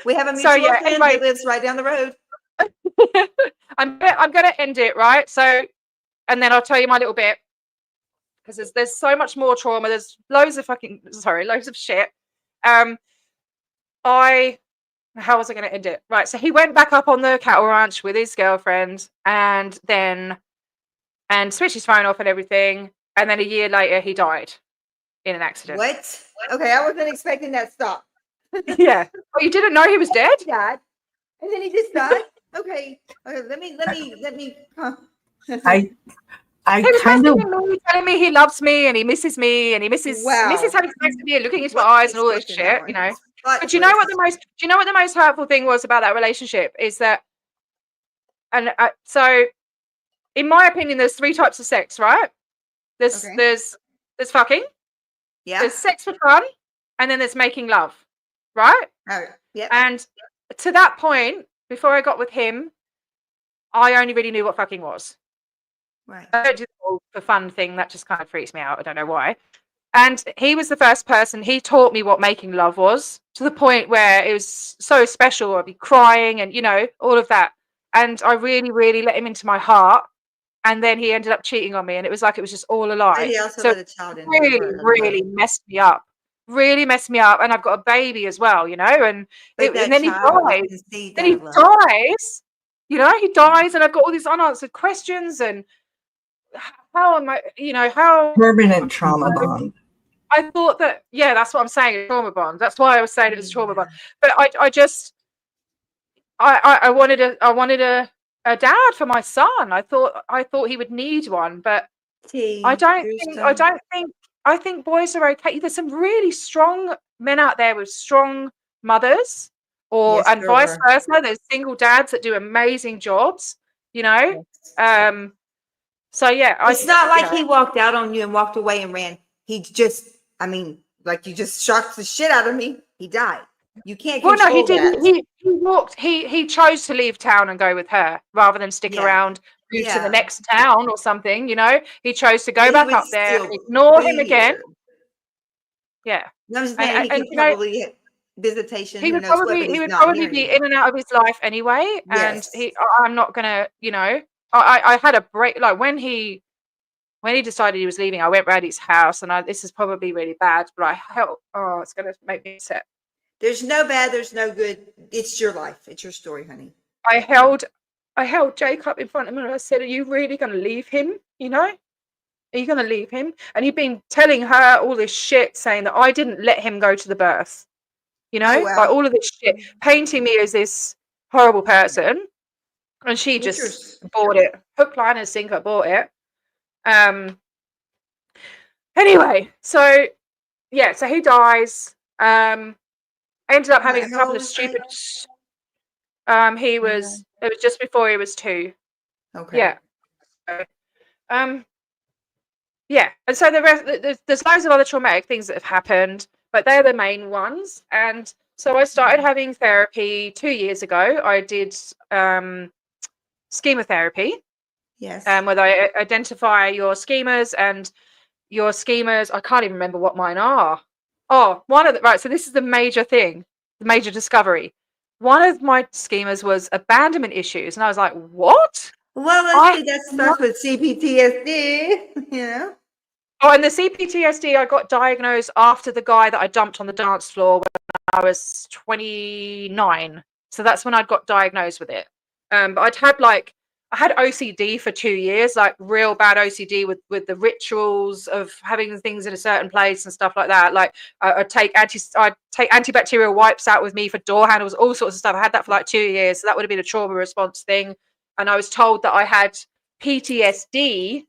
We have a mutual friend that lives right down the road. I'm gonna end it right. So, and then I'll tell you my little bit because there's so much more trauma. There's loads of shit. How was I going to end it? Right. So he went back up on the cattle ranch with his girlfriend, and switched his phone off and everything. And then a year later, he died in an accident. What? Okay, I wasn't expecting that. Stop. Yeah. Oh, you didn't know he was dead? He died, and then he just died. Okay. Let me. I He was kind of messaging me, telling me he loves me and he misses me and he misses Wow. having sex with me and looking into my Plot eyes and all this twist in that shit, one. you know. Plot But do you know what twist. the most hurtful thing was about that relationship is that, and so, in my opinion, there's 3 types of sex, right? There's Okay. there's fucking, Yeah. there's sex for fun, and then there's making love, right? Oh, yep. And to that point, before I got with him, I only really knew what fucking was. Right. I don't do the whole for fun thing. That just kind of freaks me out. I don't know why. And he was the first person. He taught me what making love was, to the point where it was so special. I'd be crying and, you know, all of that. And I really, really let him into my heart. And then he ended up cheating on me, and it was like it was just all a But lie. he also So let a child into really, her as really well. messed me up. Really messed me up. And I've got a baby as well, you know. And But that and then he child dies. conceived Then out he of love. dies. You know, he dies, and I've got all these unanswered questions. And how am I? You know, how permanent trauma bond. I thought that, yeah, that's what I'm saying, trauma bond. That's why I was saying it was trauma Yeah. bond. But I just, I wanted a dad for my son. I thought he would need one, but I think boys are okay. There's some really strong men out there with strong mothers, Yes, and there vice are. versa. There's single dads that do amazing jobs, you know. Yes. So yeah, It's not you like know, he walked out on you and walked away and ran. He just, I mean, like you just shocked the shit out of me. He died. You can't well, no, he control didn't. that. He walked. He chose to leave town and go with her rather than stick Yeah. around, move to the Yeah. next town or something. You know, he chose to go But he back would up there, still ignore him be again. here. Yeah, I'm just saying he and could you know, probably get visitation, who knows what, but he he's would not probably here be anymore. in and out of his life anyway. And Yes. I'm not gonna, you know, I had a break. Like when he decided he was leaving, I went round his house, and this is probably really bad, but I helped. Oh, it's gonna make me upset. There's no bad, there's no good. It's your life. It's your story, honey. I held Jacob in front of him and I said, "Are you really going to leave him? You know, are you going to leave him?" And he'd been telling her all this shit, saying that I didn't let him go to the birth. You know, Oh, wow. like all of this shit, painting me as this horrible person, and she just bought it, hook, line, and sinker, bought it. Anyway, so yeah, so he dies. I ended up having a How couple old of is stupid. he? It was just before he was 2. Okay. Yeah. Yeah, and so the rest, there's loads of other traumatic things that have happened, but they're the main ones. And so I started having therapy 2 years ago. I did schema therapy, Yes. where they identify your schemas, and your schemas, I can't even remember what mine are. Oh, right, so this is the major thing, the major discovery. One of my schemas was abandonment issues, and I was like, what? Well, let's see. That starts with CPTSD, you know? Oh, and the CPTSD, I got diagnosed after the guy that I dumped on the dance floor when I was 29. So that's when I got diagnosed with it. But I had OCD for 2 years, like real bad OCD with the rituals of having things in a certain place and stuff like that. Like I'd take antibacterial wipes out with me for door handles, all sorts of stuff. I had that for like 2 years. So that would have been a trauma response thing. And I was told that I had PTSD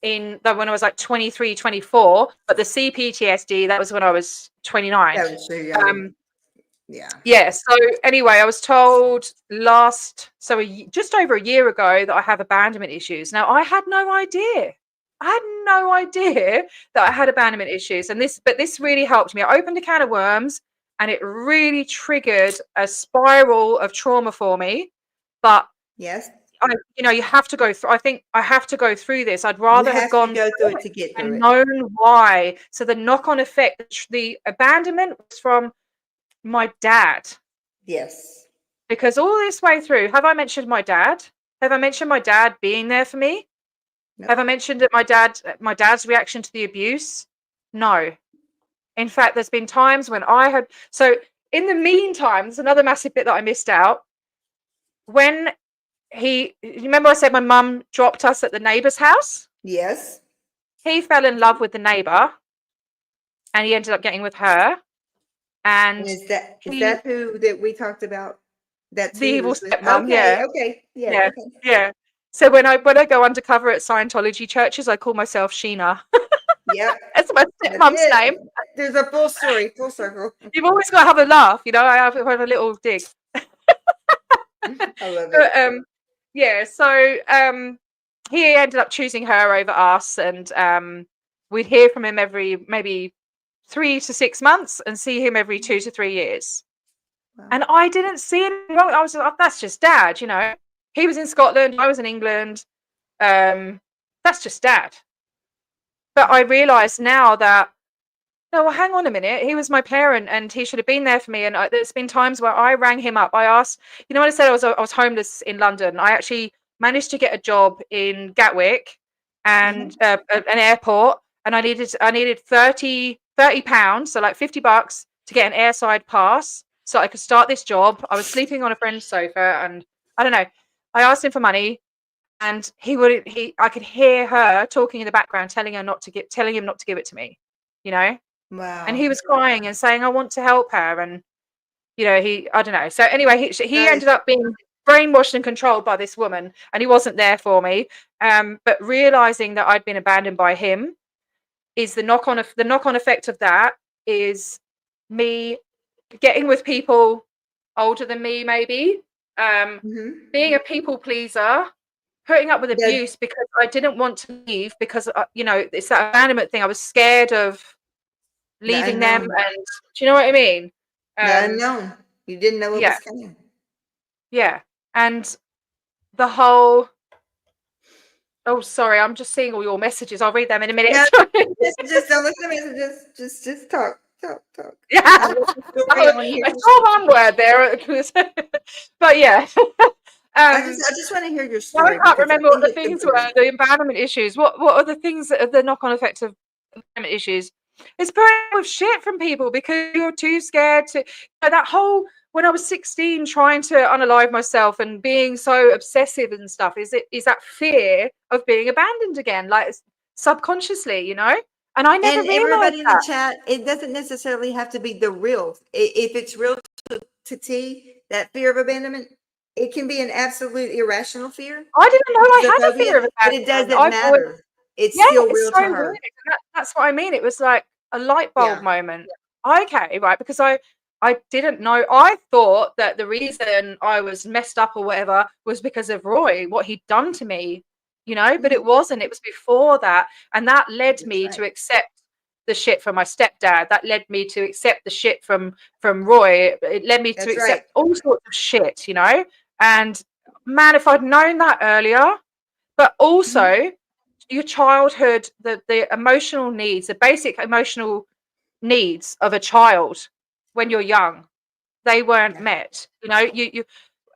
when I was like 23, 24, but the CPTSD, that was when I was 29. Yeah. So anyway, I was told just over a year ago that I have abandonment issues. Now I had no idea. That I had abandonment issues, but this really helped me. I opened a can of worms, and it really triggered a spiral of trauma for me. But yes, you have to go through. I think I have to go through this. I'd rather have gone through it to get through and it. known why. So the knock-on effect, the abandonment was from my dad. Yes. Because all this way through, have I mentioned my dad? Have I mentioned my dad being there for me? No. Have I mentioned that my dad's reaction to the abuse? No. In fact, there's been times when so in the meantime, there's another massive bit that I missed out. When you remember I said my mum dropped us at the neighbor's house? Yes. He fell in love with the neighbor, and he ended up getting with her. And is that who that we talked about? That's the evil stepmom. Okay. Yeah. Yeah. So when I go undercover at Scientology churches, I call myself Sheena. Yep. That's my That's stepmom's it. name. There's a full story, full circle. You've always got to have a laugh, you know. I have a little dig. I love it. But, yeah, so he ended up choosing her over us, and we'd hear from him every maybe 3 to 6 months and see him every 2 to 3 years. Wow. And I didn't see anything wrong. I was like, that's just dad, you know. He was in Scotland, I was in England. That's just dad. But I realized now that, no, well, hang on a minute. He was my parent and he should have been there for me. And there's been times where I rang him up. I asked, you know what I said? I was homeless in London. I actually managed to get a job in Gatwick and an airport. And I needed 30 pounds, so like $50 to get an airside pass so I could start this job. I was sleeping on a friend's sofa and I don't know. I asked him for money. And I could hear her talking in the background, telling him not to give it to me, you know. Wow. And he was crying and saying, "I want to help her," and you know, I don't know. So anyway, he ended up being brainwashed and controlled by this woman, and he wasn't there for me. But realizing that I'd been abandoned by him is the knock-on effect of that is me getting with people older than me, maybe, being a people pleaser. Putting up with abuse because I didn't want to leave because, you know, it's that abandonment thing. I was scared of leaving them. And do you know what I mean? The unknown. You didn't know what was coming. Yeah. And the whole, oh, sorry, I'm just seeing all your messages. I'll read them in a minute. Yeah, just don't listen to me. Just talk. Yeah. I saw one word there. But yeah. I just want to hear your story. I can't remember what the things were. The abandonment issues. What are the things that are the knock-on effects of abandonment issues? It's putting up with shit from people because you're too scared to. You know, that whole when I was 16, trying to unalive myself and being so obsessive and stuff. Is that fear of being abandoned again, like subconsciously, you know? And I never realized everybody in that. the chat, it doesn't necessarily have to be the real. If it's real to T, that fear of abandonment. It can be an absolute irrational fear. I didn't know I had a fear of abandonment. But it doesn't matter. It's still real to her. Weird. That's what I mean. It was like a light bulb moment. Okay, right. Because I didn't know. I thought that the reason I was messed up or whatever was because of Roy, what he'd done to me, you know, but it wasn't. It was before that. And that led me to accept the shit from my stepdad. That led me to accept the shit from Roy. It led me to accept all sorts of shit, you know. And man, if I'd known that earlier, but also your childhood, the emotional needs, the basic emotional needs of a child when you're young, they weren't met. You know, you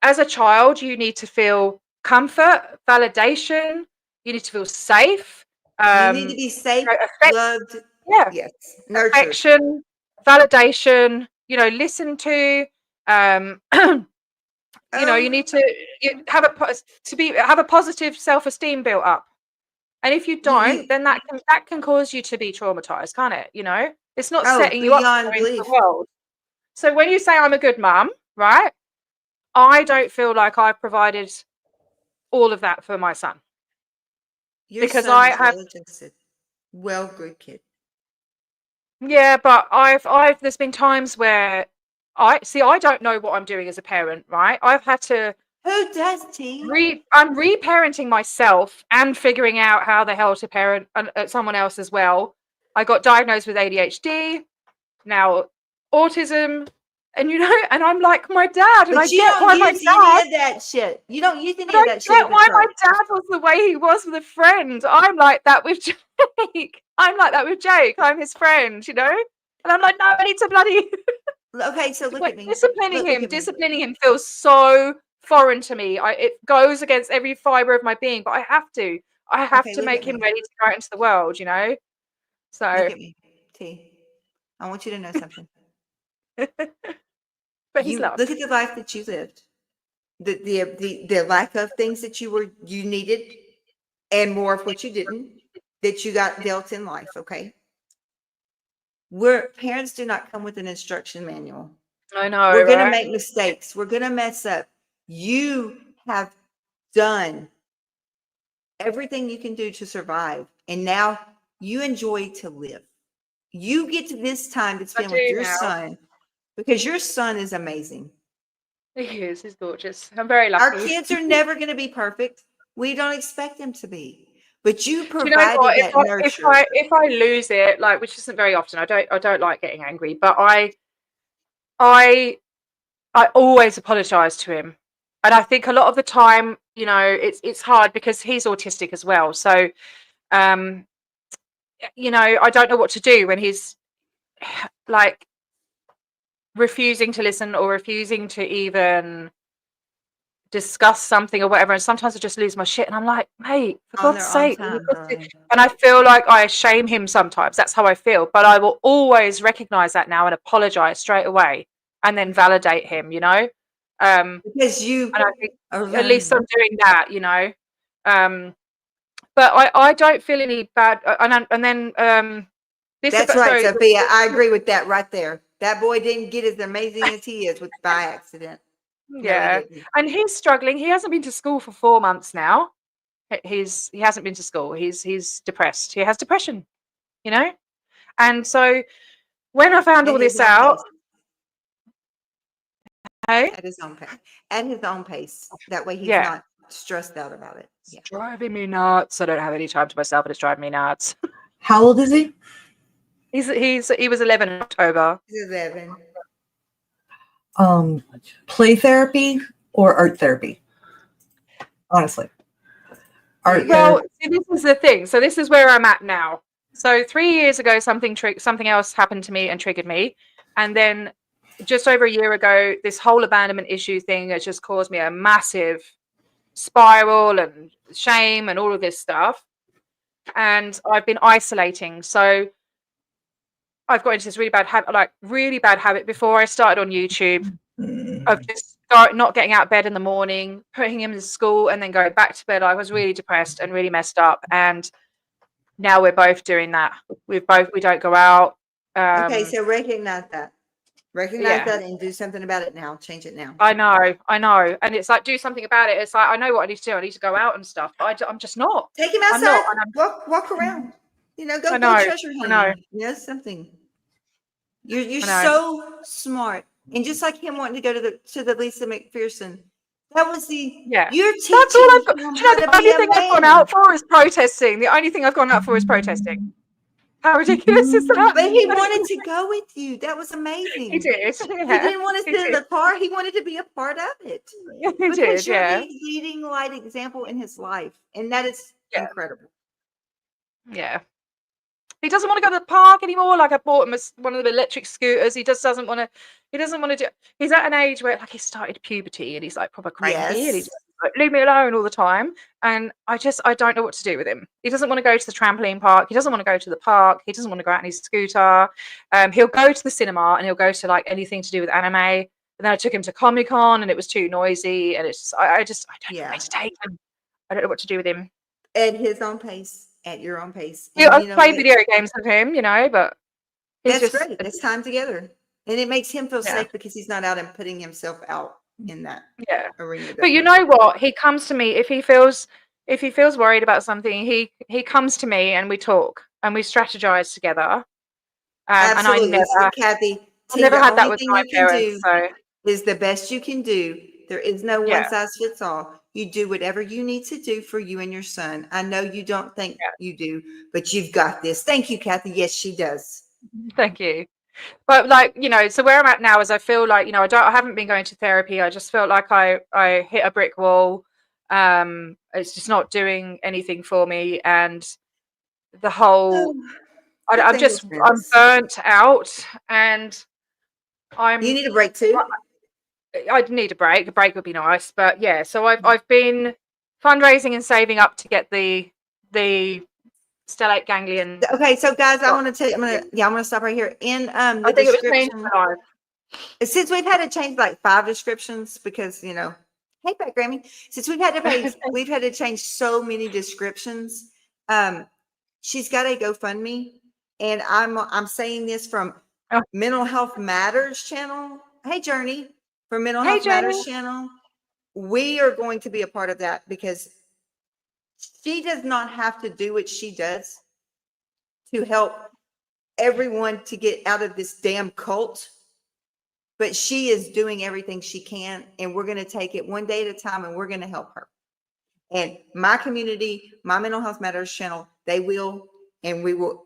as a child, you need to feel comfort, validation. You need to feel safe. You need to be safe, loved. Yeah. Yes. Nurtured. Affection, validation. You know, listened to. You know, you need to have a positive self-esteem built up, and if you don't, then that can cause you to be traumatized, can't it? You know, it's not setting you up for the world. So when you say I'm a good mum, right? I don't feel like I've provided all of that for my son. Because I have good kid. Yeah, but I've there's been times where I don't know what I'm doing as a parent, right? I've had to. Who does, T? I'm reparenting myself and figuring out how the hell to parent someone else as well. I got diagnosed with ADHD, now autism, and you know, and I'm like my dad, and I get why my dad that shit. You don't use any of that shit. I get why my dad was the way he was with a friend. I'm like that with Jake. I'm his friend, you know, and I'm like, no, I need to bloody. Okay, so look at me. Disciplining him feels so foreign to me. It goes against every fiber of my being, but I have to make him ready to go out into the world, you know. So look at me, T. I want you to know something. But he's loved. Look at the life that you lived. The lack of things that you needed, and more of what you didn't, that you got dealt in life. Okay. Parents do not come with an instruction manual. I know. We're going to make mistakes. We're going to mess up. You have done everything you can do to survive. And now you enjoy to live. You get to this time to spend with do your now. son because your son is amazing. He is. He's gorgeous. I'm very Our lucky. kids are never going to be perfect. We don't expect them to be. But you Do you know what? provided that nurture. If I lose it, like, which isn't very often, I don't like getting angry, but I always apologize to him. And I think a lot of the time, you know, it's hard because he's autistic as well. So you know, I don't know what to do when he's like refusing to listen or refusing to even discuss something or whatever. And sometimes I just lose my shit and I'm like, mate, for On God's their own sake. time, And I feel like I shame him sometimes. That's how I feel. But I will always recognize that now and apologize straight away and then validate him, you know? because you And I think are at least I'm learning. doing that, you know? But I don't feel any bad. And then this That's about, right, sorry, Sophia. I agree with that right there. That boy didn't get as amazing as he is with by accident. No, he yeah. didn't. And he's struggling. He hasn't been to school for 4 months now. He hasn't been to school. He's depressed. He has depression, you know? And so when I found At all his this own out, pace. hey, At his own pace. At his own pace. That way he's yeah, not stressed out about it. it's Yeah. driving me nuts. I don't have any time to myself, and it's driving me nuts. How old is he? He was 11 in October. He's 11. Play therapy or art therapy? Honestly. Art Well, see, this is the thing. So this is where I'm at now. So 3 years ago, something else happened to me and triggered me, and then just over a year ago, this whole abandonment issue thing has just caused me a massive spiral and shame and all of this stuff. And I've been isolating. So I've got into this really bad habit before I started on YouTube of just not getting out of bed in the morning, putting him in school, and then going back to bed. I was really depressed and really messed up. And now we're both doing that. We don't go out. Okay, so recognize that. Recognize Yeah. that and do something about it now. Change it now. I know. And it's like, do something about it. It's like, I know what I need to do. I need to go out and stuff, but I'm just not. Take him I'm outside. not. And Walk around. You know, go I know, treasure I know. hunting. You know, something. You're I know. so smart. And just like him wanting to go to the Lisa McPherson, that was the Yeah. you're That's all teaching I've got. him Do you know, how to the only be a thing I've gone man. out for is protesting. The only thing I've gone out for is protesting. How ridiculous is that? But he wanted to go with you. That was amazing. He did. He didn't want to sit in the car. He wanted to be a part of it. He Because did, you're yeah. the leading light example in his life. And that is incredible. Yeah. He doesn't want to go to the park anymore. Like, I bought him one of the electric scooters. He just doesn't want to. He doesn't want to do. He's at an age where, like, he started puberty and he's like proper cranky. And he's Yes. like, leave me alone all the time. And I don't know what to do with him. He doesn't want to go to the trampoline park. He doesn't want to go to the park. He doesn't want to go out on his scooter. He'll go to the cinema and he'll go to like anything to do with anime. And then I took him to Comic-Con and it was too noisy. And it's just, I don't know where to take him. I don't know what to do with him. At his own pace. At your own pace. Yeah, And I play video games with him, you know, but that's great. It's time together. And it makes him feel Yeah. safe because he's not out and putting himself out in that arena. But you know what? He comes to me if he feels worried about something. He comes to me and we talk and we strategize together. Absolutely. And I Kathy, never the had that only with thing my you can parents. So is the best you can do. There is no Yeah. one size fits all. You do whatever you need to do for you and your son. I know you don't think you do, but you've got this. Thank you, Kathy. Yes, she does. thank you. But like, you know, so where I'm at now is I feel like, you know, I haven't been going to therapy. I just felt like I hit a brick wall. It's just not doing anything for me. And the whole I'm burnt out and You need a break too. I'd need a break. A break would be nice, but yeah. So I've been fundraising and saving up to get the stellate ganglion. Okay, so guys, I want to tell you. I'm gonna stop right here. In the I think it was changed description, my life. since we've had to change like 5 descriptions because hey, Pat Grammy. Since we've had to change so many descriptions. She's got a GoFundMe, and I'm saying this from Mental Health Matters channel. Hey, Journey. For Mental Health Matters channel, we are going to be a part of that because She does not have to do what she does to help everyone to get out of this damn cult. But she is doing everything she can, and we're going to take it one day at a time, and we're going to help her. And my community, my Mental Health Matters channel, they will, and we will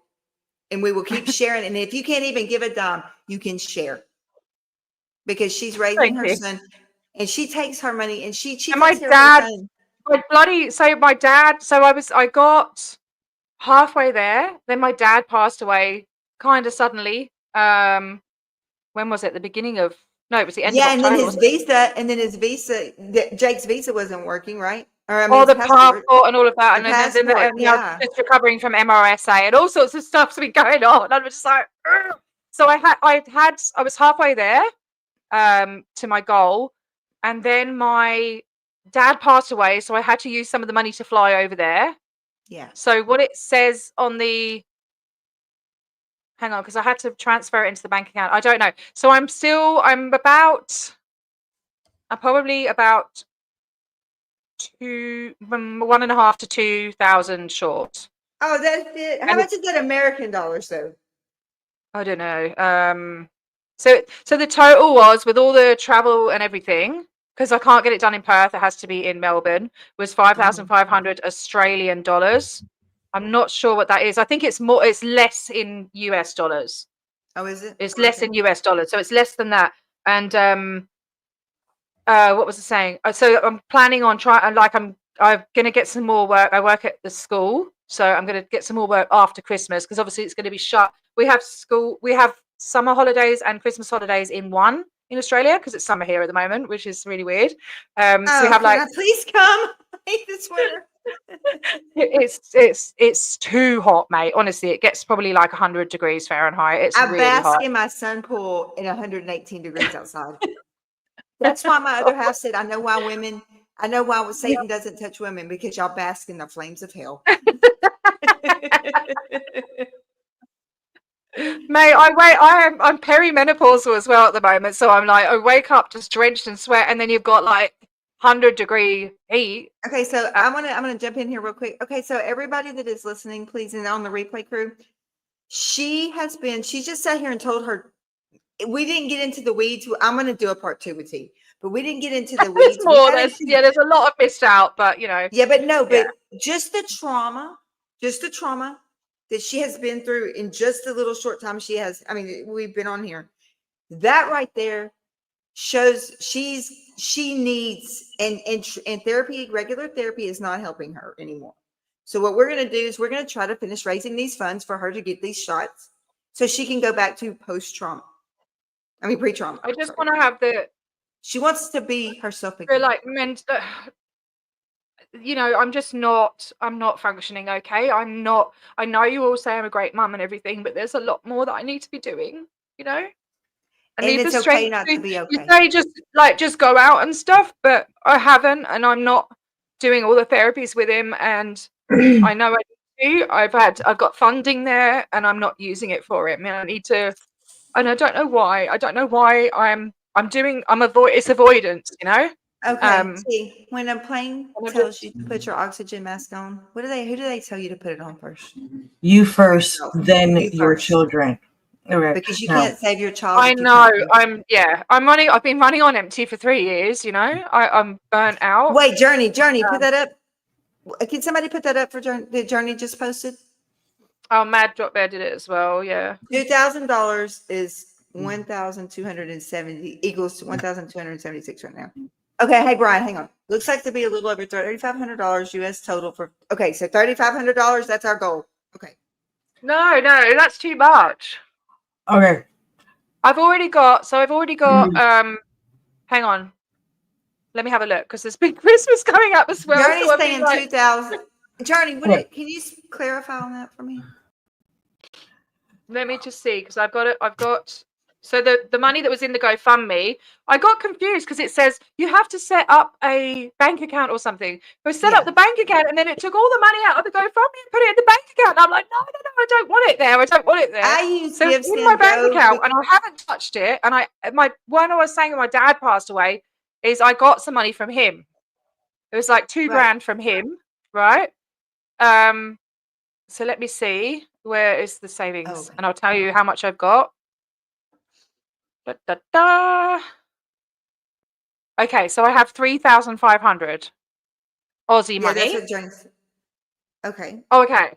keep sharing. And if you can't even give a dime, you can share, because she's raising her son, and she takes her money, and she And my dad, I got halfway there. Then my dad passed away kind of suddenly. When was it? The beginning of, no, it was the end of October. And then his visa, Jake's visa wasn't working, right? Or I mean, the passport and all of that. And then yeah. just recovering from MRSA and all sorts of stuff's been going on. I was just like, ugh. So I was halfway there to my goal. And then my dad passed away. So I had to use some of the money to fly over there. Yeah. So what it says on the, hang on, because I had to transfer it into the bank account. I don't know. So I'm probably about 1.5 to 2,000 short. Oh, that's it. How much is that American dollars though? I don't know. So the total was, with all the travel and everything, because I can't get it done in Perth, it has to be in Melbourne, was 5,500 Australian dollars. I'm not sure what that is. I think it's less in US dollars. Oh, is it? It's less in US dollars. So it's less than that. And what was I saying? So I'm planning on I'm going to get some more work. I work at the school. So I'm going to get some more work after Christmas, because obviously it's going to be shut. We have summer holidays and Christmas holidays in one in Australia, because it's summer here at the moment, which is really weird. So we have please come. I hate this winter. It's too hot, mate. Honestly, it gets probably like 100 degrees Fahrenheit. It's really hot. I bask in my sun pool in 118 degrees outside. That's why my other half said, I know why Satan doesn't touch women, because y'all bask in the flames of hell. Mate, I'm perimenopausal as well at the moment, so I'm like, I wake up just drenched in sweat, and then you've got like 100-degree heat. Okay, so I'm gonna jump in here real quick. Okay, so everybody that is listening, please, and on the replay crew, she just sat here and told her, we didn't get into the weeds. I'm gonna do a part 2 with T, but we didn't get into the weeds. There's a lot of missed out, but you know. Yeah, but no, but just the trauma that she has been through in just the little short time she has. I mean, we've been on here. That right there shows she needs, and therapy, regular therapy is not helping her anymore. So what we're going to do is we're going to try to finish raising these funds for her to get these shots so she can go back to pre-trauma. I just want to have she wants to be herself again. We're like, you know, I'm not functioning okay. I know you all say I'm a great mum and everything, but there's a lot more that I need to be doing, you know? And it's okay not to be okay. You say just go out and stuff, but I haven't, and I'm not doing all the therapies with him, and I know I need to. I've got funding there, and I'm not using it for him. And I need to, and I don't know why. It's avoidance, you know? Okay. See, when a plane tells you to put your oxygen mask on, who do they tell you to put it on first? You first, then your children. Okay. Because you can't save your child. I know. I've been running on empty for 3 years, you know. I'm burnt out. Wait, Journey, put that up. Can somebody put that up for Journey? Did Journey just posted? Oh, Mad Drop Bear did it as well, yeah. $2,000 is 1,270 equals 1,276 right now. Okay, hey Brian, hang on. Looks like to be a little over $3,500 US total for. Okay, so $3,500. That's our goal. Okay. No, that's too much. Okay. I've already got. Hang on. Let me have a look, because there's big Christmas coming up as well. Journey's saying 2,000. Journey, can you clarify on that for me? Let me just see, because I've got. So the money that was in the GoFundMe, I got confused because it says you have to set up a bank account or something. I set up the bank account, and then it took all the money out of the GoFundMe and put it in the bank account. And I'm like, no, I don't want it there. I don't want it there. I use in my bank account, and I haven't touched it. And when I was saying when my dad passed away, is I got some money from him. It was like $2,000 from him, right? So let me see. Where is the savings? Okay. And I'll tell you how much I've got. Da, da, da. Okay, so I have 3,500 Aussie Yeah, money. that's what Jones. Okay. Oh, okay.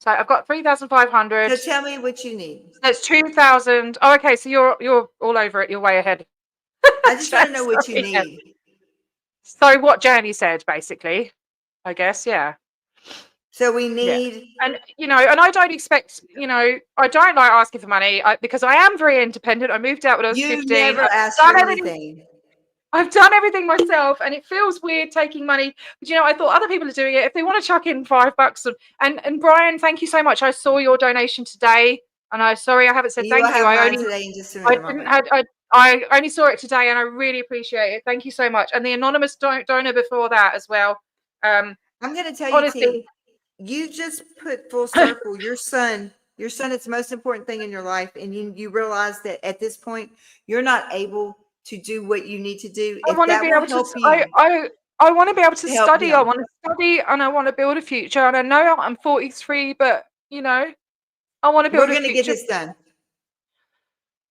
So I've got So 3,500. tell me what you need. That's 2,000. Oh, okay. So you're all over it. You're way ahead. I just want to know what you Sorry, yeah. need. So what Jenny said, basically, I guess, yeah. So we need. And, and I don't expect, I don't like asking for money because I am very independent. I moved out when I was You 15. never I've asked done for everything. anything. I've done everything myself, and it feels weird taking money. But I thought other people are doing it. If they want to chuck in $5, and Brian, thank you so much. I saw your donation today, and I haven't said You will thank you. have I mine only today in just a I minute. didn't have I only saw it today, and I really appreciate it. Thank you so much. And the anonymous donor before that as well. I'm going to tell you, Honestly, T, you just put full circle. Your son is the most important thing in your life, and you realize that at this point you're not able to do what you need to do. I If want to that be will able to. help you, I want to be able to help study. I him. want to study, and I want to build a future. And I know I'm 43, but I want to We're build a going to get future. this done.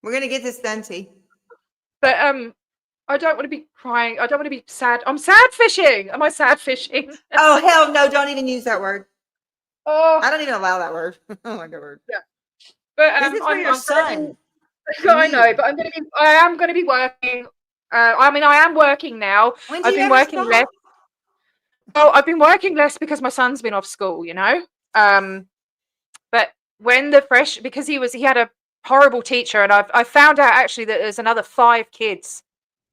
We're going to get this done, T. But I don't want to be crying. I don't want to be sad. I'm sad fishing. Am I sad fishing? Oh, hell no. Don't even use that word. Oh, I don't even allow that word. Oh my God. yeah. But This is for your son. I know, but I am going to be working. I am working now. When do I've you been ever working less. stop? Oh, I've been working less because my son's been off school, But when because he had a horrible teacher, and I found out actually that there's another 5 kids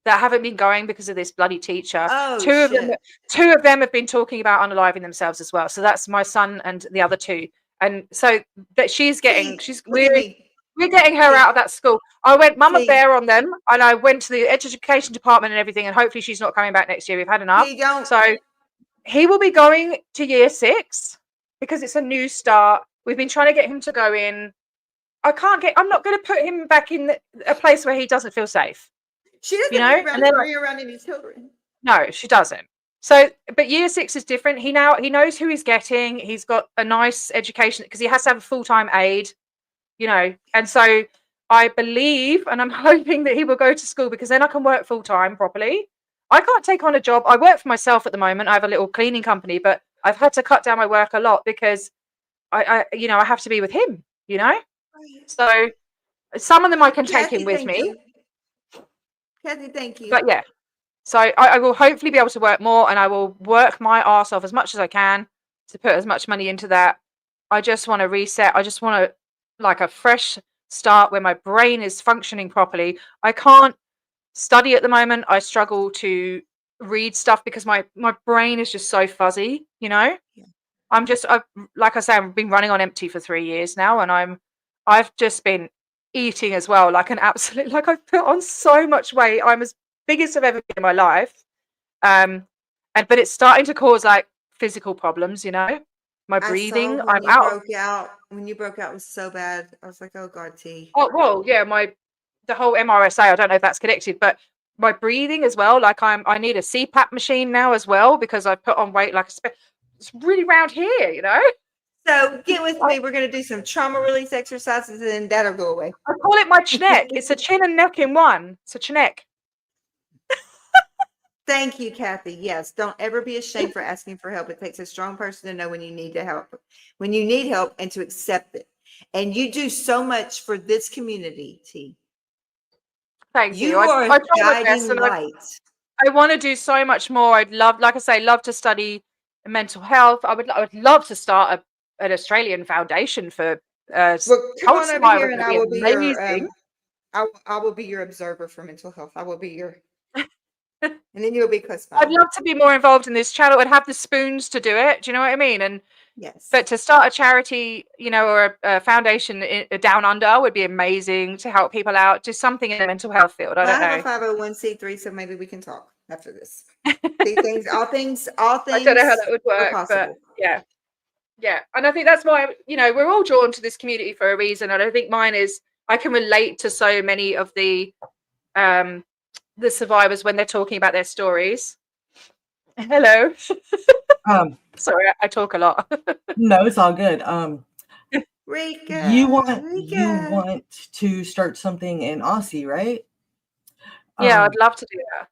that haven't been going because of this bloody teacher. Oh, Two of them have been talking about unaliving themselves as well. So that's my son and the other 2. And so that we're getting her out of that school. I went mama bear on them, and I went to the education department and everything, and hopefully she's not coming back next year. We've had enough. So he will be going to year 6 because it's a new start. We've been trying to get him to go in. I'm not going to put him back in a place where he doesn't feel safe. She doesn't bring around any children. No, she doesn't. So, but year 6 is different. He knows who he's getting. He's got a nice education because he has to have a full-time aide, and so I believe, and I'm hoping that he will go to school because then I can work full-time properly. I can't take on a job. I work for myself at the moment. I have a little cleaning company, but I've had to cut down my work a lot because I have to be with him, So some of them I can take him with me. Kathy, thank you. But yeah, so I will hopefully be able to work more, and I will work my arse off as much as I can to put as much money into that. I just want to reset. I just want to a fresh start where my brain is functioning properly. I can't study at the moment. I struggle to read stuff because my brain is just so fuzzy, Yeah. Like I say, I've been running on empty for 3 years now, and I've just been eating as well, like an absolute, I've put on so much weight. I'm as big as I've ever been in my life. But it's starting to cause physical problems, my breathing. When you broke out was so bad. I was like, oh God, T. Oh, well, yeah, the whole MRSA, I don't know if that's connected, but my breathing as well. I need a CPAP machine now as well because I put on weight. It's really round here, So get with me. We're going to do some trauma release exercises, and then that'll go away. I call it my chneck. It's a chin and neck in one. It's a chneck. Thank you, Kathy. Yes, don't ever be ashamed for asking for help. It takes a strong person to know when you need help, and to accept it. And you do so much for this community, T. Thank you. You are a guiding light. I want to do so much more. I'd love to study mental health. I would love to start an Australian foundation for come on over here, and I will be amazing. I will be your observer for mental health. I will be your and then you'll be close by. I'd love to be more involved in this channel and have the spoons to do it. Do you know what I mean? And yes, but to start a charity, or a foundation down under would be amazing to help people out. Do something in the mental health field. I don't know. I have a 501c3, so maybe we can talk after this. All things. I don't know how that would work, but yeah. And I think that's why we're all drawn to this community for a reason. And I think mine is I can relate to so many of the survivors when they're talking about their stories. Hello. Um, Sorry, I talk a lot. no, it's all good. Rika, You want Rika. to start something in Aussie, right? Yeah, Um, I'd love to do that.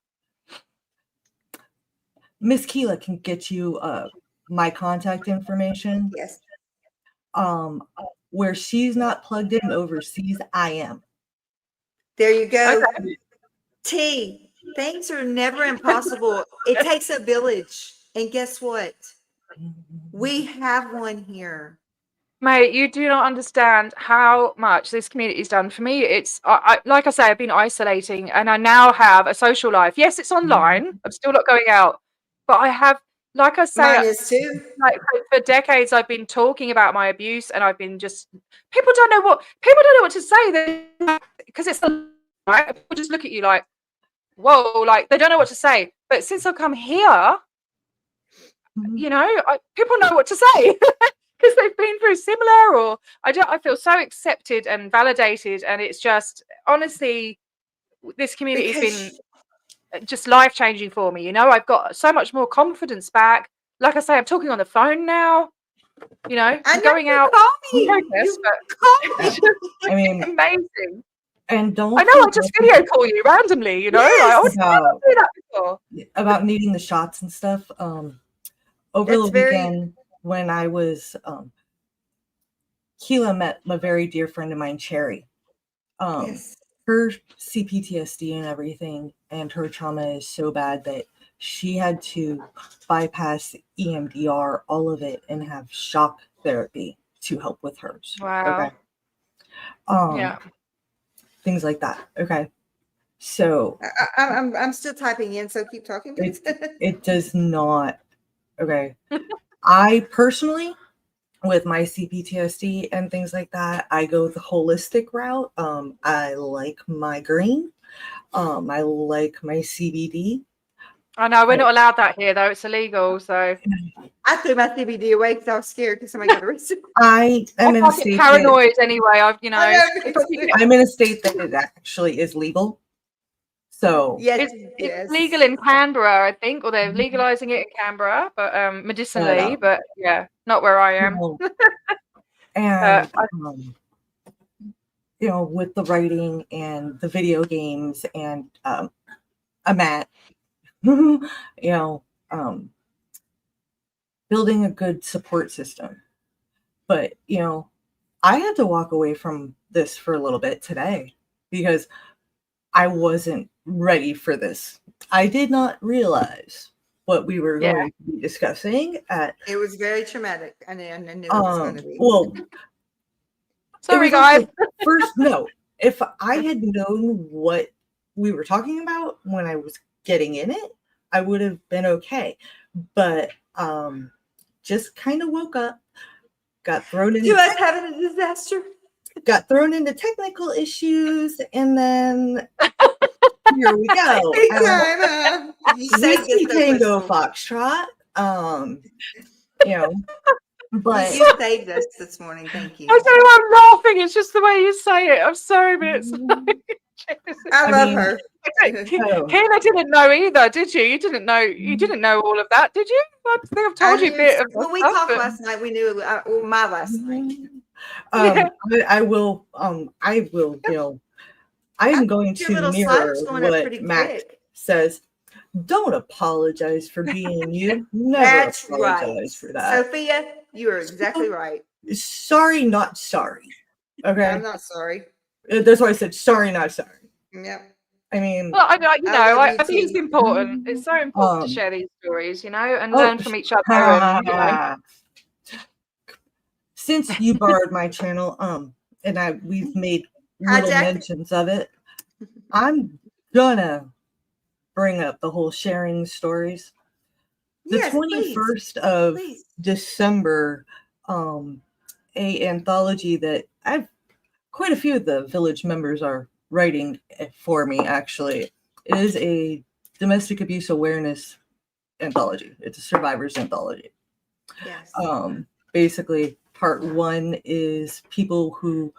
Miss Keela can get you my contact information. Yes. Where she's not plugged in overseas, I am. There you go. Okay. T, things are never impossible. It takes a village. And guess what? We have one here. Mate, you do not understand how much this community's done for me. It's like I say, I've been isolating, and I now have a social life. Yes, it's online. I'm still not going out, but I have, like I say, Mine is too. like for decades, I've been talking about my abuse, and I've been just people don't know what to say because it's the right. People just look at you like, whoa, like they don't know what to say. But since I've come here, you know, people know what to say. Because they've been through similar, or I feel so accepted and validated, and it's just honestly, this community has been just life changing for me. You know, I've got so much more confidence back. Like I say, I'm talking on the phone now. You know, I'm going out. Call me. Focus, Call me. I mean, amazing. and don't I know. I just video call you randomly. You know, Yes. like, I didn't do that before. About needing the shots and stuff. Over That's the weekend when I was Keela met a very dear friend of mine, Cherry. Yes. Her CPTSD and everything, and her trauma is so bad that she had to bypass EMDR, all of it, and have shock therapy to help with hers. Wow. Okay. Yeah. Things like that. Okay. So I'm still typing in, so keep talking. it does not. Okay. I personally, with my CPTSD and things like that, I go the holistic route. I like my green. I like my CBD. I know we're not allowed that here, though. It's illegal. So I threw my CBD away because I was scared because somebody got arrested. I am in a state paranoid anyway. I'm in a state that it actually is legal. So yes, it's legal in Canberra, I think, or they're legalizing it in Canberra, but medicinally. But yeah, not where I am. And you know, with the writing and the video games and I'm at you know, building a good support system. But you know, I had to walk away from this for a little bit today because I wasn't ready for this. I did not realize what we were going to be discussing. It was very traumatic. I knew it was going to be. Well, sorry, guys. First, no. If I had known what we were talking about when I was getting in it, I would have been okay. But just kind of woke up, got thrown into us having a disaster. Got thrown into technical issues, and then here we go. Whiskey Tango Foxtrot. You know, but you saved us this morning. Thank you. I don't know. I'm laughing. It's just the way you say it. I'm sorry, but it's I love her. Kayla didn't know either, did you? You didn't know all of that, did you? I think I've told you a bit of when we talked last night, we knew my last night. I will, you know, I'm going to mirror what Max says. Don't apologize for being you. Never That's apologize for that. Sophia, you are exactly right. Sorry, not sorry. Okay. I'm not sorry. That's why I said sorry, not sorry. Yep. I mean, well, I think it's important. It's so important to share these stories, you know, and learn from each other. And, you know. Since you borrowed my channel, and we've made little mentions of it, I'm gonna bring up the whole sharing stories. The 21st of December, a anthology that quite a few of the village members are writing for me, actually. It is a domestic abuse awareness anthology. It's a survivor's anthology. Yes. Basically, part one is people who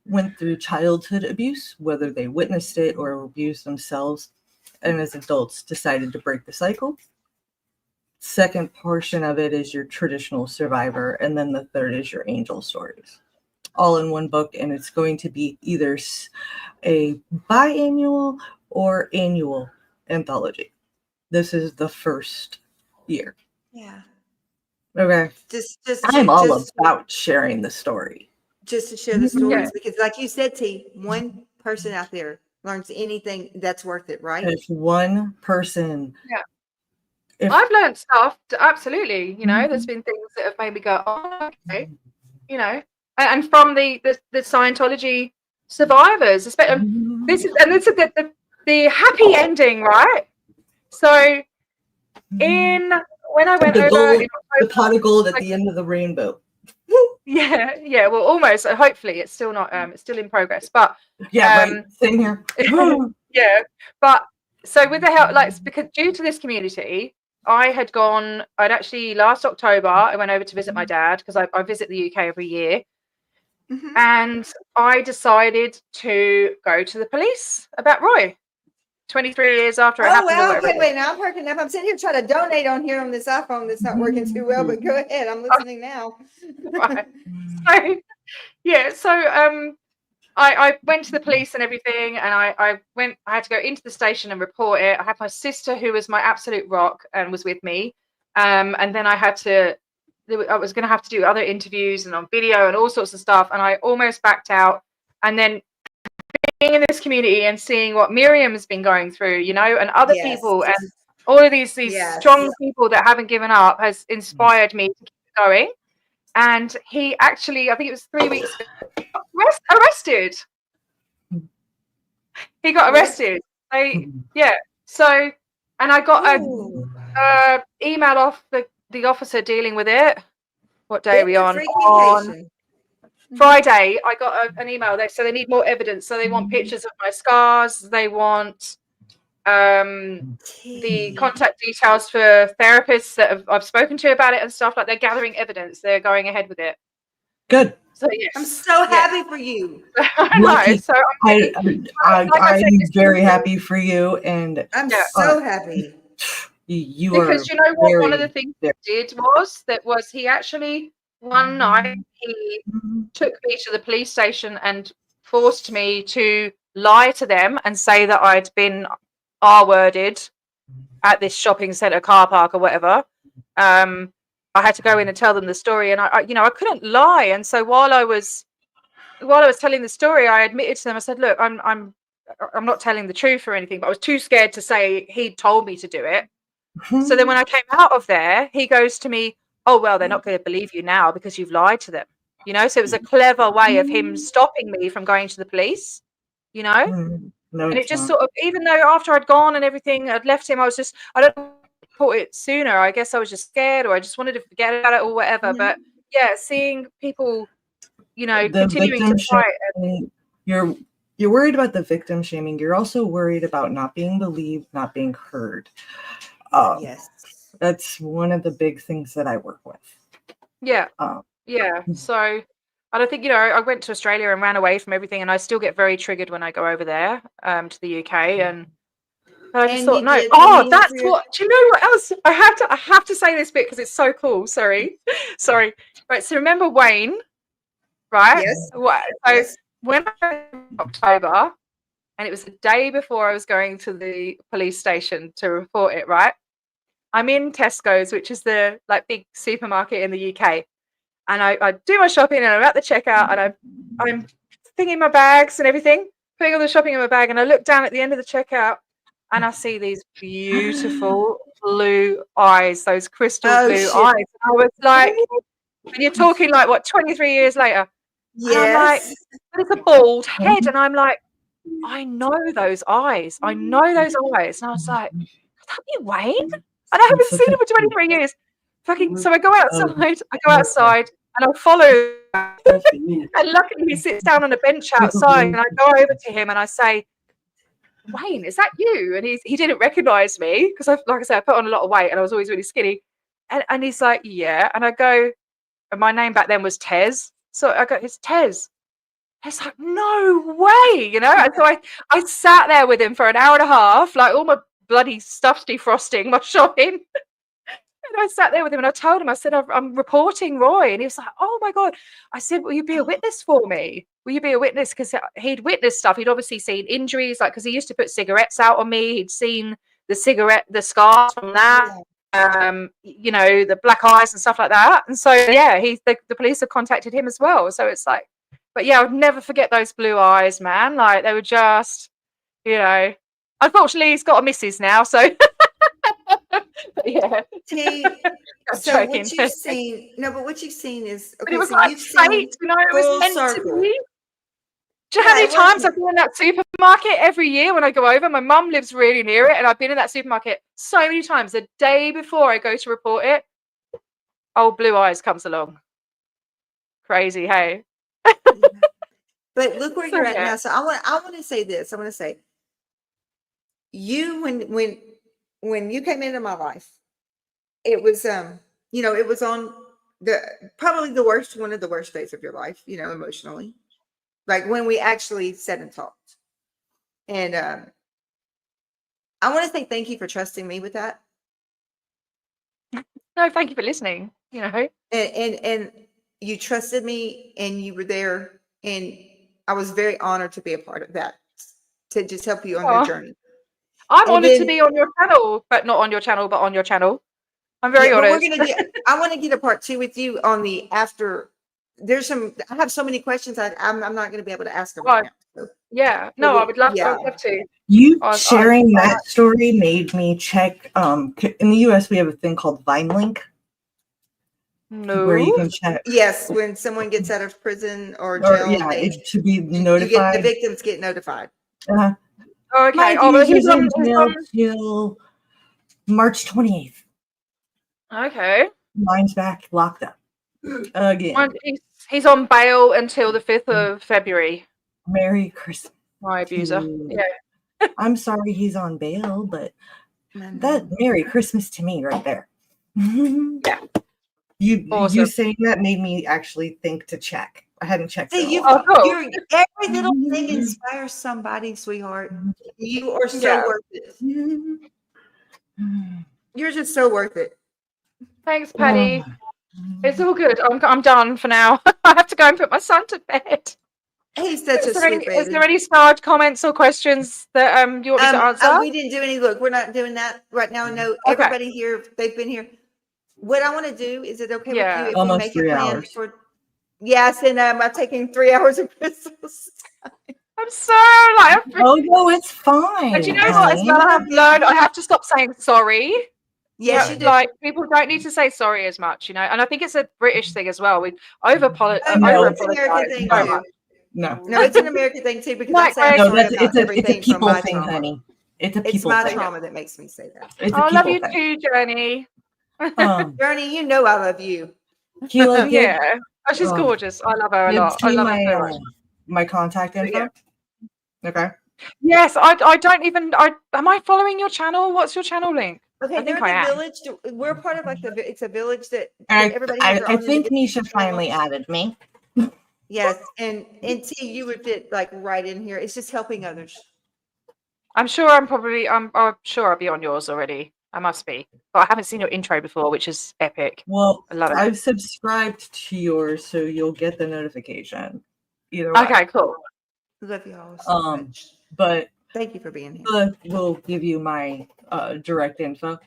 went through childhood abuse, whether they witnessed it or abused themselves, and as adults decided to break the cycle. second portion of it is your traditional survivor, and then the third is your angel stories, all in one book. And it's going to be either a biannual or annual anthology. This is the first year. Yeah. Okay. Just I'm all about sharing the story. Just to share the stories, because like you said, T, one person out there learns anything that's worth it, right? If one person. Yeah. If, I've learned stuff, absolutely. You know, there's been things that have made me go, oh, okay. You know, and from the Scientology survivors, especially this is the happy ending, right? So when I went over in October, the pot of gold at the end of the rainbow. Yeah. Well, almost. Hopefully, it's still not. It's still in progress. But right. Same here. Yeah. But so with the help, like, because due to this community, I'd actually last October, I went over to visit my dad, because I visit the UK every year. Mm-hmm. And I decided to go to the police about Roy 23 years after it happened. Well, okay, wait, now I'm perking up. I'm sitting here trying to donate on here on this iPhone that's not working too well, but go ahead. I'm listening now. Right. So I went to the police and everything, and I had to go into the station and report it. I had my sister, who was my absolute rock and was with me. And then I was going to have to do other interviews and on video and all sorts of stuff. And I almost backed out. And then being in this community and seeing what Miriam's been going through, you know, and other people and all of these strong people that haven't given up has inspired me to keep going. And he actually, I think it was 3 weeks ago, arrested. He got arrested. So, and I got a email off the officer dealing with it. What day are we on? On Friday, I got an email. So they need more evidence. So they want pictures of my scars. They want the contact details for therapists that I've spoken to about it and stuff. Like, they're gathering evidence. They're going ahead with it. Good. So yes. I'm so happy for you. I know. So I'm very happy for you, and I'm so happy. Because you know what, one of the things he did was he actually one night he took me to the police station and forced me to lie to them and say that I'd been R-worded at this shopping centre car park or whatever. I had to go in and tell them the story, and I couldn't lie. And so while I was telling the story, I admitted to them. I said, "Look, I'm not telling the truth or anything, but I was too scared to say he'd told me to do it." So then when I came out of there, he goes to me, "Oh, well, they're not going to believe you now because you've lied to them." You know, so it was a clever way of him stopping me from going to the police, you know. No, and it just sort of, even though after I'd gone and everything, I'd left him, I don't report it sooner. I guess I was just scared, or I just wanted to forget about it or whatever. But yeah, seeing people, you know, continuing to fight. You're worried about the victim shaming. You're also worried about not being believed, not being heard. Yes. That's one of the big things that I work with. Yeah. So I don't think, you know, I went to Australia and ran away from everything, and I still get very triggered when I go over there to the UK. And I just thought, no. Oh, that's what. Do you know what else? I have to say this bit because it's so cool. Sorry. Right. So remember Wayne, right? Yes. So when I was in October, and it was the day before I was going to the police station to report it, right? I'm in Tesco's, which is the big supermarket in the UK. And I do my shopping, and I'm at the checkout, and I'm thinking my bags and everything, putting all the shopping in my bag, and I look down at the end of the checkout, and I see these beautiful blue eyes, those crystal blue eyes. And I was like, and you're talking 23 years later. Yes. And I'm like, but it's a bald head, and I'm like, I know those eyes. I know those eyes. And I was like, could that be Wayne? And I haven't seen him for 23 years. So I go outside, and I follow. And luckily he sits down on a bench outside, and I go over to him and I say, Wayne, is that you? And he didn't recognize me because, like I said, I put on a lot of weight and I was always really skinny. And he's like, yeah. And I go, and my name back then was Tez. So I go, it's Tez. It's like, no way, you know. And so I sat there with him for an hour and a half, like all my bloody stuff's defrosting, my shopping. And I sat there with him and I told him, I said, I'm reporting Roy. And he was like, oh my God. I said, will you be a witness for me? Will you be a witness? Because he'd witnessed stuff. He'd obviously seen injuries, like, because he used to put cigarettes out on me. He'd seen the scars from that, you know, the black eyes and stuff like that. And so, yeah, the police have contacted him as well. So it's like, but yeah, I'll never forget those blue eyes, man. Like, they were just, you know, unfortunately, he's got a missus now. So, but yeah. T, I'm so joking. what you've seen, no, but what you've seen is, But okay, it was so like you've seen fate, you know, it full was meant circle. to be. Do you know how Yeah, many it times wasn't- I've been in that supermarket every year when I go over? My mum lives really near it, and I've been in that supermarket so many times. The day before I go to report it, old Blue Eyes comes along. Crazy, hey? But look where So, you're at yeah. now. So I want to say this. I want to say, you when you came into my life, it was you know, it was on probably one of the worst days of your life, you know, emotionally, like when we actually sat and talked. And I want to say thank you for trusting me with that. No, thank you for listening. You know, And you trusted me, and you were there, and I was very honored to be a part of that, to just help you on your Aw. journey. I'm And honoured to then- be on your channel, but not on your channel, but on your channel. I'm very Yeah, but honoured. I want to get a part 2 with you on the after. I have so many questions I'm not going to be able to ask them right now. So, Yeah, no, I would love to. Yeah. I'd love to. You I- sharing that story made me check. In the US, we have a thing called VineLink where you No. can check. yes, when someone gets out of prison or Or, jail, yeah, they, it should be you get the notified. victims get notified. Okay. Mind Oh, you, but he's he's on. in jail till March 28th. Okay. Mine's back locked up again. He's on bail until the 5th of February. Merry Christmas. My abuser. to- Yeah. I'm sorry he's on bail, but Mm-hmm. that Merry Christmas to me right there. Yeah. You Awesome. saying that made me actually think to check. I hadn't checked. in a See, while. Oh, cool. every little thing inspires somebody, sweetheart. You are so Yeah. worth it. You're just so worth it. Thanks, Patty. It's all good. I'm done for now. I have to go and put my son to bed. He's such a Is sweet baby. there any starred comments or questions that you want me to answer? We didn't do any. Look, we're not doing that right now. No, everybody here, they've been here. What I want to do, is it okay Yeah. with you if Almost we make 3 a plan hours. for? Yes, and I'm taking 3 hours of Christmas. I'm so like. Oh no, it's fine. But you know what? As honey. well, I have learned I have to stop saying sorry. Yes, Yeah, you do. like people don't need to say sorry as much, you know. And I think it's a British thing as well. We over apologize. No, it's an American thing no. too. No, No, it's an American thing too, because I Like, say I'm no, sorry it's about a everything from people my thing, trauma. honey. It's a It's people my thing. trauma that makes me say that. It's a I love people you thing. too, Journey. Bernie, you know I love you. Do you like it? Yeah. Oh, she's Oh. gorgeous. I love her a You lot. I see love her so my much. my contact info. Yeah. Okay. Yes, I don't even. Am I following your channel? What's your channel link? Okay, I think they're I the am. village. We're part of like it's a village that And everybody has their I own think individual Nisha finally channels. added me. Yes, and T, you would fit like right in here. It's just helping others. I'm sure I'm sure I'll be on yours already. I must be. But I haven't seen your intro before, which is epic. Well, I love it. I've subscribed to yours, so you'll get the notification. Either way. Okay, cool. Love you all so Um, much. But Thank you for being here. we'll give you my direct info.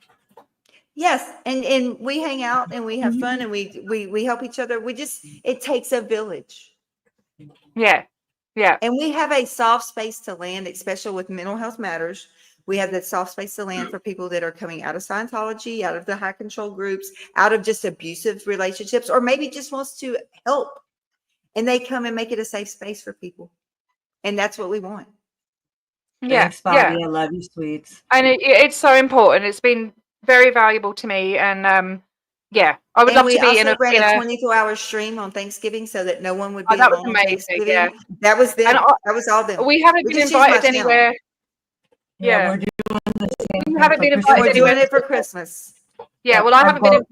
Yes, and we hang out and we have fun and we help each other. It takes a village. Yeah. Yeah. And we have a soft space to land, especially with Mental Health Matters. We have that soft space to land for people that are coming out of Scientology, out of the high control groups, out of just abusive relationships, or maybe just wants to help. And they come and make it a safe space for people. And that's what we want. Yeah. Thanks, Bobby. I love you, sweets. And it's so important. It's been very valuable to me. And yeah, I would And love we to be in also ran a a 24-hour stream on Thanksgiving so that no one would Oh, be that was alone on amazing, Thanksgiving. yeah. That was them. And That was all them. we haven't We been just use my invited channel. anywhere. Yeah. We're doing the same We thing haven't for been And Christmas. we're invited doing anywhere. it for Christmas. Yeah, well, we haven't been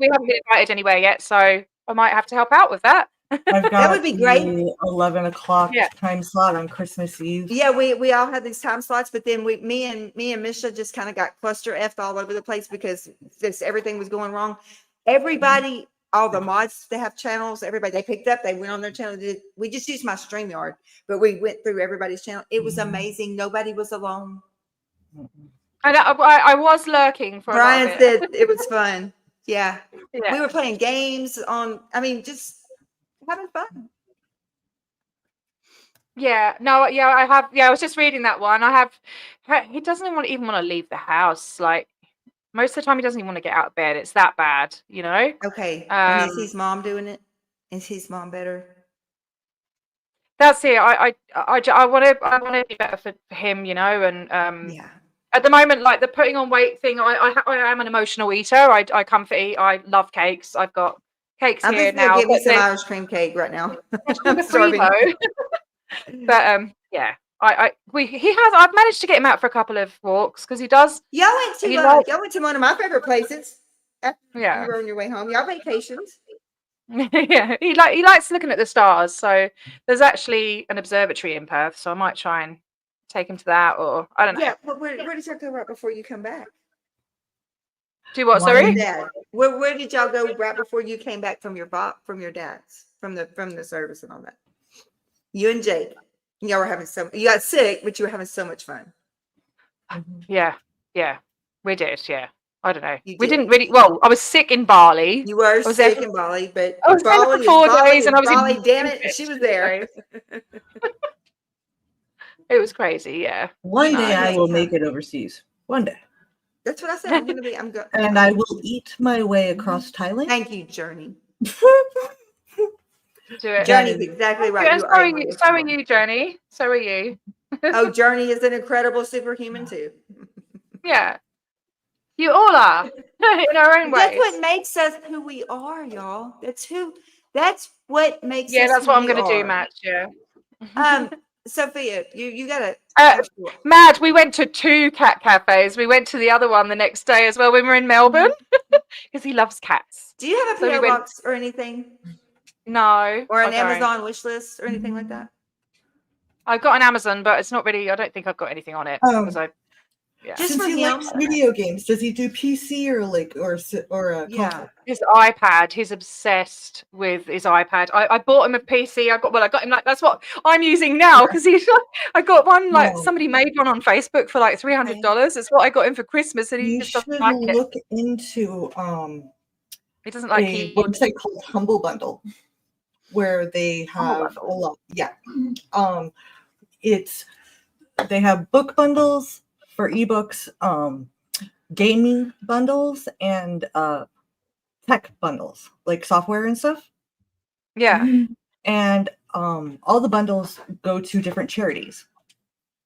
invited anywhere yet, so I might have to help out with that. I've got That would be great. the 11 o'clock Yeah. time slot on Christmas Eve. Yeah, we all had these time slots, but then me and Misha just kind of got cluster effed all over the place because just everything was going wrong. Everybody, all the mods that have channels, everybody they picked up, they went on their channel. We just used my StreamYard, but we went through everybody's channel. It was amazing. Nobody was alone. And I was lurking for Brian a lot of it. said it was fun. Yeah. Yeah. We were playing games on, I mean, just having fun. Yeah, no, yeah, I have. Yeah, I was just reading that one. He doesn't even want to leave the house. Like most of the time, he doesn't even want to get out of bed. It's that bad, you know. Okay. And is Um, his mom doing it? Is his mom better? That's it. I want to be better for him, you know. And Yeah. at the moment, like the putting on weight thing, I am an emotional eater. I comfort eat. I love cakes. I've got cakes I'm here just gonna now. get me but some they're- Irish cream cake right now. they're I'm free, starving. though. But yeah, I've managed to get him out for a couple of walks because he does. Y'all went to You like- y'all went to one of my favorite places. After Yeah. you were on your way home. Y'all vacations. Yeah, he likes looking at the stars. So there's actually an observatory in Perth, so I might try and take him to that, or I don't know. Yeah, but where did y'all go right before you come back? Do what? Why- Sorry. Dad. Where did y'all go right before you came back from your dad's from the service and all that? You and Jake. Y'all were having you got sick, but you were having so much fun. Yeah, we did. Yeah, I don't know. You We did. didn't really. Well, I was sick in Bali. You were was there sick for- in Bali, but I was there for Bali is 4 Bali days is and I was in Bali. Damn it, she was there. It was crazy. Yeah. One day Yeah, I will yeah. make it overseas. One day. That's what I said. I'm going. And I will eat my way across Thailand. Thank you, Journey. Do it. Journey's exactly right. And You so are are you. So are you, Journey. So are you. Oh, Journey is an incredible superhuman too. Yeah. You all are in our own That's ways. what makes us who we are, y'all. That's what makes Yeah, us that's who what I'm we going to do, are. Matt. Yeah. Sophia, you gotta Mad, we went to 2 cat cafes. We went to the other one the next day as well when we were in Melbourne because he loves cats. do you have a So we PO went- box or anything? No. Or an I don't. Amazon wish list or anything like that? I've got an Amazon, but it's not really. I don't think I've got anything on it Oh. because I. Yeah. Just Since for he him? likes video games, does he do PC or a Yeah. console? His iPad. He's obsessed with his iPad. I bought him a PC. I got him like that's what I'm using now because I got one like Oh. somebody made one on Facebook for like $300. It's what I got him for Christmas, and he You just should doesn't like it. look into He doesn't like a it. website called Humble Bundle, where they have a lot. Yeah, they have book bundles for ebooks, gaming bundles, and tech bundles like software and stuff. Yeah. And all the bundles go to different charities,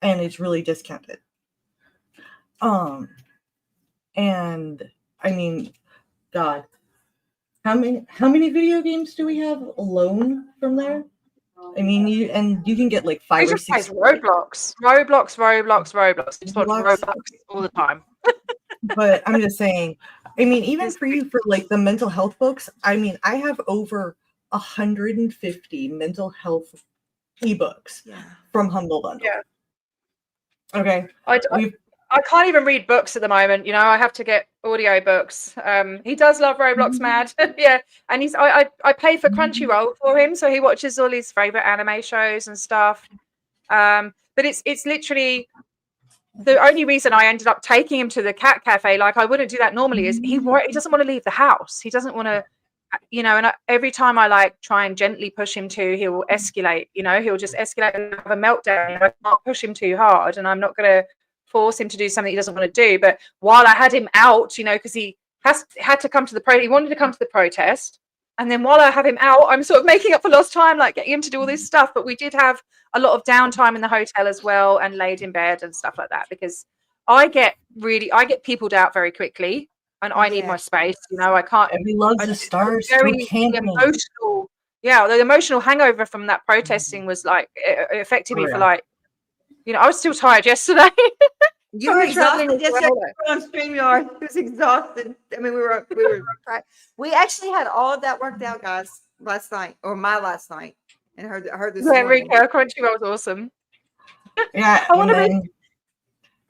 and it's really discounted. And I mean, God, how many video games do we have alone from there? I mean, you can get like 5 He or just plays 6. Roblox. He just wants Roblox. Roblox all the time. But I'm just saying, I mean, even for you, for like the mental health books, I mean, I have over 150 mental health ebooks Yeah. from Humble Bundle. Yeah. Okay. I can't even read books at the moment. You know, I have to get audio books. He does love Roblox, Mad. Yeah, and I pay for Crunchyroll for him, so he watches all his favorite anime shows and stuff. But it's literally the only reason I ended up taking him to the cat cafe. Like I wouldn't do that normally. Is he doesn't want to leave the house. He doesn't want to. You know, and every time I like try and gently push him to, he will escalate. You know, he'll just escalate and have a meltdown. I can't push him too hard, and I'm not going to force him to do something he doesn't want to do. But while I had him out, you know, because he had to come to he wanted to come to the protest, and then while I have him out, I'm sort of making up for lost time, like getting him to do all this stuff. But we did have a lot of downtime in the hotel as well, and laid in bed and stuff like that, because I get peopled out very quickly. And I need my space, you know. I can't. He loves the stars. Very So can he. emotional. Yeah, the emotional hangover from that protesting was like it affected me for like, you know, I was still tired yesterday. You were exhausted yesterday on StreamYard. It was exhausted. I mean, we actually had all of that worked out, guys. last night, or my last night, and her this Yeah, morning. Rika, Crunchyroll was awesome. Yeah, I wanna be-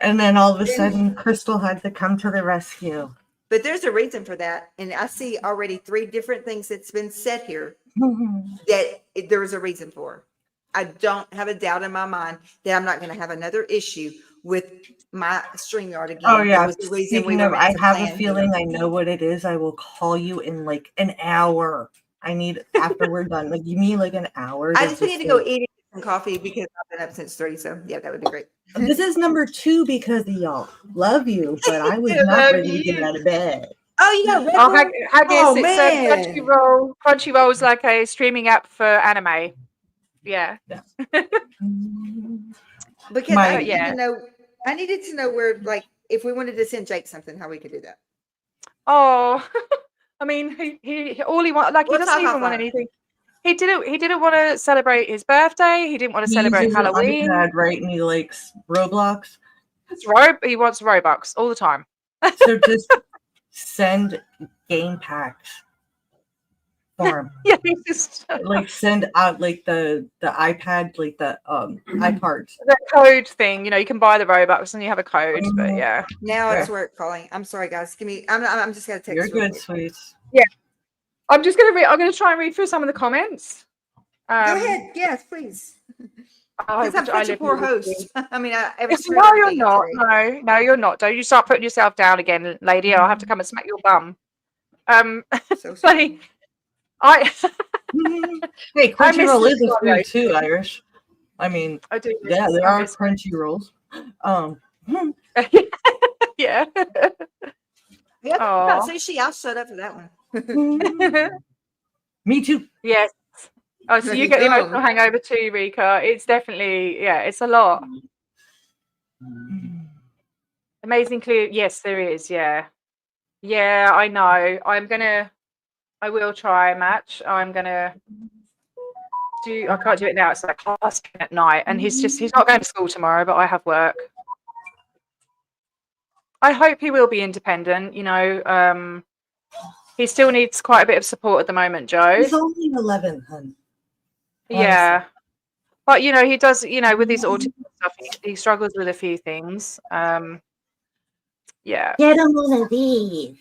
and then all of a Then- sudden, Crystal had to come to the rescue. But there's a reason for that, and I see already 3 different things that's been said here there is a reason for. I don't have a doubt in my mind that I'm not going to have another issue with my StreamYard again. Oh That yeah. was the reason we Speaking were of, meant I to have plan a feeling here. I know what it is. I will call you in like an hour. I need after we're done. Like you need like an hour. I to just need to go like- eat and get some coffee because I've been up since 3. So yeah, that would be great. This is number 2 because of y'all. Love you, but I was Love not ready to you. get out of bed. Oh, you got Red Oh, Bull? Haggis, Oh, it's man. Crunchyroll. Crunchyroll is like a streaming app for anime. Yeah. Because My- I needed yeah. to know. I needed to know where, like, if we wanted to send Jake something, how we could do that. Oh, I mean, he all he want, like We'll he doesn't talk even want offline. anything. He didn't want to celebrate his birthday. He didn't want to He celebrate uses an Halloween. iPad, right? And he likes Roblox. He wants Robux all the time. So just send game packs for him. Yeah, he's just Like send out like the iPad, like the iPads. the code thing. You know, you can buy the Robux and you have a code. But yeah, Now Yeah. it's work calling. I'm sorry, guys. Give me. I'm just gonna text. You're real good, quick. sweets. I'm just gonna read. I'm gonna try and read through some of the comments. Go ahead. Yes, please. I Because I'm hope- I such a live poor in the host. I mean, every No, you're not. No, you're not. Don't you start putting yourself down again, lady. I'll have to come and smack your bum. So Like, I Hey, I miss Crunchyroll this is a one, food too, Irish. I mean, I do. miss- yeah, there I are miss- crunchy rolls. yeah. yeah, Aw. about sushi. I'll shut up for that one. Me too. Yes. Oh, so There you you get the go. emotional hangover too, Rika. It's definitely, yeah, it's a lot. Amazing clue. Yes, there is. Yeah. Yeah, I know. I will try a match. I can't do it now. It's like class at night. And he's not going to school tomorrow, but I have work. I hope he will be independent. You know, he still needs quite a bit of support at the moment, Joe. He's only 11, hun. Yeah. But, you know, he does, you know, with his autism stuff, he struggles with a few things. Yeah. Get him one of these.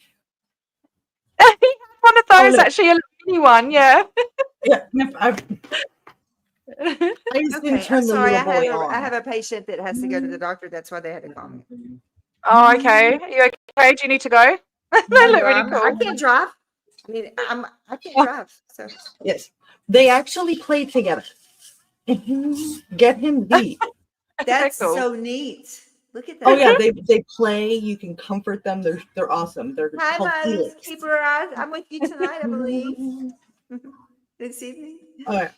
One of those, look. actually, a mini one, yeah. Yeah, I just Okay, didn't turn I'm the sorry. little boy on. I have a patient that has to go to the doctor. That's why they had to call me. Oh, okay. Are you okay? Do you need to go? They look really cool. I can't drive. I mean, I can't drive. So Yes, they actually play together. Get him beat. that's cool. so neat. Look at that. Oh yeah, they play. You can comfort them. They're awesome. They're Hi, called Buzz. Felix. Keep her eyes. I'm with you tonight, I believe. This evening. All right.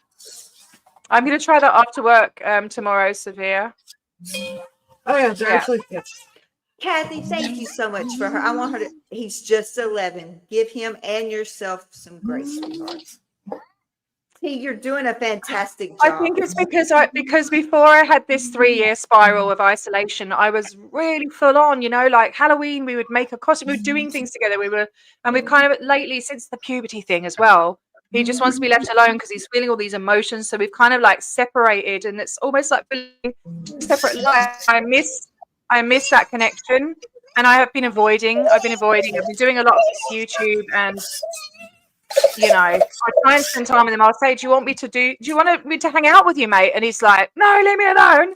I'm going to try that after work tomorrow, Severe. Oh yeah, they're Yeah. actually yes. Kathy, thank you so much for her. I want her to. He's just 11. Give him and yourself some grace, sweethearts. See, you're doing a fantastic job. I think it's because before I had this 3-year spiral of isolation, I was really full on, you know, like Halloween, we would make a costume, we were doing things together. And we've kind of lately, since the puberty thing as well, he just wants to be left alone because he's feeling all these emotions. So we've kind of like separated, and it's almost like feeling separate lives. I miss that connection, and I've been avoiding. I've been doing a lot of YouTube, and you know, I try and spend time with him. I'll say, do you want me to hang out with you, mate? And he's like, no, leave me alone.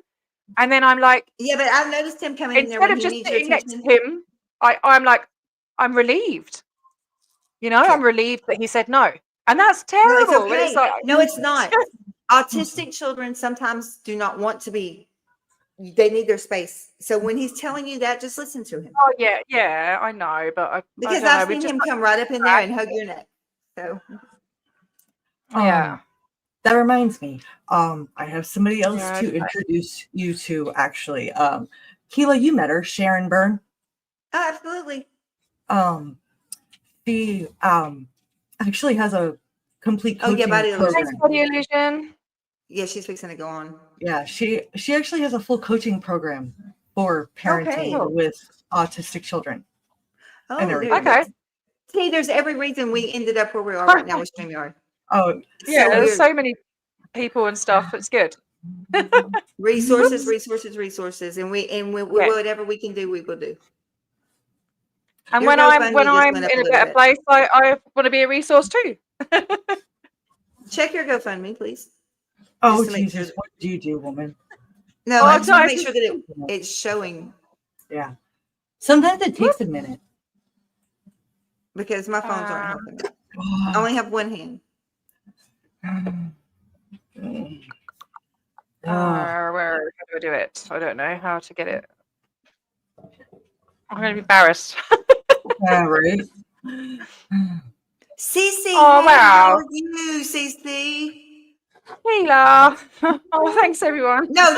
And then I'm like, Yeah, but I've noticed him coming in there instead when of he just needs your sitting next to attention. him, I'm like, I'm relieved. You know, Yeah. I'm relieved that he said no. And that's No, it's terrible. But okay. it's like, No, it's not. Autistic children sometimes do not want to be. They need their space. So when he's telling you that, just listen to him. oh yeah, I know, but Because I I've don't know, seen him come right up in there and hug your neck. So Yeah. That reminds me. I have somebody else Yeah, to introduce you to. Actually, Keela, you met her, Sharon Byrne. oh, absolutely. She actually has a complete Oh, yeah, coaching Body Illusion. Thanks, program. Body Illusion. Yeah, she's fixing to go on. Yeah, she actually has a full coaching program for parenting Okay. with autistic children. Oh, And there everything. you go. Okay. See, there's every reason we ended up where we are right now with StreamYard. Oh, Yeah, So there's weird. so many people and stuff. It's good. Resources, and we Yeah. whatever we can do, we will do. And Your when I'm GoFundMe just in went up a a little better bit. place, I want to be a resource too. Check your GoFundMe, please. oh Just to make sure Jesus, that- what do you do, woman? No, Oh, I just want to no, make sure that it's showing Yeah. Sometimes it takes a minute. because my phones aren't helping. I Oh. only have one hand. Where how do I do it? I don't know how to get it. I'm going to be embarrassed. Yeah, right. Cece, Oh, hey, how wow. are you, Cece? Sheila. Oh, thanks everyone. No,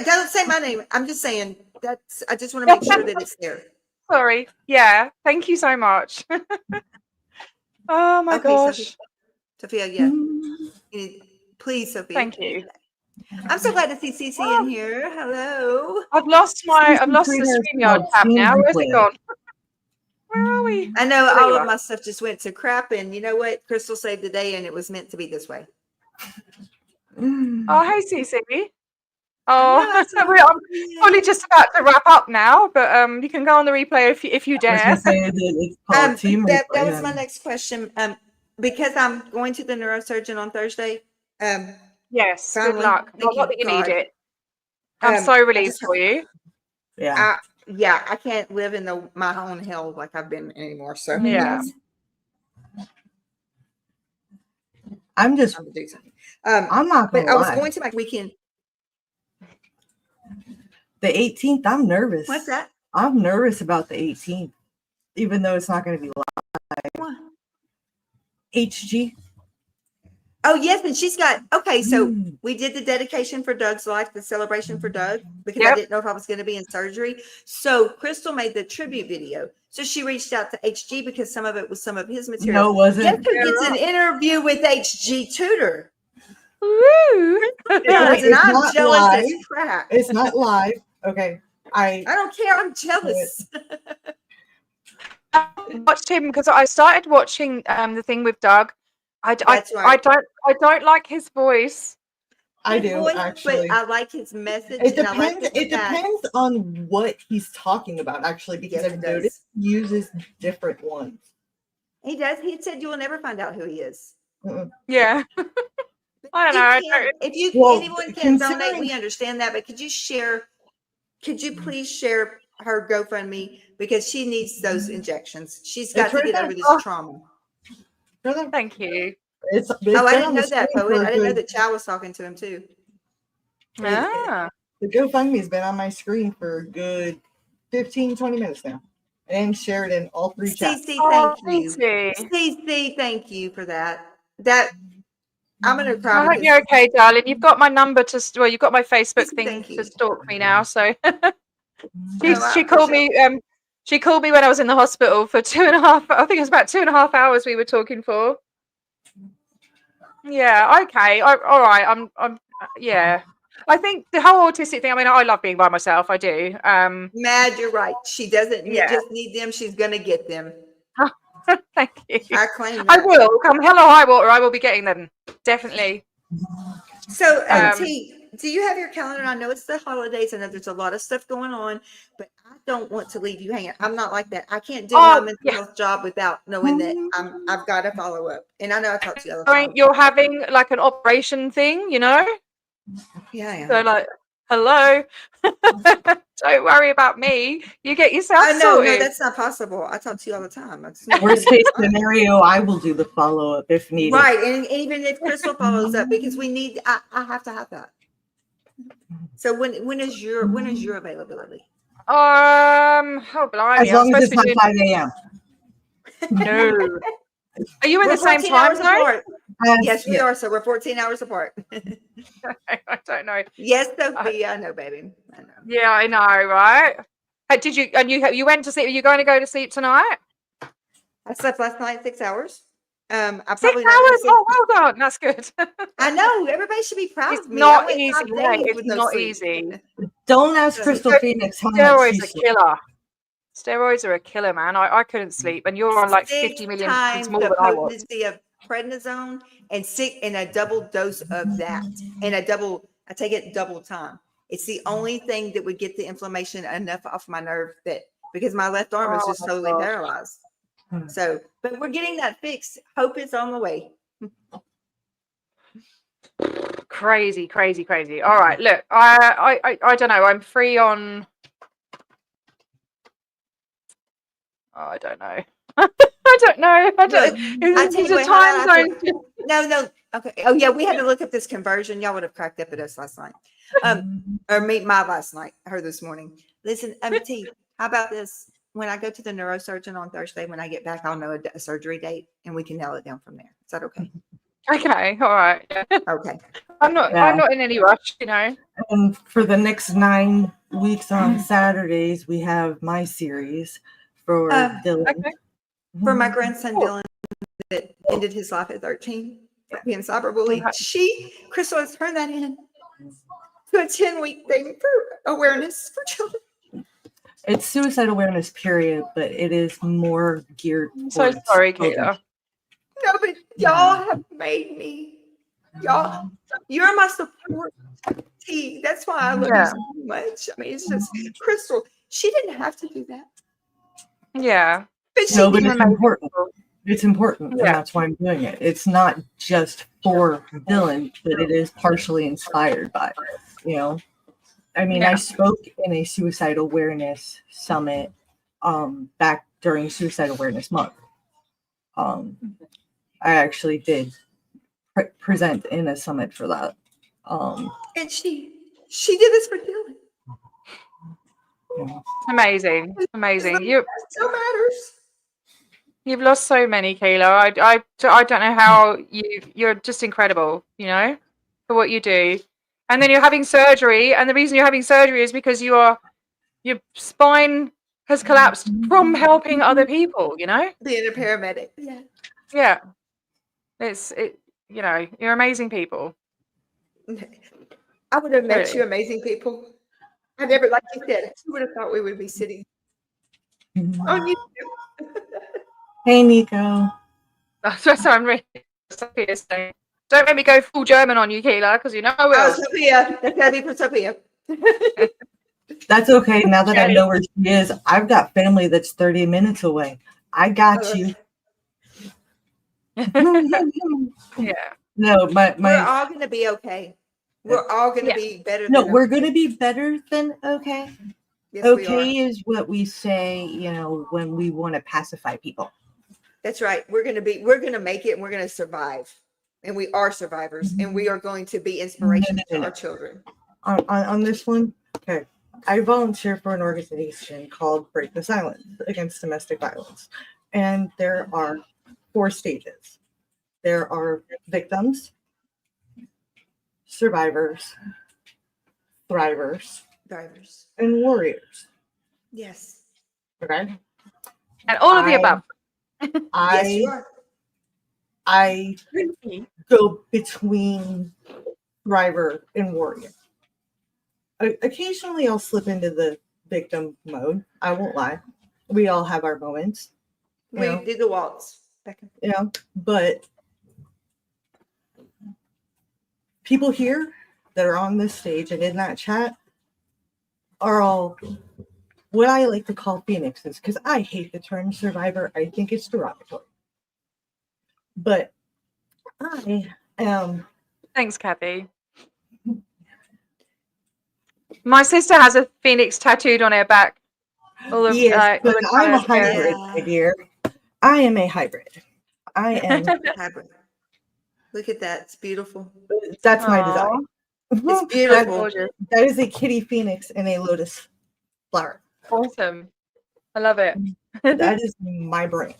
don't say my name. I'm just saying that's. I just want to make sure that it's there. Sorry. Yeah. Thank you so much. Oh my Okay, gosh. Sophia, yeah. Please, Sophia. Thank you. I'm so glad to see Cece in here. Hello. I've lost the Creators StreamYard Club tab team now. Where's replay. it gone? Where are we? I know Oh, there all you of are. my stuff just went to crap, and you know what? Crystal saved the day, and it was meant to be this way. Oh, hey, Cece. I Oh, I'm probably just about to wrap up now, but you can go on the replay if you I was dare. gonna say that it's called team that replay. was my next question. Because I'm going to the neurosurgeon on Thursday. Yes, good Finally, luck. thank Not you, that you need God. it. I'm so I relieved just- for you. Yeah. Yeah, I can't live in my own hell like I've been anymore. So Yeah. I'm just I'm gonna do something. I'm not But gonna I was lie. going to my weekend. The 18th, I'm nervous. What's that? I'm nervous about the 18th, even though it's not gonna be live. What? HG. Oh yes, and she's got okay. So Mm. we did the dedication for Doug's life, the celebration for Doug, because I Yep. didn't know if I was going to be in surgery. So Crystal made the tribute video. So she reached out to HG because some of it was some of his material. No, it Guess wasn't. who gets an interview with HG Tudor? Woo! Yes, and It's I'm not jealous live. as crap. It's not live. Okay. I don't care. I'm jealous. I watched him because I started watching the thing with Doug. That's right. I don't like his voice. I Good do voice, actually. but I like his message. It and I like depends. his It facts. depends on what he's talking about, actually, because Yes, I've it does. noticed he uses different ones. He does. He said you will never find out who he is. Yeah. I don't know. I don't- If you Well, anyone can donate, considering- we understand that. But could you share? Could you please share her GoFundMe because she needs those injections. She's got It's to right get there. over this Oh. trauma. Brother, Thank you. it's Oh, I been didn't on the know that, screen Poet. for I didn't know good- that Chow was talking to him too. Ah. The GoFundMe's been on my screen for a good 15, 20 minutes now. And shared in all three chats. CC, Oh, thank you. Cece. CC, thank you for that. I'm gonna I cry. hope you're okay, darling. You've got my number well, you've got my Facebook Cece, thing thank you. to stalk me now. So I she called appreciate me. She called me when I was in the hospital for 2.5. I think it was about 2.5 hours we were talking for. Yeah. Okay. All right. I'm. Yeah. I think the whole autistic thing. I mean, I love being by myself. I do. Mad, you're right. She doesn't Yeah. just need them. She's gonna get them. Thank you. I claim that. I will come hell or high water. I will be getting them definitely. So, Um, T, do you have your calendar? I know it's the holidays. I know there's a lot of stuff going on, but I don't want to leave you hanging. I'm not like that. I can't do my mental yeah. health job without knowing that I've got to follow up. And I know I talk to you all the time. You're having like an operation thing, you know? Yeah, I am. So like, hello. Don't worry about me. You get yourself I know, no, sorted. that's not possible. I talk to you all the time. It's not- Worst case scenario, I will do the follow up if needed. Right, and even if Crystal follows up, because we need, I have to have that. So when is your availability? Oh blimey. As long I'm as supposed it's to not be 5 a.m. No. Are you in We're the same 14 time hours zone? apart. Yes, we are. So we're 14 hours apart. I don't know. Yes, Sophia, I know, baby. I know. Yeah, I know, right? Did you and you went to sleep? Are you going to go to sleep tonight? I slept last night 6 hours. I 6 probably not hours. gonna sleep- Oh, well done. That's good. I know everybody should be proud It's of me. not I went easy, 5 mate. days It's with no not sleep. easy. Don't ask So- Crystal Phoenix how much Steroids she are sleeps. killer. Steroids are a killer, man. I couldn't sleep, and you're on like 50 6 million times times more the than I was. potency of prednisone and a double dose of that, and I take it double time. It's the only thing that would get the inflammation enough off my nerve that, because my left arm is Oh just my totally gosh. paralyzed. Hmm. So, but we're getting that fixed. Hope is on the way. Crazy. All right, look, I don't know. I'm free on. Oh, I don't know. I don't know. Look, I tell you There's a what, how time I zone. feel- No. Okay. Oh yeah, we had to look up this conversion. Y'all would have cracked up at us last night. Or my last night, her this morning. Listen, T, how about this? When I go to the neurosurgeon on Thursday, when I get back, I'll know a surgery date and we can nail it down from there. Is that okay? Okay, all right. Yeah. Okay. I'm not in any rush, you know. And for the next 9 weeks on Saturdays, we have my series for Dylan. Okay. For my grandson Cool. Dylan that ended his life at 13 for being cyberbullied, Crystal has turned that in to a 10-week thing for awareness for children. It's suicide awareness period, but it is more geared. I'm so towards sorry, children. Kayla. No, but y'all have made me. You're my support team. That's why I love you so much. I mean, it's just Crystal. She didn't have to do that, Yeah. but she No, but did. it's important. It's important, and Yeah. that's why I'm doing it. It's not just for Dylan, but it is partially inspired by, I mean, I Yeah. spoke in a suicide awareness summit back during Suicide Awareness Month. I actually did present in a summit for that. And she did this for Dylan. Amazing. It still matters. You've lost so many, Kayla. I don't know how you're just incredible, for what you do. And then you're having surgery, and the reason you're having surgery is because your spine has collapsed from helping other people, Being a paramedic. Yeah. Yeah. You're amazing people. I would have met Really. you amazing people. I never, like you said, who would have thought we would be sitting on YouTube? Hey, Nico. So I'm really sorry to say. Don't make me go full German on you, Kayla, because I Oh, will. Sophia. That's gotta be for Sophia. That's okay. Now that I Okay. know where she is, I've got family that's 30 minutes away. I got you. Yeah. No, We're my all going to be okay. We're all going to Yeah. be better. no, than we're okay. going to be better than okay. Yes, we are. Okay is what we say, when we want to pacify people. That's right. We're going to make it, and we're going to survive. And we are survivors, and we are going to be inspiration to our children. On this one, okay. I volunteer for an organization called Break the Silence Against Domestic Violence. And there are 4 stages. There are victims, survivors, thrivers, Drivers. and warriors. Yes. Okay. And all of the above. Yes, you are. I go between thriver and warrior. Occasionally I'll slip into the victim mode. I won't lie. We all have our moments. We did the waltz. But people here that are on this stage and in that chat are all what I like to call phoenixes, because I hate the term survivor. I think it's derogatory. But I am. Thanks, Kathy. My sister has a phoenix tattooed on her back. Yes, but I'm a hybrid, Yeah. my dear. I am a hybrid. I am. Hybrid. Look at that. It's beautiful. That's my Aw. design. It's beautiful. Gorgeous. That is a kitty phoenix and a lotus flower. Awesome. I love it. That is my brain.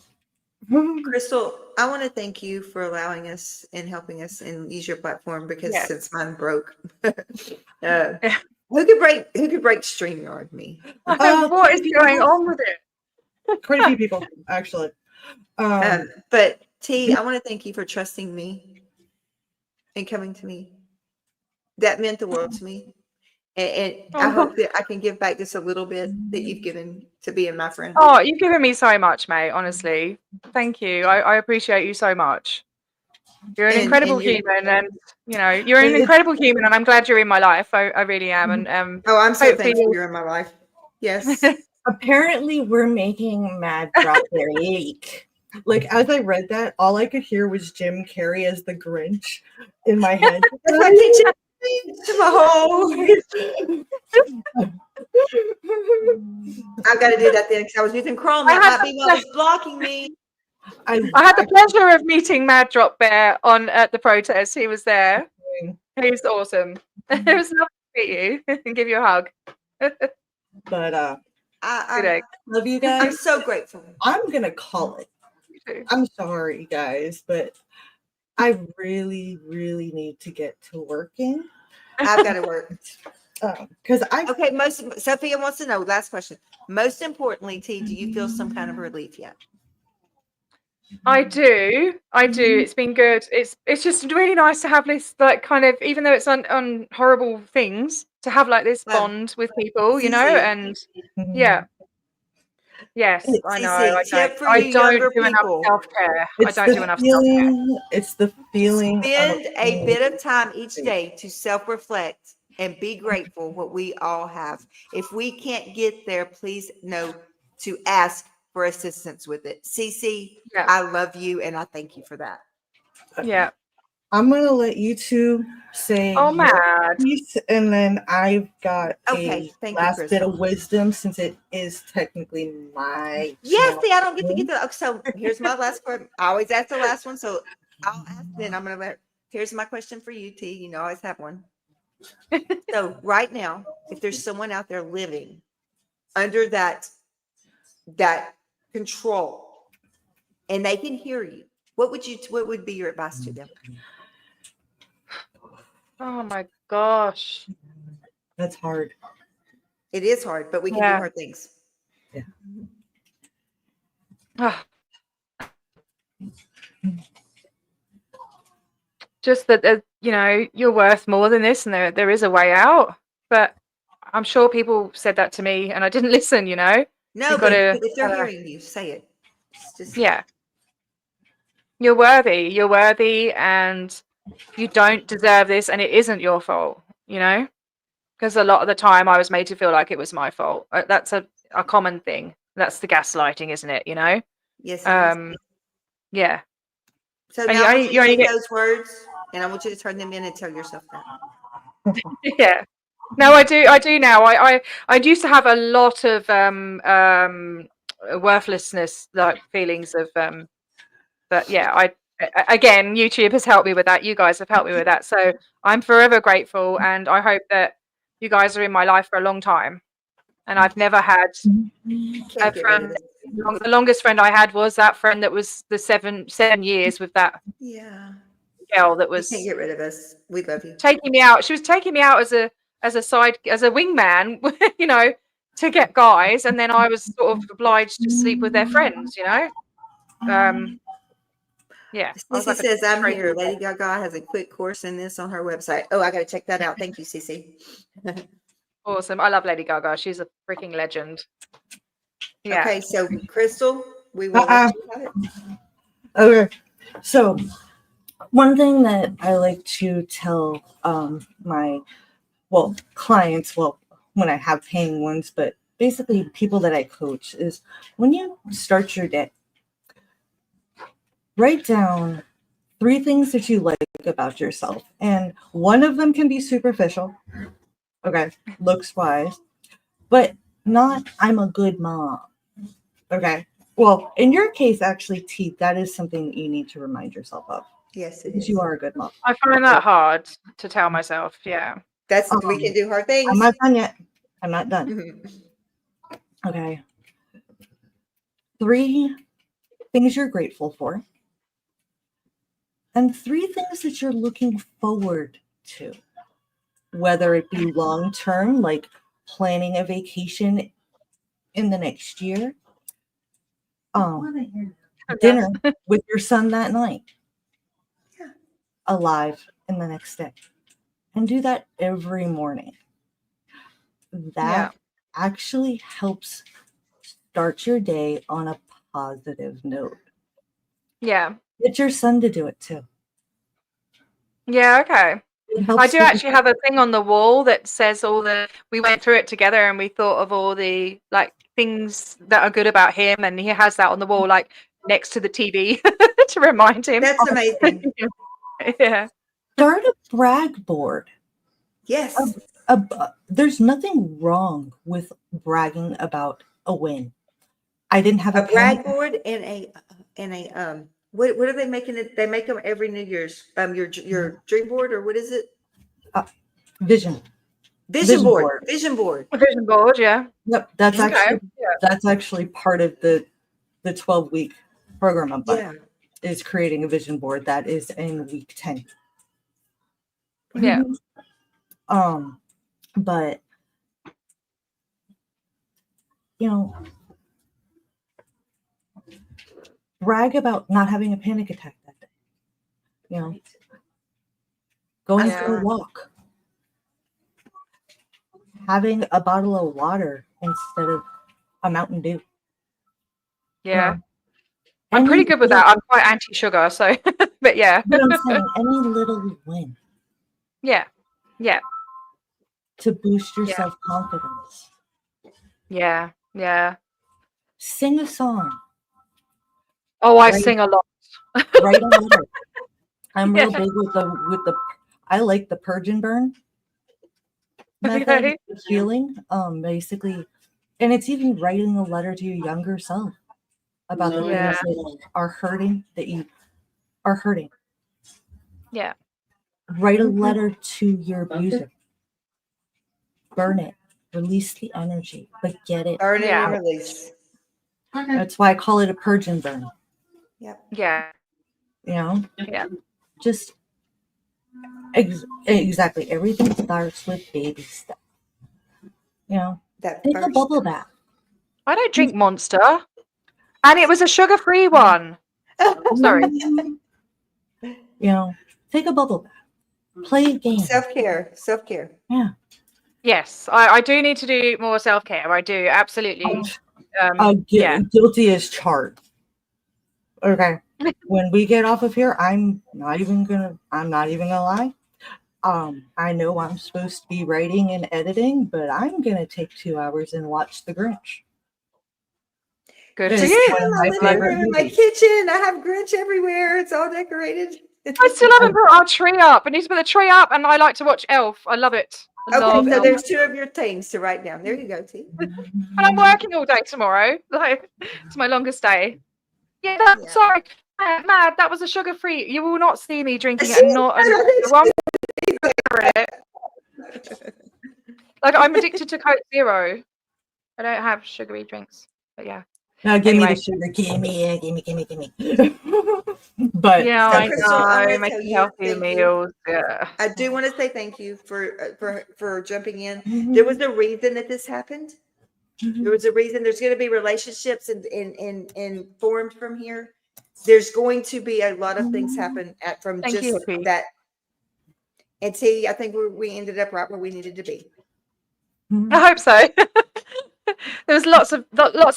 Crystal, I want to thank you for allowing us and helping us and use your platform, because Yes. since mine broke, who could break StreamYard? Me. What is going on with it? Quite a few people, actually. But T, I want to thank you for trusting me and coming to me. That meant the world to me. And I hope that I can give back just a little bit that you've given to being my friend. Oh, you've given me so much, mate. Honestly, thank you. I appreciate you so much. You're an And- incredible and you're- human, and you're an It's- incredible human, and I'm glad you're in my life. I really am, and Oh, I'm so hopefully thankful you're in my life. Yes. Apparently, we're making Mad Drop their leak. Like, as I read that, all I could hear was Jim Carrey as the Grinch in my head. That's my kitchen. To my hole. I've got to do that then because I was using Chrome. That have might be what was blocking me. I had the pleasure of meeting Mad Drop Bear at the protest. He was there. He's awesome. It was lovely to meet you and give you a hug. But Good I'm, egg. love you I'm guys. so grateful. I'm gonna call it. You too. I'm sorry, guys, but I really, really need to get to working. I've got to work. Because I Okay, Sophia wants to know, last question. Most importantly, T, do you feel some kind of relief yet? I do. It's been good. It's just really nice to have this, like, kind of, even though it's on horrible things, to have like this Well, bond with people, Cece. and yeah. Yes, I know. Cece, I tip for don't. I you don't younger do enough people. self-care. I it's don't do the enough self-care. feeling. It's the feeling. Spend of a being- bit of time each day to self-reflect and be grateful what we all have. If we can't get there, please know to ask for assistance with it. Cece, Yeah. I love you and I thank you for that. Yeah. I'm gonna let you two say Oh, your Mad. piece, and then I've got Okay, a thank you, last bit Crystal. of wisdom since it is technically my Yes, channel. see, I don't get to get the. So here's my last question. I always ask the last one, so I'll ask. Then I'm gonna let. Here's my question for you, T. You know, I always have one. So right now, if there's someone out there living under that control, and they can hear you, what would be your advice to them? Oh my gosh. That's hard. It is hard, but we can do Yeah. hard things. Ah. Just that you're worth more than this, and there is a way out. But I'm sure people said that to me, and I didn't listen. No, You've but gotta- if they're hearing you, say it. It's just Yeah. You're worthy. You're worthy, and you don't deserve this, and it isn't your fault. Because a lot of the time I was made to feel like it was my fault. That's a common thing. That's the gaslighting, isn't it? Yes. It is. Yeah. So and now you I only- want you you to only take get- those words, and I want you to turn them in and tell yourself that. Yeah. No, I do now. I used to have a lot of worthlessness, like feelings of but yeah, again, YouTube has helped me with that. You guys have helped me with that. So I'm forever grateful, and I hope that you guys are in my life for a long time. And I've never had Can't a get rid of friend. it. The longest friend I had was that friend that was the 7 years with that Yeah. girl that You was can't get rid of us. We love you. taking me out. She was taking me out as a wingman, to get guys, and then I was sort of obliged to sleep with their friends. Yeah. I was Cece like a says, I'm crazy here. girl. Lady Gaga has a quick course in this on her website. Oh, I got to check that out. Thank you, Cece. Awesome. I love Lady Gaga. She's a freaking legend. Yeah. Okay, so Crystal, we will let you have it. Okay. So one thing that I like to tell my clients, when I have paying ones, but basically people that I coach, is when you start your day, write down 3 things that you like about yourself. And one of them can be superficial. Okay. Looks wise. But not I'm a good mom. Okay. Well, in your case, actually, T, that is something that you need to remind yourself of. Yes, it Because is. you are a good mom. I find that hard to tell myself. Yeah. That's we can do hard things. I'm not done yet. I'm not done. Mhm. Okay. 3 things you're grateful for. And 3 things that you're looking forward to. Whether it be long term, like planning a vacation in the next year. Dinner with your son that night. Yeah. Alive in the next day. And do that every morning. That actually helps start your day on a positive note. Yeah. Get your son to do it too. Yeah, okay. It helps I do with- actually have a thing on the wall that says we went through it together and we thought of all the like things that are good about him, and he has that on the wall, like next to the TV to remind him. That's amazing. Yeah. start a brag board. Yes. There's nothing wrong with bragging about a win. I didn't have A a brag panic. board and a what are they making it? They make them every New Year's. Your dream board, or what is it? Vision Vision board. board. Vision board. A vision board, yeah. Yep, that's Okay. actually Yeah. that's actually part of the 12-week program I'm Yeah. on, is creating a vision board. That is in week 10. Yeah. But you know, brag about not having a panic attack that day. You know, going for Yeah. a walk, having a bottle of water instead of a Mountain Dew. Yeah. No. I'm pretty Any good with little- that. I'm quite anti-sugar, so but yeah. But I'm saying any little win Yeah. Yeah. to boost your self-confidence. Yeah. Yeah. Sing a song. Oh, I Right. sing a lot. Write a letter. I'm real Yeah. big with the I like the purge and burn method Okay. of healing. Basically, and it's even writing a letter to your younger self about the Yeah. things that are hurting, that you are hurting. Yeah. Write a letter to your abuser. Burn it. Release the energy, but get it. Burn Yeah. and release. That's why I call it a purge and burn. Yep. Yeah. You know, Yeah. just exactly. Everything starts with baby steps. You know, That take a first. bubble bath. I don't drink Monster. And it was a sugar-free one. Sorry. You know, take a bubble bath. Play a game. Self-care. Self-care. Yeah. Yes, I do need to do more self-care. I do, absolutely. Yeah. Guilty as charged. Okay. When we get off of here, I'm not even gonna lie. I know I'm supposed to be writing and editing, but I'm gonna take 2 hours and watch The Grinch. Good It's for you. one of In my my living favorite room, in my movies. kitchen. I have Grinch everywhere. It's all decorated. I still haven't put our tree up. I need to put the tree up, and I like to watch Elf. I love it. I love Okay, so Elf. there's 2 of your things to write down. There you go, T. And I'm working all day tomorrow. Like, it's my longest day. Yeah, Yeah. sorry. Mad, that was a sugar-free. You will not see me drinking it See? and not one Like, I'm addicted to Coke Zero. I don't have sugary drinks. But yeah. Now give Anyway. me the sugar. Gimme. But Yeah, So, I Crystal, I'm gonna know. tell Making you, healthy thank you. meals. Yeah. I do want to say thank you for jumping in. Mhm. There was a reason that this happened. Mhm. There was a reason. There's going to be relationships and formed from here. There's going to be a lot of things happen from Thank you, just Hippie. that. And see, I think we ended up right where we needed to be. I hope so. There was lots of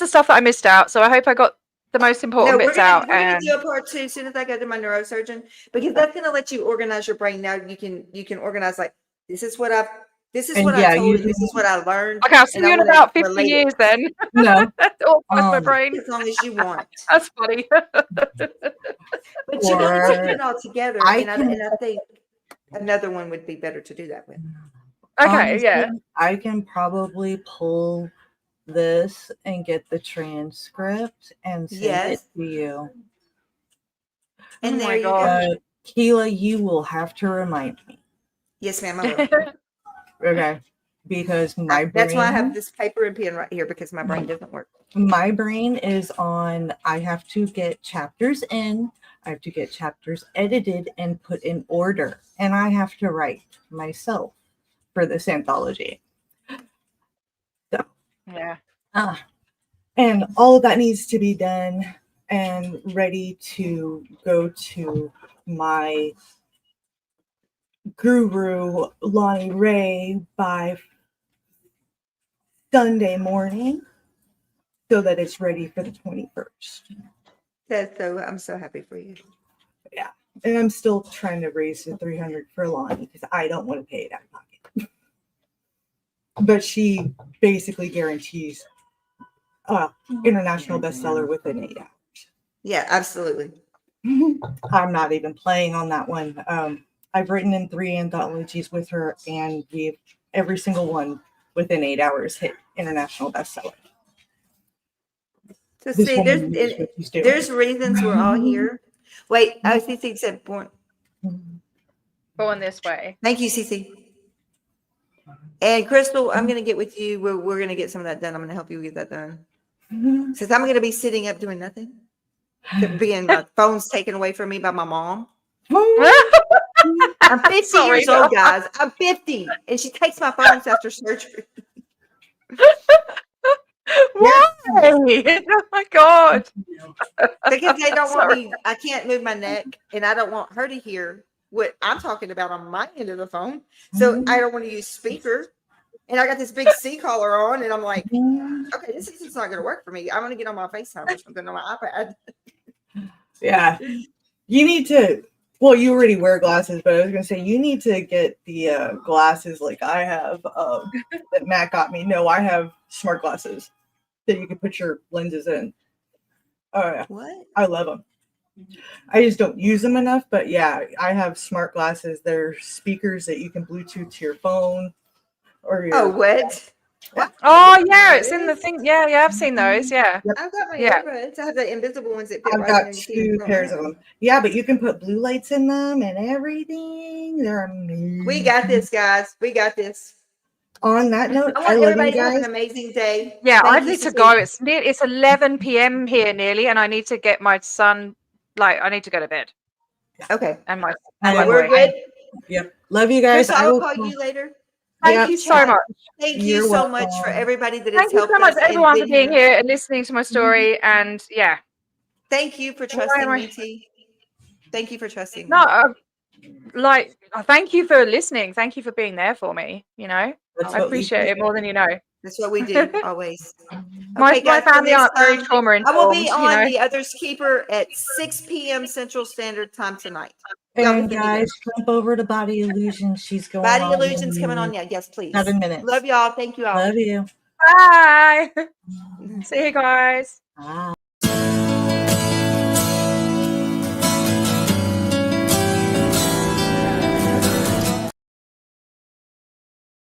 stuff that I missed out, so I hope I got the most important No, bits out. we're gonna And do a part 2 as soon as I go to my neurosurgeon, because that's going to let you organize your brain. Now you can organize, like, this is what I told you, this is what I learned. okay, I'll see and I you in wanna about 50 relate it. years then. No. Organize my brain. As long as you want. That's funny. But you got to take it all together. I And can- I think another one would be better to do that with. Okay, yeah. Honestly, I can probably pull this and get the transcript and send Yes. it to you. And Oh there my you God. go. Keela, you will have to remind me. Yes, ma'am, I will. Okay. Because my brain, That's why I have this paper and pen right here, because my brain doesn't work. my brain is on, I have to get chapters in, I have to get chapters edited and put in order. And I have to write myself for this anthology. Yeah. And all of that needs to be done and ready to go to my guru, Lonnie Ray, by Sunday morning so that it's ready for the 21st. So I'm so happy for you. Yeah. And I'm still trying to raise the 300 for Lonnie because I don't want to pay it out of pocket. But she basically guarantees international bestseller within 8 hours. Yeah, absolutely. I'm not even playing on that one. I've written in 3 anthologies with her, and we've every single one within 8 hours hit international bestseller. So This see, woman knows what she's doing. there's reasons we're all here. Wait, CC said born. Born this way. Thank you, CC. And Crystal, I'm gonna get with you. We're gonna get some of that done. I'm gonna help you get that done. Since I'm gonna be sitting up doing nothing, being my phone's taken away from me by my mom. I'm 50 Sorry, years old, guys. I'm 50, and she takes my phones after surgery. Why? Oh my God. Because they don't want Sorry. me. I can't move my neck, and I don't want her to hear what I'm talking about on my end of the phone. So I don't want to use speaker. And I got this big C collar on, and I'm like, okay, this is not going to work for me. I'm going to get on my FaceTime or something on my iPad. Yeah. You need to, well, you already wear glasses, but I was going to say, you need to get the glasses like I have that Matt got me. No, I have smart glasses that you can put your lenses in. Oh, yeah. What? I love them. I just don't use them enough, but yeah, I have smart glasses. They're speakers that you can Bluetooth to your phone or your. Oh, what? Oh yeah, it's in the thing. Yeah, I've seen those. Yeah. I've got my Yeah. earbuds. I have the invisible ones that fit I've right got into 2 pairs of them. Yeah, but you can put blue lights in them and everything. They're amazing. We got this, guys. We got this. On that note, I I want love everybody you to have an guys. amazing day. Yeah, Thank I you, need to CC. go. It's 11 p.m. here nearly, and I need to get my son. Like, I need to go to bed. Okay. And my I my know. We're boy. good. Yep. Love you guys. Chris, I I'll will call you later. Thank Yep. you so much. Thank You're you so much for welcome. everybody that has Thank you helped so much, us and everyone, for been being here and listening to my story. And yeah, Thank you for Don't trusting worry. me, T. Thank you for trusting no, me. thank you for listening. Thank you for being there for me. You know, That's I what we appreciate do. it more than you know. That's what we do always. My Okay, guys, till family next aren't very time, trauma I informed. will be You on know, The Other's Keeper at 6 p.m. Central Standard Time tonight. Y'all And can send me guys, jump over to Body Illusion. She's going Body on Illusions coming on. in Yeah, yes, please. 7 minutes. Love y'all. Thank you all. Love you. bye. See you guys. Bye.